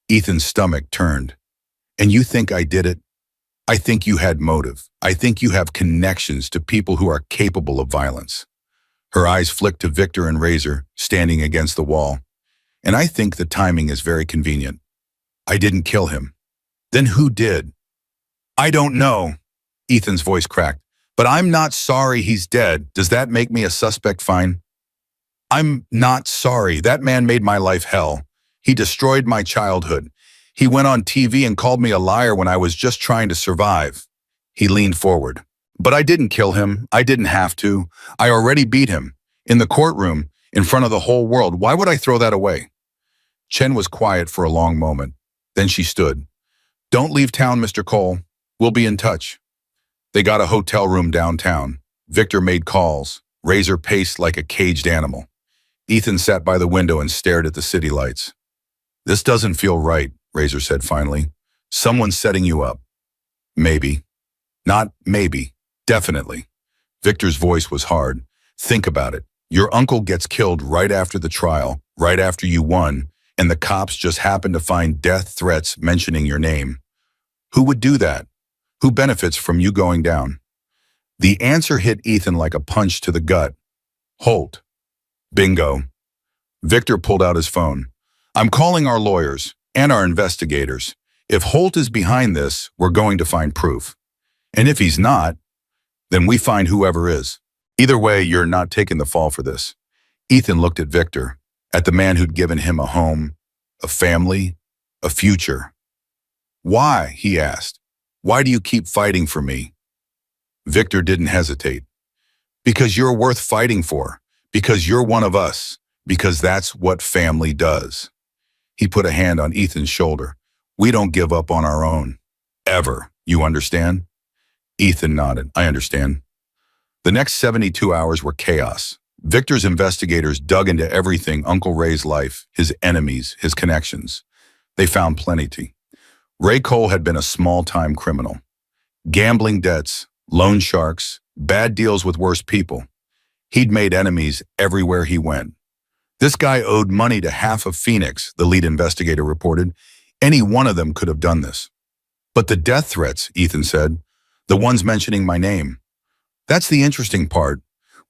Ethan's stomach turned. "And you think I did it?" "I think you had motive. I think you have connections to people who are capable of violence." Her eyes flicked to Victor and Razor, standing against the wall. "And I think the timing is very convenient." "I didn't kill him." "Then who did?" "I don't know." Ethan's voice cracked. "But I'm not sorry he's dead. Does that make me a suspect? Fine. I'm not sorry. That man made my life hell. He destroyed my childhood. He went on TV and called me a liar when I was just trying to survive." He leaned forward. "But I didn't kill him. I didn't have to. I already beat him. In the courtroom, in front of the whole world. Why would I throw that away?" Chen was quiet for a long moment. Then she stood. "Don't leave town, Mr. Cole. We'll be in touch." They got a hotel room downtown. Victor made calls. Razor paced like a caged animal. Ethan sat by the window and stared at the city lights. "This doesn't feel right," Razor said finally. Someone's setting you up. Maybe. Not maybe. Definitely. Victor's voice was hard. Think about it. Your uncle gets killed right after the trial, right after you won, and the cops just happen to find death threats mentioning your name. Who would do that? Who benefits from you going down? The answer hit Ethan like a punch to the gut. Holt. Bingo. Victor pulled out his phone. I'm calling our lawyers and our investigators. If Holt is behind this, we're going to find proof. And if he's not, then we find whoever is. Either way, you're not taking the fall for this. Ethan looked at Victor, at the man who'd given him a home, a family, a future. Why? He asked. Why do you keep fighting for me? Victor didn't hesitate. Because you're worth fighting for. Because you're one of us. Because that's what family does. He put a hand on Ethan's shoulder. We don't give up on our own. Ever. You understand? Ethan nodded. I understand. The next 72 hours were chaos. Victor's investigators dug into everything Uncle Ray's life, his enemies, his connections. They found plenty. Ray Cole had been a small-time criminal. Gambling debts, loan sharks, bad deals with worse people. He'd made enemies everywhere he went. This guy owed money to half of Phoenix, the lead investigator reported. Any one of them could have done this. But the death threats, Ethan said, the ones mentioning my name. That's the interesting part.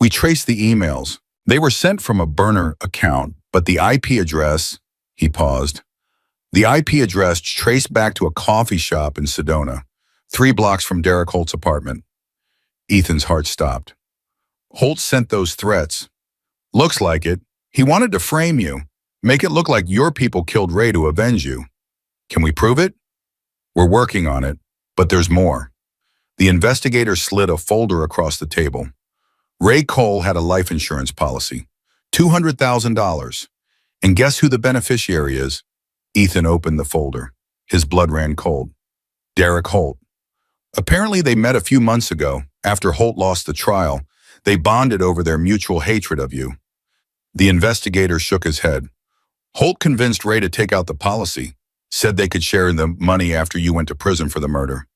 We traced the emails. They were sent from a burner account, but the IP address, he paused. The IP address traced back to a coffee shop in Sedona, 3 blocks from Derek Holt's apartment. Ethan's heart stopped. Holt sent those threats. Looks like it. He wanted to frame you, make it look like your people killed Ray to avenge you. Can we prove it? We're working on it, but there's more. The investigator slid a folder across the table. Ray Cole had a life insurance policy, $200,000. And guess who the beneficiary is? Ethan opened the folder. His blood ran cold. Derek Holt. Apparently they met a few months ago. After Holt lost the trial, they bonded over their mutual hatred of you. The investigator shook his head. Holt convinced Ray to take out the policy, said they could share the money after you went to prison for the murder.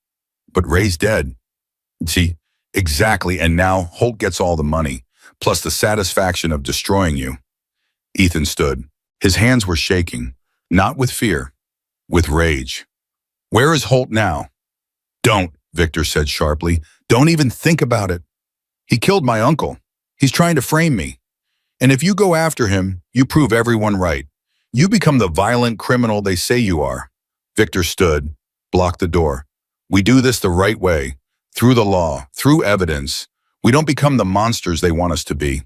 But Ray's dead. See, exactly, and now Holt gets all the money, plus the satisfaction of destroying you. Ethan stood. His hands were shaking, not with fear, with rage. Where is Holt now? Don't, Victor said sharply. Don't even think about it. He killed my uncle. He's trying to frame me. And if you go after him, you prove everyone right. You become the violent criminal they say you are. Victor stood, blocked the door. We do this the right way, through the law, through evidence. We don't become the monsters they want us to be.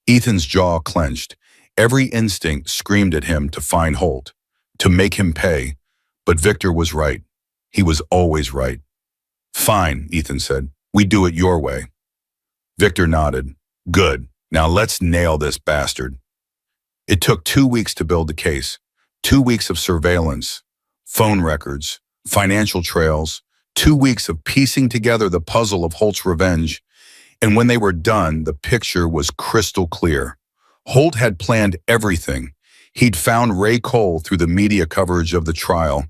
Ethan's jaw clenched. Every instinct screamed at him to find Holt, to make him pay. But Victor was right. He was always right. Fine, Ethan said. We do it your way. Victor nodded. Good. Now let's nail this bastard. It took 2 weeks to build the case. 2 weeks of surveillance, phone records, financial trails, 2 weeks of piecing together the puzzle of Holt's revenge. And when they were done, the picture was crystal clear. Holt had planned everything. He'd found Ray Cole through the media coverage of the trial.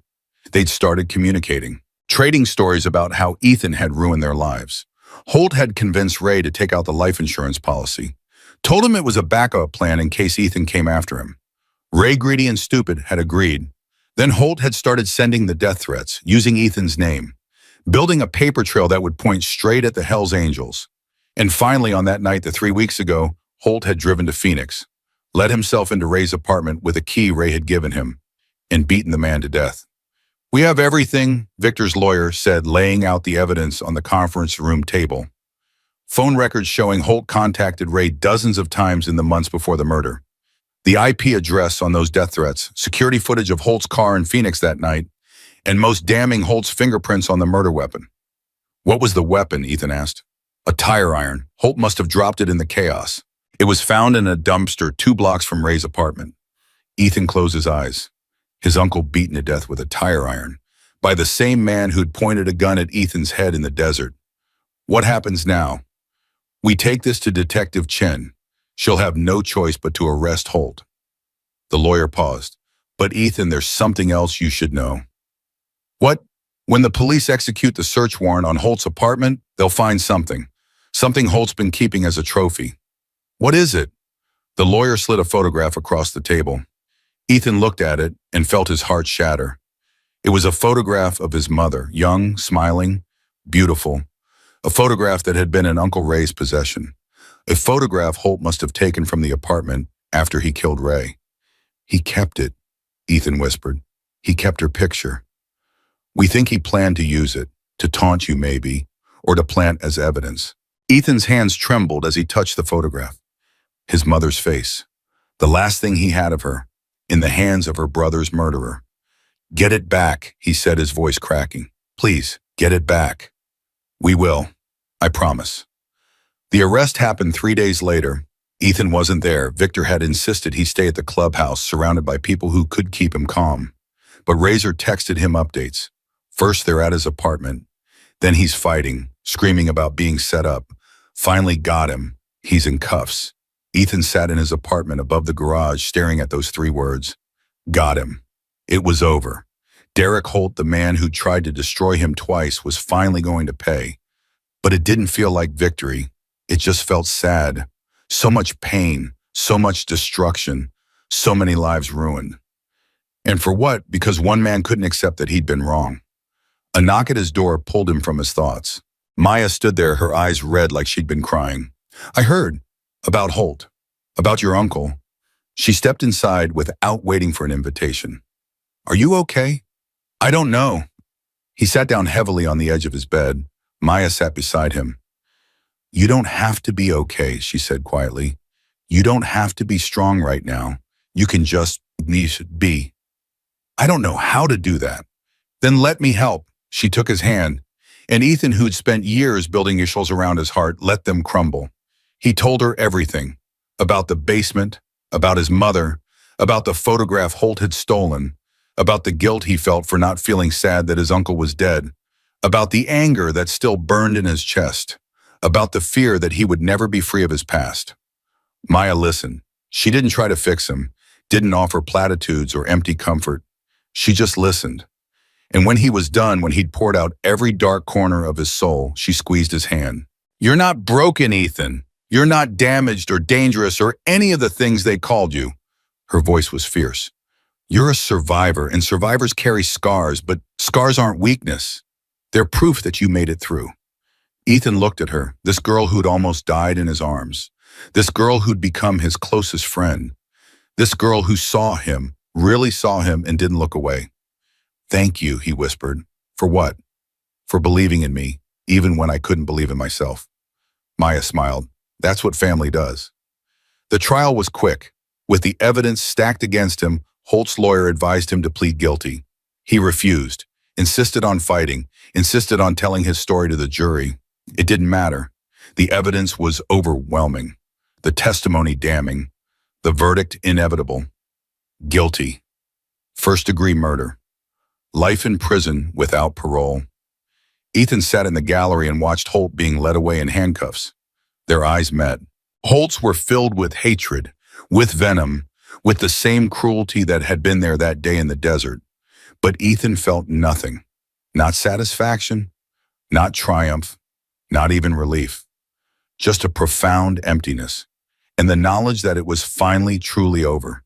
They'd started communicating, trading stories about how Ethan had ruined their lives. Holt had convinced Ray to take out the life insurance policy. Told him it was a backup plan in case Ethan came after him. Ray, greedy and stupid, had agreed. Then Holt had started sending the death threats, using Ethan's name, building a paper trail that would point straight at the Hells Angels. And finally, on that night 3 weeks ago, Holt had driven to Phoenix, let himself into Ray's apartment with a key Ray had given him, and beaten the man to death. We have everything, Victor's lawyer said, laying out the evidence on the conference room table. Phone records showing Holt contacted Ray dozens of times in the months before the murder. The IP address on those death threats, security footage of Holt's car in Phoenix that night, and most damning, Holt's fingerprints on the murder weapon. What was the weapon, Ethan asked. A tire iron. Holt must have dropped it in the chaos. It was found in a dumpster 2 blocks from Ray's apartment. Ethan closed his eyes. His uncle beaten to death with a tire iron, by the same man who'd pointed a gun at Ethan's head in the desert. What happens now? We take this to Detective Chen. She'll have no choice but to arrest Holt. The lawyer paused. But Ethan, there's something else you should know. What? When the police execute the search warrant on Holt's apartment, they'll find something. Something Holt's been keeping as a trophy. What is it? The lawyer slid a photograph across the table. Ethan looked at it and felt his heart shatter. It was a photograph of his mother, young, smiling, beautiful. A photograph that had been in Uncle Ray's possession. A photograph Holt must have taken from the apartment after he killed Ray. He kept it, Ethan whispered. He kept her picture. We think he planned to use it, to taunt you maybe, or to plant as evidence. Ethan's hands trembled as he touched the photograph. His mother's face. The last thing he had of her, in the hands of her brother's murderer. Get it back, he said, his voice cracking. Please, get it back. We will. I promise. The arrest happened 3 days later. Ethan wasn't there. Victor had insisted he stay at the clubhouse, surrounded by people who could keep him calm. But Razor texted him updates. First, they're at his apartment. Then he's fighting, screaming about being set up. Finally got him. He's in cuffs. Ethan sat in his apartment above the garage, staring at those 3 words. Got him. It was over. Derek Holt, the man who tried to destroy him twice, was finally going to pay. But it didn't feel like victory. It just felt sad. So much pain, so much destruction, so many lives ruined. And for what? Because one man couldn't accept that he'd been wrong. A knock at his door pulled him from his thoughts. Maya stood there, her eyes red like she'd been crying. I heard. About Holt. About your uncle. She stepped inside without waiting for an invitation. Are you okay? I don't know. He sat down heavily on the edge of his bed. Maya sat beside him. You don't have to be okay, she said quietly. You don't have to be strong right now. You can just be. I don't know how to do that. Then let me help. She took his hand, and Ethan, who'd spent years building issues around his heart, let them crumble. He told her everything. About the basement, about his mother, about the photograph Holt had stolen, about the guilt he felt for not feeling sad that his uncle was dead, about the anger that still burned in his chest, about the fear that he would never be free of his past. Maya listened. She didn't try to fix him, didn't offer platitudes or empty comfort. She just listened. And when he was done, when he'd poured out every dark corner of his soul, she squeezed his hand. You're not broken, Ethan. You're not damaged or dangerous or any of the things they called you. Her voice was fierce. You're a survivor, and survivors carry scars, but scars aren't weakness. They're proof that you made it through. Ethan looked at her, this girl who'd almost died in his arms, this girl who'd become his closest friend, this girl who saw him, really saw him, and didn't look away. Thank you, he whispered. For what? For believing in me, even when I couldn't believe in myself. Maya smiled. That's what family does. The trial was quick. With the evidence stacked against him, Holt's lawyer advised him to plead guilty. He refused, insisted on fighting, insisted on telling his story to the jury. It didn't matter. The evidence was overwhelming. The testimony damning. The verdict inevitable. Guilty. First-degree murder. Life in prison without parole. Ethan sat in the gallery and watched Holt being led away in handcuffs. Their eyes met. Holt's were filled with hatred, with venom, with the same cruelty that had been there that day in the desert. But Ethan felt nothing. Not satisfaction, not triumph, not even relief. Just a profound emptiness, and the knowledge that it was finally truly over.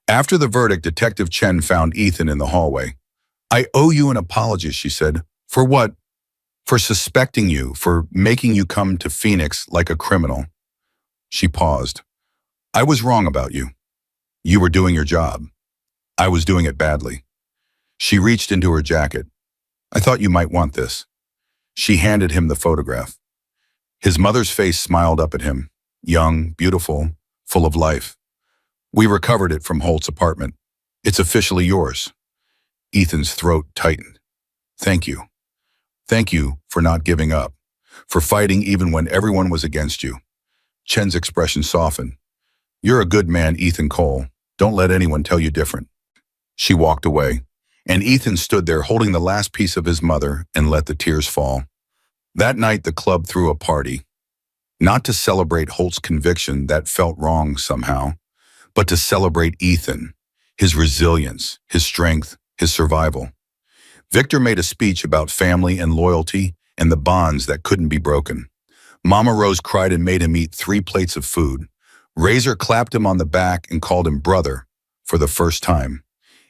After the verdict, Detective Chen found Ethan in the hallway. I owe you an apology, she said. For what? For suspecting you, for making you come to Phoenix like a criminal. She paused. I was wrong about you. You were doing your job. I was doing it badly. She reached into her jacket. I thought you might want this. She handed him the photograph. His mother's face smiled up at him, young, beautiful, full of life. We recovered it from Holt's apartment. It's officially yours. Ethan's throat tightened. Thank you. Thank you for not giving up, for fighting even when everyone was against you. Chen's expression softened. You're a good man, Ethan Cole. Don't let anyone tell you different. She walked away, and Ethan stood there holding the last piece of his mother and let the tears fall. That night, the club threw a party. Not to celebrate Holt's conviction that felt wrong somehow, but to celebrate Ethan, his resilience, his strength, his survival. Victor made a speech about family and loyalty and the bonds that couldn't be broken. Mama Rose cried and made him eat 3 plates of food. Razor clapped him on the back and called him brother for the first time.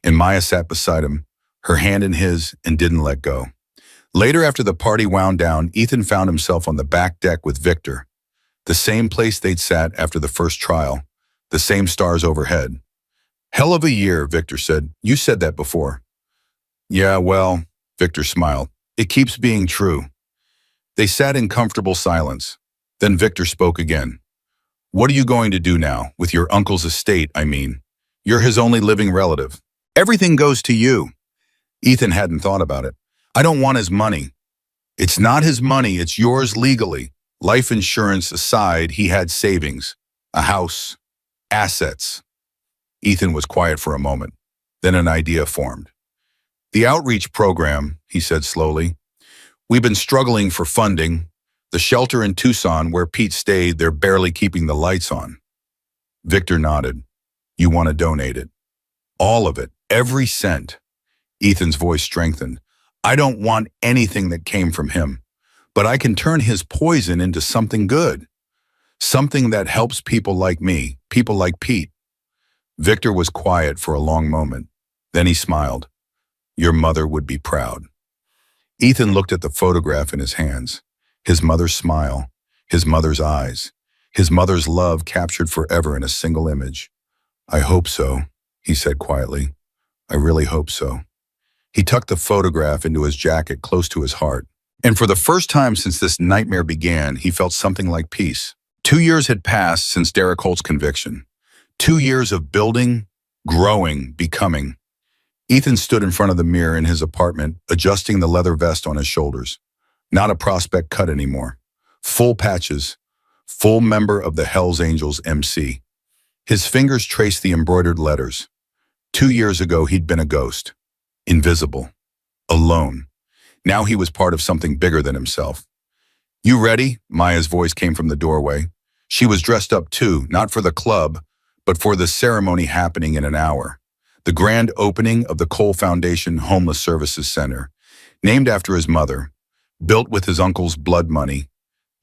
And Maya sat beside him, her hand in his, and didn't let go. Later, after the party wound down, Ethan found himself on the back deck with Victor. The same place they'd sat after the first trial, the same stars overhead. "Hell of a year," Victor said. "You said that before." "Yeah, well," Victor smiled. "It keeps being true." They sat in comfortable silence. Then Victor spoke again. "What are you going to do now, with your uncle's estate, I mean? You're his only living relative. Everything goes to you." Ethan hadn't thought about it. "I don't want his money." "It's not his money, it's yours legally." Life insurance aside, he had savings, a house, assets. Ethan was quiet for a moment. Then an idea formed. "The outreach program," he said slowly. "We've been struggling for funding. The shelter in Tucson where Pete stayed, they're barely keeping the lights on." Victor nodded. "You want to donate it?" "All of it, every cent." Ethan's voice strengthened. "I don't want anything that came from him, but I can turn his poison into something good. Something that helps people like me, people like Pete." Victor was quiet for a long moment. Then he smiled. "Your mother would be proud." Ethan looked at the photograph in his hands. His mother's smile, his mother's eyes, his mother's love captured forever in a single image. "I hope so," he said quietly. "I really hope so." He tucked the photograph into his jacket close to his heart. And for the first time since this nightmare began, he felt something like peace. 2 years had passed since Derek Holt's conviction. 2 years of building, growing, becoming. Ethan stood in front of the mirror in his apartment, adjusting the leather vest on his shoulders. Not a prospect cut anymore. Full patches, full member of the Hells Angels MC. His fingers traced the embroidered letters. 2 years ago, he'd been a ghost. Invisible. Alone. Now he was part of something bigger than himself. "You ready?" Maya's voice came from the doorway. She was dressed up too, not for the club, but for the ceremony happening in an hour. The grand opening of the Cole Foundation Homeless Services Center, named after his mother, built with his uncle's blood money,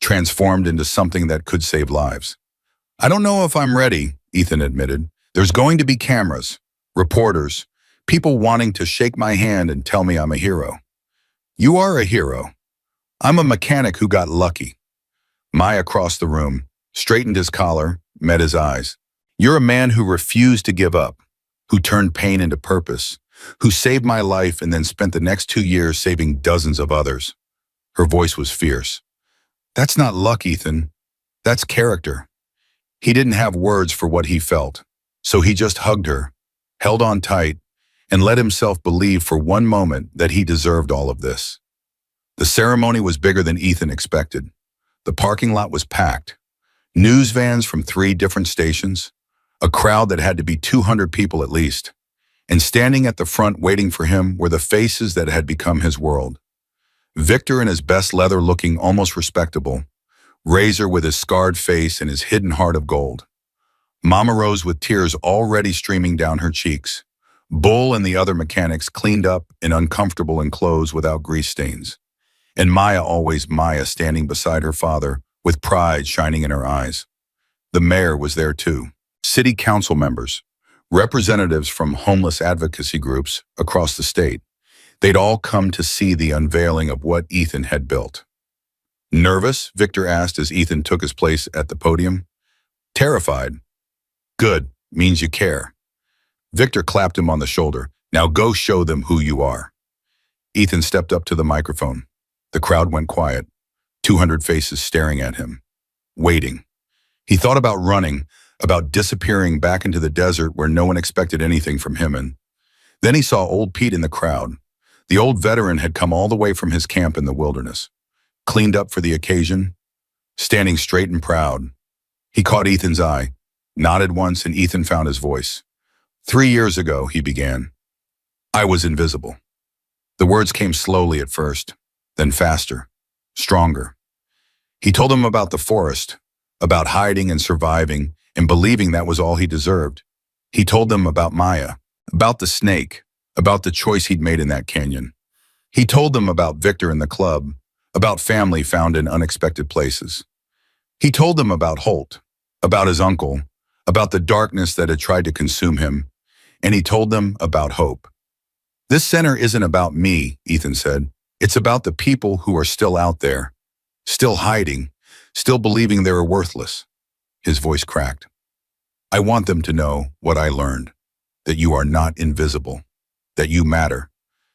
transformed into something that could save lives. "I don't know if I'm ready," Ethan admitted. "There's going to be cameras, reporters, people wanting to shake my hand and tell me I'm a hero." "You are a hero. I'm a mechanic who got lucky." Maya crossed the room, straightened his collar, met his eyes. "You're a man who refused to give up, who turned pain into purpose, who saved my life and then spent the next 2 years saving dozens of others." Her voice was fierce. "That's not luck, Ethan. That's character." He didn't have words for what he felt, so he just hugged her, held on tight, and let himself believe for one moment that he deserved all of this. The ceremony was bigger than Ethan expected. The parking lot was packed. News vans from 3 different stations, a crowd that had to be 200 people at least. And standing at the front waiting for him were the faces that had become his world. Victor in his best leather looking almost respectable, Razor with his scarred face and his hidden heart of gold. Mama Rose with tears already streaming down her cheeks. Bull and the other mechanics cleaned up and uncomfortable in clothes without grease stains. And Maya, always Maya, standing beside her father with pride shining in her eyes. The mayor was there too. City council members, representatives from homeless advocacy groups across the state. They'd all come to see the unveiling of what Ethan had built. "Nervous?" Victor asked as Ethan took his place at the podium. "Terrified." "Good, means you care." Victor clapped him on the shoulder. "Now go show them who you are." Ethan stepped up to the microphone. The crowd went quiet, 200 faces staring at him, waiting. He thought about running, about disappearing back into the desert where no one expected anything from him. And then he saw old Pete in the crowd. The old veteran had come all the way from his camp in the wilderness, cleaned up for the occasion, standing straight and proud. He caught Ethan's eye, nodded once, and Ethan found his voice. 3 years ago, he began. "I was invisible." The words came slowly at first, then faster, stronger. He told them about the forest, about hiding and surviving and believing that was all he deserved. He told them about Maya, about the snake, about the choice he'd made in that canyon. He told them about Victor in the club, about family found in unexpected places. He told them about Holt, about his uncle, about the darkness that had tried to consume him, and he told them about hope. This center isn't about me, Ethan said. It's about the people who are still out there, still hiding, still believing they are worthless. His voice cracked. I want them to know what I learned, that you are not invisible, that you matter,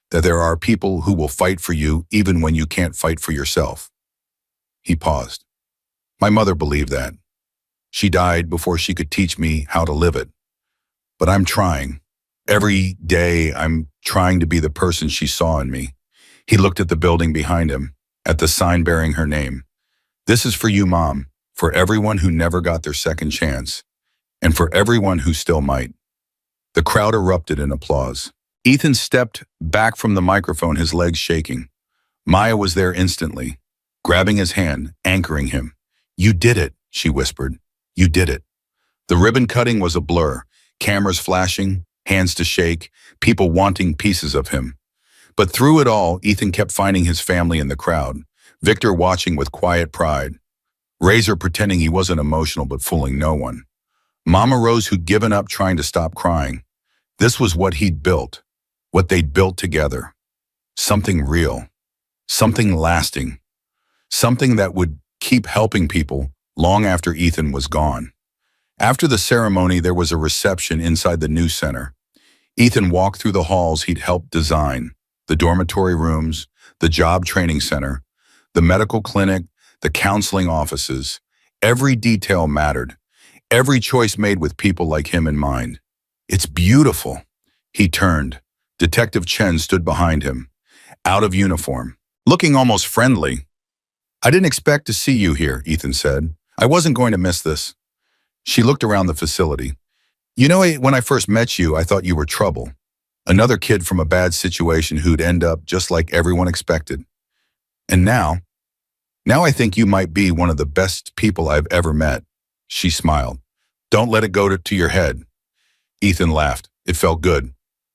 that there are people who will fight for you even when you can't fight for yourself. He paused. My mother believed that. She died before she could teach me how to live it. But I'm trying. Every day I'm trying to be the person she saw in me. He looked at the building behind him, at the sign bearing her name. This is for you, Mom, for everyone who never got their second chance, and for everyone who still might. The crowd erupted in applause. Ethan stepped back from the microphone, his legs shaking. Maya was there instantly, grabbing his hand, anchoring him. You did it, she whispered. You did it. The ribbon cutting was a blur, cameras flashing, hands to shake, people wanting pieces of him. But through it all, Ethan kept finding his family in the crowd, Victor watching with quiet pride, Razor pretending he wasn't emotional but fooling no one. Mama Rose who'd given up trying to stop crying. This was what he'd built, what they'd built together. Something real, something lasting, something that would keep helping people long after Ethan was gone. After the ceremony, there was a reception inside the new center. Ethan walked through the halls he'd helped design, the dormitory rooms, the job training center, the medical clinic, the counseling offices. Every detail mattered. Every choice made with people like him in mind. It's beautiful. He turned. Detective Chen stood behind him, out of uniform, looking almost friendly. I didn't expect to see you here, Ethan said. I wasn't going to miss this. She looked around the facility. You know, when I first met you, I thought you were trouble. Another kid from a bad situation who'd end up just like everyone expected. And now I think you might be one of the best people I've ever met. She smiled. Don't let it go to your head. Ethan laughed. It felt good.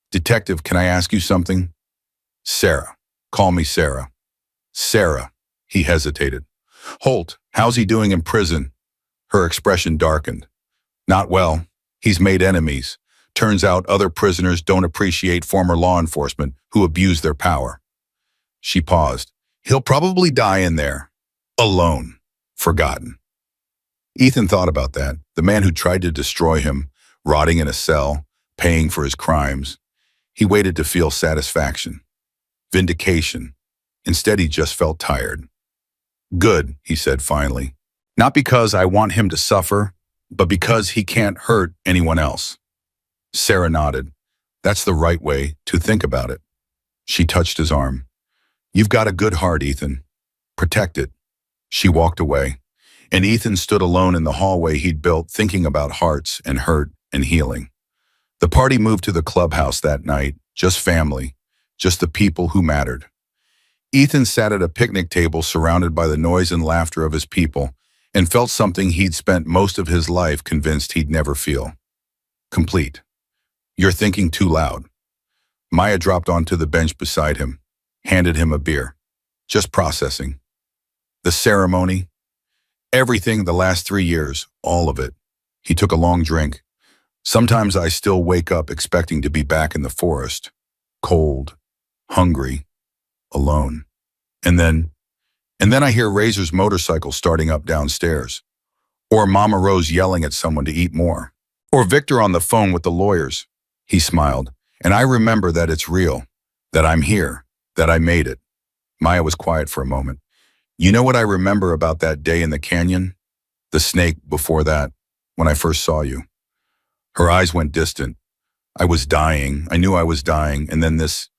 Detective, can I ask you something? Sarah. Call me Sarah. Sarah. He hesitated. Holt, how's he doing in prison? Her expression darkened. Not well. He's made enemies. Turns out other prisoners don't appreciate former law enforcement who abuse their power. She paused. He'll probably die in there. Alone. Forgotten. Ethan thought about that. The man who tried to destroy him, rotting in a cell, paying for his crimes. He waited to feel satisfaction. Vindication. Instead, he just felt tired. Good, he said finally. Not because I want him to suffer, but because he can't hurt anyone else. Sarah nodded. That's the right way to think about it. She touched his arm. You've got a good heart, Ethan. Protect it. She walked away, and Ethan stood alone in the hallway he'd built, thinking about hearts and hurt and healing. The party moved to the clubhouse that night, just family, just the people who mattered. Ethan sat at a picnic table surrounded by the noise and laughter of his people and felt something he'd spent most of his life convinced he'd never feel. Complete. You're thinking too loud. Maya dropped onto the bench beside him, handed him a beer. Just processing. The ceremony, everything the last 3 years, all of it. He took a long drink. Sometimes I still wake up expecting to be back in the forest, cold, hungry, alone. And then I hear Razor's motorcycle starting up downstairs, or Mama Rose yelling at someone to eat more, or Victor on the phone with the lawyers. He smiled, and I remember that it's real, that I'm here, that I made it. Maya was quiet for a moment. You know what I remember about that day in the canyon? The snake before that, when I first saw you. Her eyes went distant. I was dying. I knew I was dying, and then this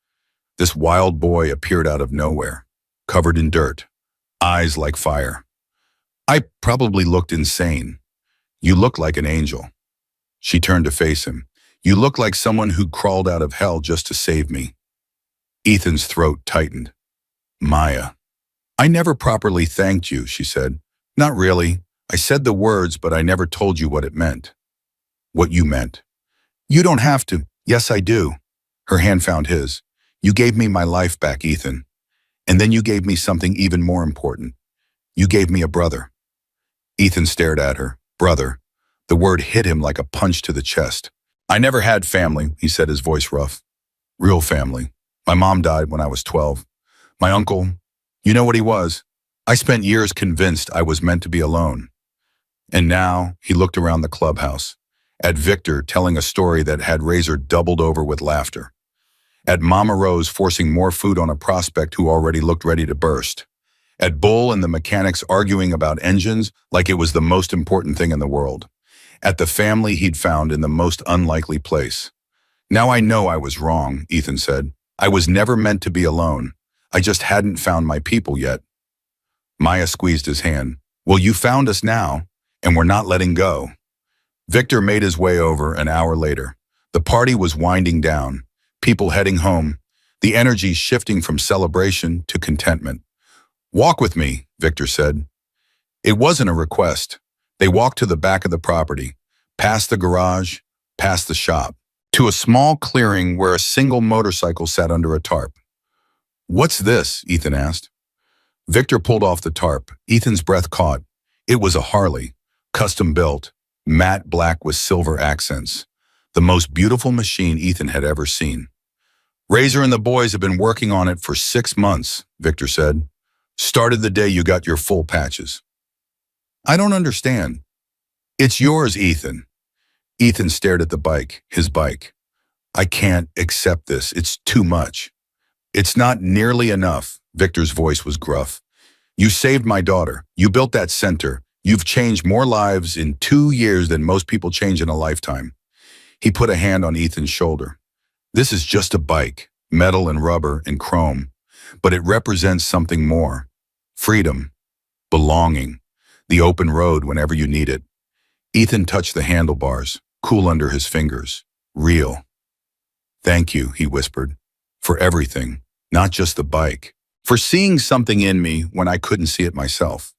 wild boy appeared out of nowhere, covered in dirt, eyes like fire. I probably looked insane. You looked like an angel. She turned to face him. You looked like someone who crawled out of hell just to save me. Ethan's throat tightened. Maya. I never properly thanked you, she said. Not really. I said the words, but I never told you what it meant. What you meant. You don't have to. Yes, I do. Her hand found his. You gave me my life back, Ethan. And then you gave me something even more important. You gave me a brother. Ethan stared at her. Brother. The word hit him like a punch to the chest. I never had family, he said, his voice rough. Real family. My mom died when I was 12. My uncle, you know what he was? I spent years convinced I was meant to be alone. And now, he looked around the clubhouse, at Victor telling a story that had Razor doubled over with laughter, at Mama Rose forcing more food on a prospect who already looked ready to burst, at Bull and the mechanics arguing about engines like it was the most important thing in the world, at the family he'd found in the most unlikely place. Now I know I was wrong, Ethan said. I was never meant to be alone. I just hadn't found my people yet. Maya squeezed his hand. Well, you found us now, and we're not letting go. Victor made his way over an hour later. The party was winding down, people heading home, the energy shifting from celebration to contentment. Walk with me, Victor said. It wasn't a request. They walked to the back of the property, past the garage, past the shop, to a small clearing where a single motorcycle sat under a tarp. What's this? Ethan asked. Victor pulled off the tarp. Ethan's breath caught. It was a Harley, custom built, matte black with silver accents. The most beautiful machine Ethan had ever seen. Razor and the boys have been working on it for 6 months, Victor said. Started the day you got your full patches. I don't understand. It's yours, Ethan. Ethan stared at the bike, his bike. I can't accept this. It's too much. It's not nearly enough, Victor's voice was gruff. You saved my daughter. You built that center. You've changed more lives in 2 years than most people change in a lifetime. He put a hand on Ethan's shoulder. This is just a bike, metal and rubber and chrome, but it represents something more. Freedom, belonging, the open road whenever you need it. Ethan touched the handlebars, cool under his fingers. Real. Thank you, he whispered, for everything, not just the bike, for seeing something in me when I couldn't see it myself.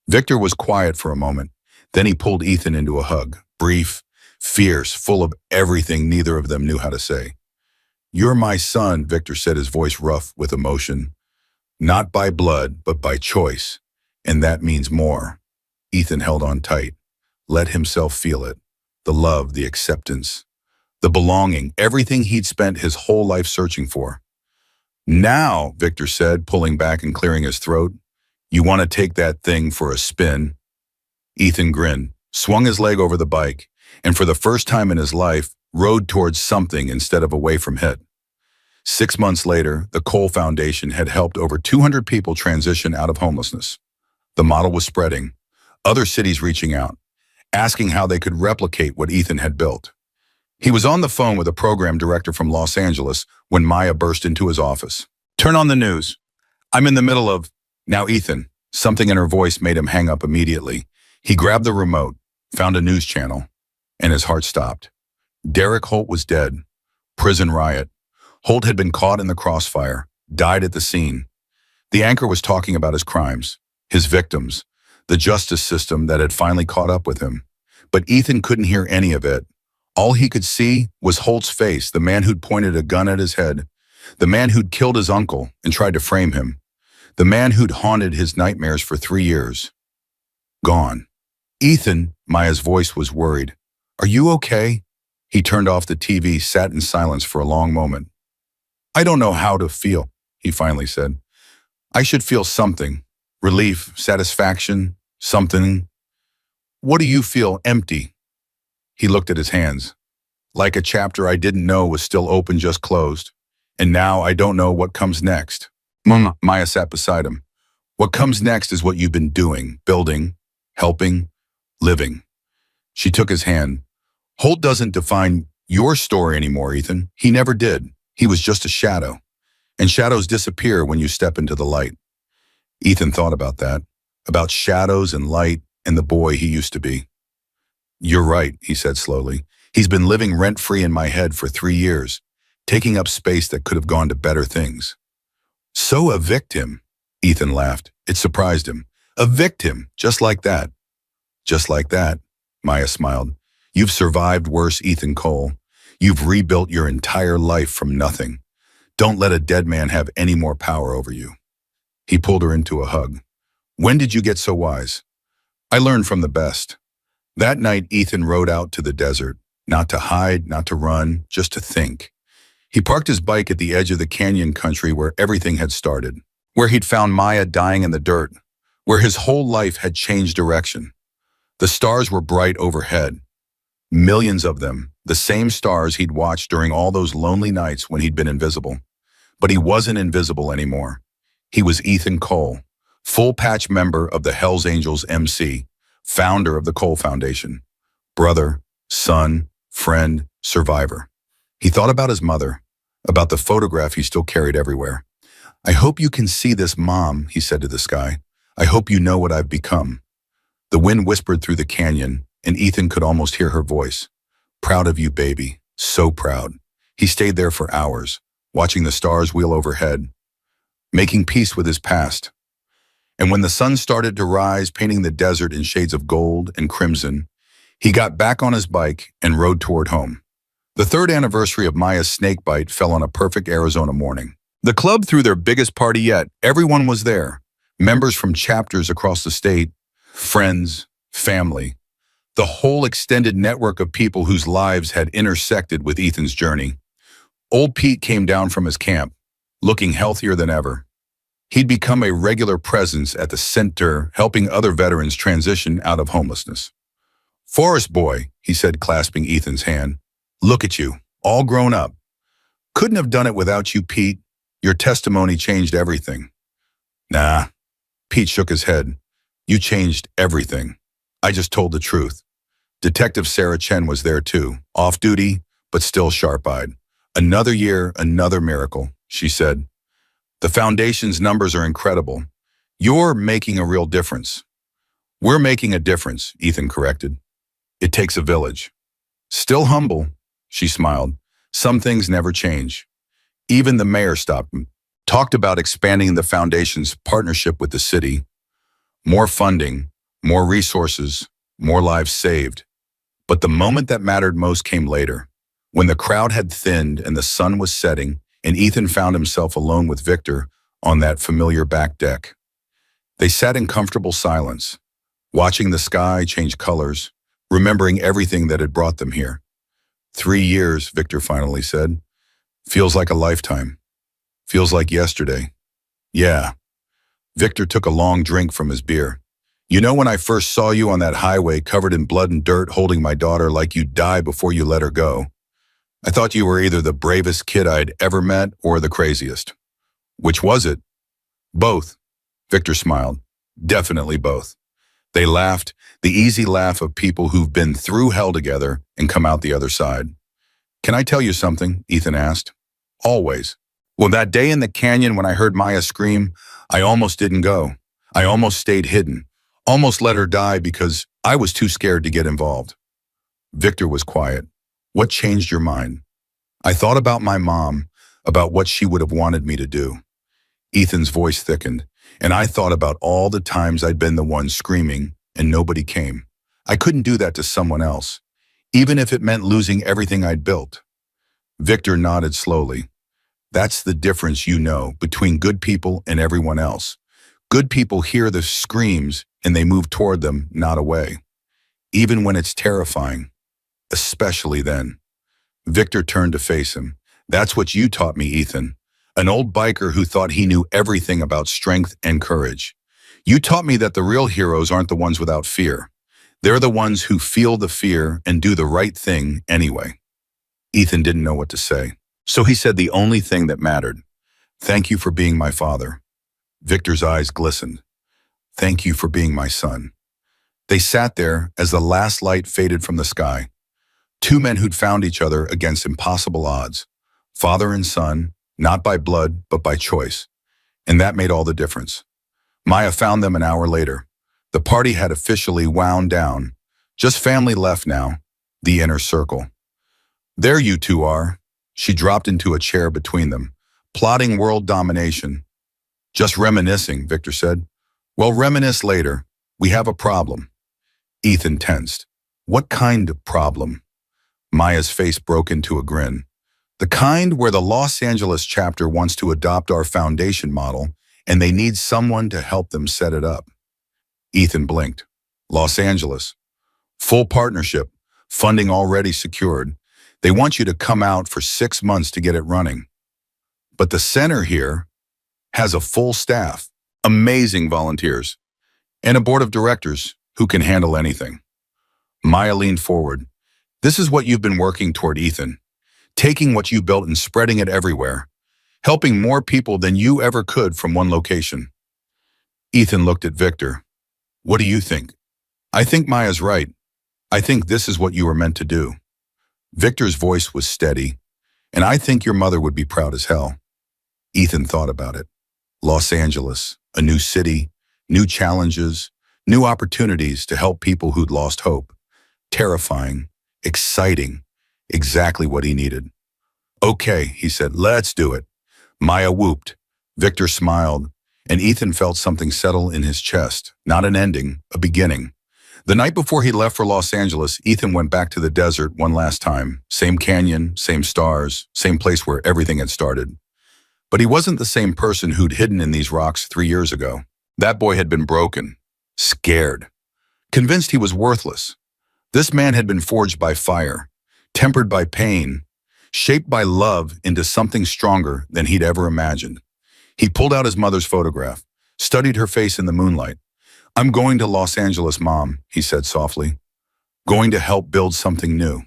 Victor was quiet for a moment. Then he pulled Ethan into a hug, brief, fierce, full of everything neither of them knew how to say. You're my son, Victor said, his voice rough with emotion. Not by blood, but by choice. And that means more. Ethan held on tight, let himself feel it. The love, the acceptance, the belonging, everything he'd spent his whole life searching for. Now, Victor said, pulling back and clearing his throat, you want to take that thing for a spin? Ethan grinned, swung his leg over the bike, and for the first time in his life, rode towards something instead of away from it. 6 months later, the Cole Foundation had helped over 200 people transition out of homelessness. The model was spreading, other cities reaching out, asking how they could replicate what Ethan had built. He was on the phone with a program director from Los Angeles when Maya burst into his office. Turn on the news. I'm in the middle of... Now, Ethan, something in her voice made him hang up immediately. He grabbed the remote, found a news channel, and his heart stopped. Derek Holt was dead. Prison riot. Holt had been caught in the crossfire, died at the scene. The anchor was talking about his crimes, his victims, the justice system that had finally caught up with him. But Ethan couldn't hear any of it. All he could see was Holt's face, the man who'd pointed a gun at his head, the man who'd killed his uncle and tried to frame him, the man who'd haunted his nightmares for 3 years. Gone. Ethan, Maya's voice was worried. Are you okay? He turned off the TV, sat in silence for a long moment. I don't know how to feel, he finally said. I should feel something. Relief, satisfaction, something. What do you feel? Empty. He looked at his hands. Like a chapter I didn't know was still open, just closed. And now I don't know what comes next. Maya sat beside him. What comes next is what you've been doing, building, helping, living. She took his hand. Holt doesn't define your story anymore, Ethan. He never did. He was just a shadow. And shadows disappear when you step into the light. Ethan thought about that, about shadows and light and the boy he used to be. You're right, he said slowly. He's been living rent-free in my head for 3 years, taking up space that could have gone to better things. So evict him, Ethan laughed. It surprised him. Evict him, just like that. Just like that, Maya smiled. You've survived worse, Ethan Cole. You've rebuilt your entire life from nothing. Don't let a dead man have any more power over you. He pulled her into a hug. When did you get so wise? I learned from the best. That night, Ethan rode out to the desert, not to hide, not to run, just to think. He parked his bike at the edge of the canyon country where everything had started, where he'd found Maya dying in the dirt, where his whole life had changed direction. The stars were bright overhead, millions of them, the same stars he'd watched during all those lonely nights when he'd been invisible. But he wasn't invisible anymore. He was Ethan Cole, full-patch member of the Hells Angels MC, founder of the Cole Foundation, brother, son, friend, survivor. He thought about his mother, about the photograph he still carried everywhere. I hope you can see this, Mom, he said to the sky. I hope you know what I've become. The wind whispered through the canyon, and Ethan could almost hear her voice. Proud of you, baby. So proud. He stayed there for hours, watching the stars wheel overhead, making peace with his past. And when the sun started to rise, painting the desert in shades of gold and crimson, he got back on his bike and rode toward home. The third anniversary of Maya's snakebite fell on a perfect Arizona morning. The club threw their biggest party yet. Everyone was there. Members from chapters across the state, friends, family, the whole extended network of people whose lives had intersected with Ethan's journey. Old Pete came down from his camp, looking healthier than ever. He'd become a regular presence at the center, helping other veterans transition out of homelessness. Forest boy, he said, clasping Ethan's hand. Look at you, all grown up. Couldn't have done it without you, Pete. Your testimony changed everything. Nah, Pete shook his head. You changed everything. I just told the truth. Detective Sarah Chen was there too, off duty, but still sharp-eyed. Another year, another miracle, she said. The foundation's numbers are incredible. You're making a real difference. We're making a difference, Ethan corrected. It takes a village. Still humble, she smiled. Some things never change. Even the mayor stopped him, talked about expanding the foundation's partnership with the city. More funding, more resources, more lives saved. But the moment that mattered most came later, when the crowd had thinned and the sun was setting, and Ethan found himself alone with Victor on that familiar back deck. They sat in comfortable silence, watching the sky change colors, remembering everything that had brought them here. 3 years, Victor finally said. Feels like a lifetime. Feels like yesterday. Yeah. Victor took a long drink from his beer. You know, when I first saw you on that highway covered in blood and dirt holding my daughter like you'd die before you let her go, I thought you were either the bravest kid I'd ever met or the craziest. Which was it? Both. Victor smiled. Definitely both. They laughed, the easy laugh of people who've been through hell together and come out the other side. Can I tell you something? Ethan asked. Always. Well, that day in the canyon when I heard Maya scream, I almost didn't go. I almost stayed hidden. Almost let her die because I was too scared to get involved. Victor was quiet. What changed your mind? I thought about my mom, about what she would have wanted me to do. Ethan's voice thickened, and I thought about all the times I'd been the one screaming and nobody came. I couldn't do that to someone else, even if it meant losing everything I'd built. Victor nodded slowly. That's the difference, you know, between good people and everyone else. Good people hear the screams and they move toward them, not away. Even when it's terrifying. Especially then. Victor turned to face him. That's what you taught me, Ethan. An old biker who thought he knew everything about strength and courage. You taught me that the real heroes aren't the ones without fear. They're the ones who feel the fear and do the right thing anyway. Ethan didn't know what to say. So he said the only thing that mattered. Thank you for being my father. Victor's eyes glistened. Thank you for being my son. They sat there as the last light faded from the sky. Two men who'd found each other against impossible odds. Father and son, not by blood, but by choice. And that made all the difference. Maya found them an hour later. The party had officially wound down. Just family left now, the inner circle. There you two are. She dropped into a chair between them, plotting world domination. Just reminiscing, Victor said. Well, reminisce later. We have a problem. Ethan tensed. What kind of problem? Maya's face broke into a grin. The kind where the Los Angeles chapter wants to adopt our foundation model and they need someone to help them set it up. Ethan blinked. Los Angeles. Full partnership. Funding already secured. They want you to come out for 6 months to get it running. But the center here has a full staff, amazing volunteers, and a board of directors who can handle anything. Maya leaned forward. This is what you've been working toward, Ethan. Taking what you built and spreading it everywhere. Helping more people than you ever could from one location. Ethan looked at Victor. What do you think? I think Maya's right. I think this is what you were meant to do. Victor's voice was steady, and I think your mother would be proud as hell. Ethan thought about it. Los Angeles, a new city, new challenges, new opportunities to help people who'd lost hope. Terrifying, exciting, exactly what he needed. Okay, he said, let's do it. Maya whooped. Victor smiled, and Ethan felt something settle in his chest. Not an ending, a beginning. The night before he left for Los Angeles, Ethan went back to the desert one last time. Same canyon, same stars, same place where everything had started. But he wasn't the same person who'd hidden in these rocks 3 years ago. That boy had been broken, scared, convinced he was worthless. This man had been forged by fire, tempered by pain, shaped by love into something stronger than he'd ever imagined. He pulled out his mother's photograph, studied her face in the moonlight. I'm going to Los Angeles, Mom, he said softly. Going to help build something new.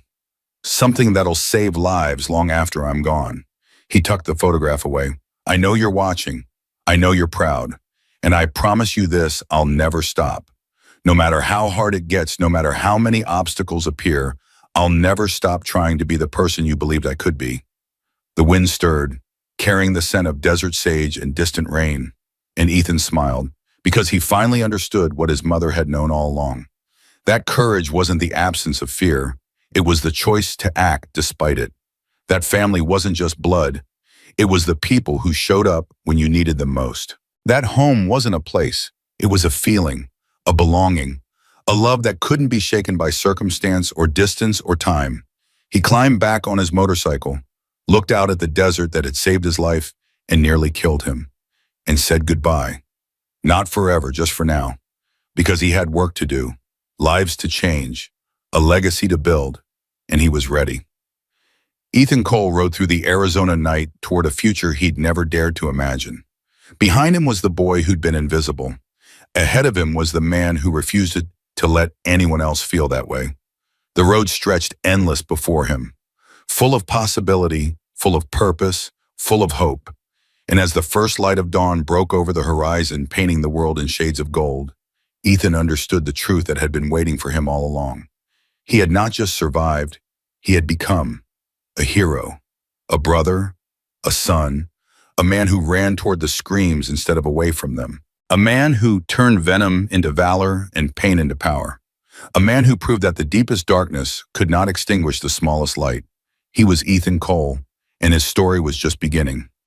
Something that'll save lives long after I'm gone. He tucked the photograph away. I know you're watching. I know you're proud. And I promise you this, I'll never stop. No matter how hard it gets, no matter how many obstacles appear, I'll never stop trying to be the person you believed I could be. The wind stirred, carrying the scent of desert sage and distant rain. And Ethan smiled, because he finally understood what his mother had known all along. That courage wasn't the absence of fear. It was the choice to act despite it. That family wasn't just blood. It was the people who showed up when you needed them most. That home wasn't a place. It was a feeling, a belonging, a love that couldn't be shaken by circumstance or distance or time. He climbed back on his motorcycle, looked out at the desert that had saved his life and nearly killed him, and said goodbye. Not forever, just for now, because he had work to do, lives to change, a legacy to build, and he was ready. Ethan Cole rode through the Arizona night toward a future he'd never dared to imagine. Behind him was the boy who'd been invisible. Ahead of him was the man who refused to let anyone else feel that way. The road stretched endless before him, full of possibility, full of purpose, full of hope. And as the first light of dawn broke over the horizon, painting the world in shades of gold, Ethan understood the truth that had been waiting for him all along. He had not just survived, he had become a hero, a brother, a son, a man who ran toward the screams instead of away from them, a man who turned venom into valor and pain into power, a man who proved that the deepest darkness could not extinguish the smallest light. He was Ethan Cole, and his story was just beginning.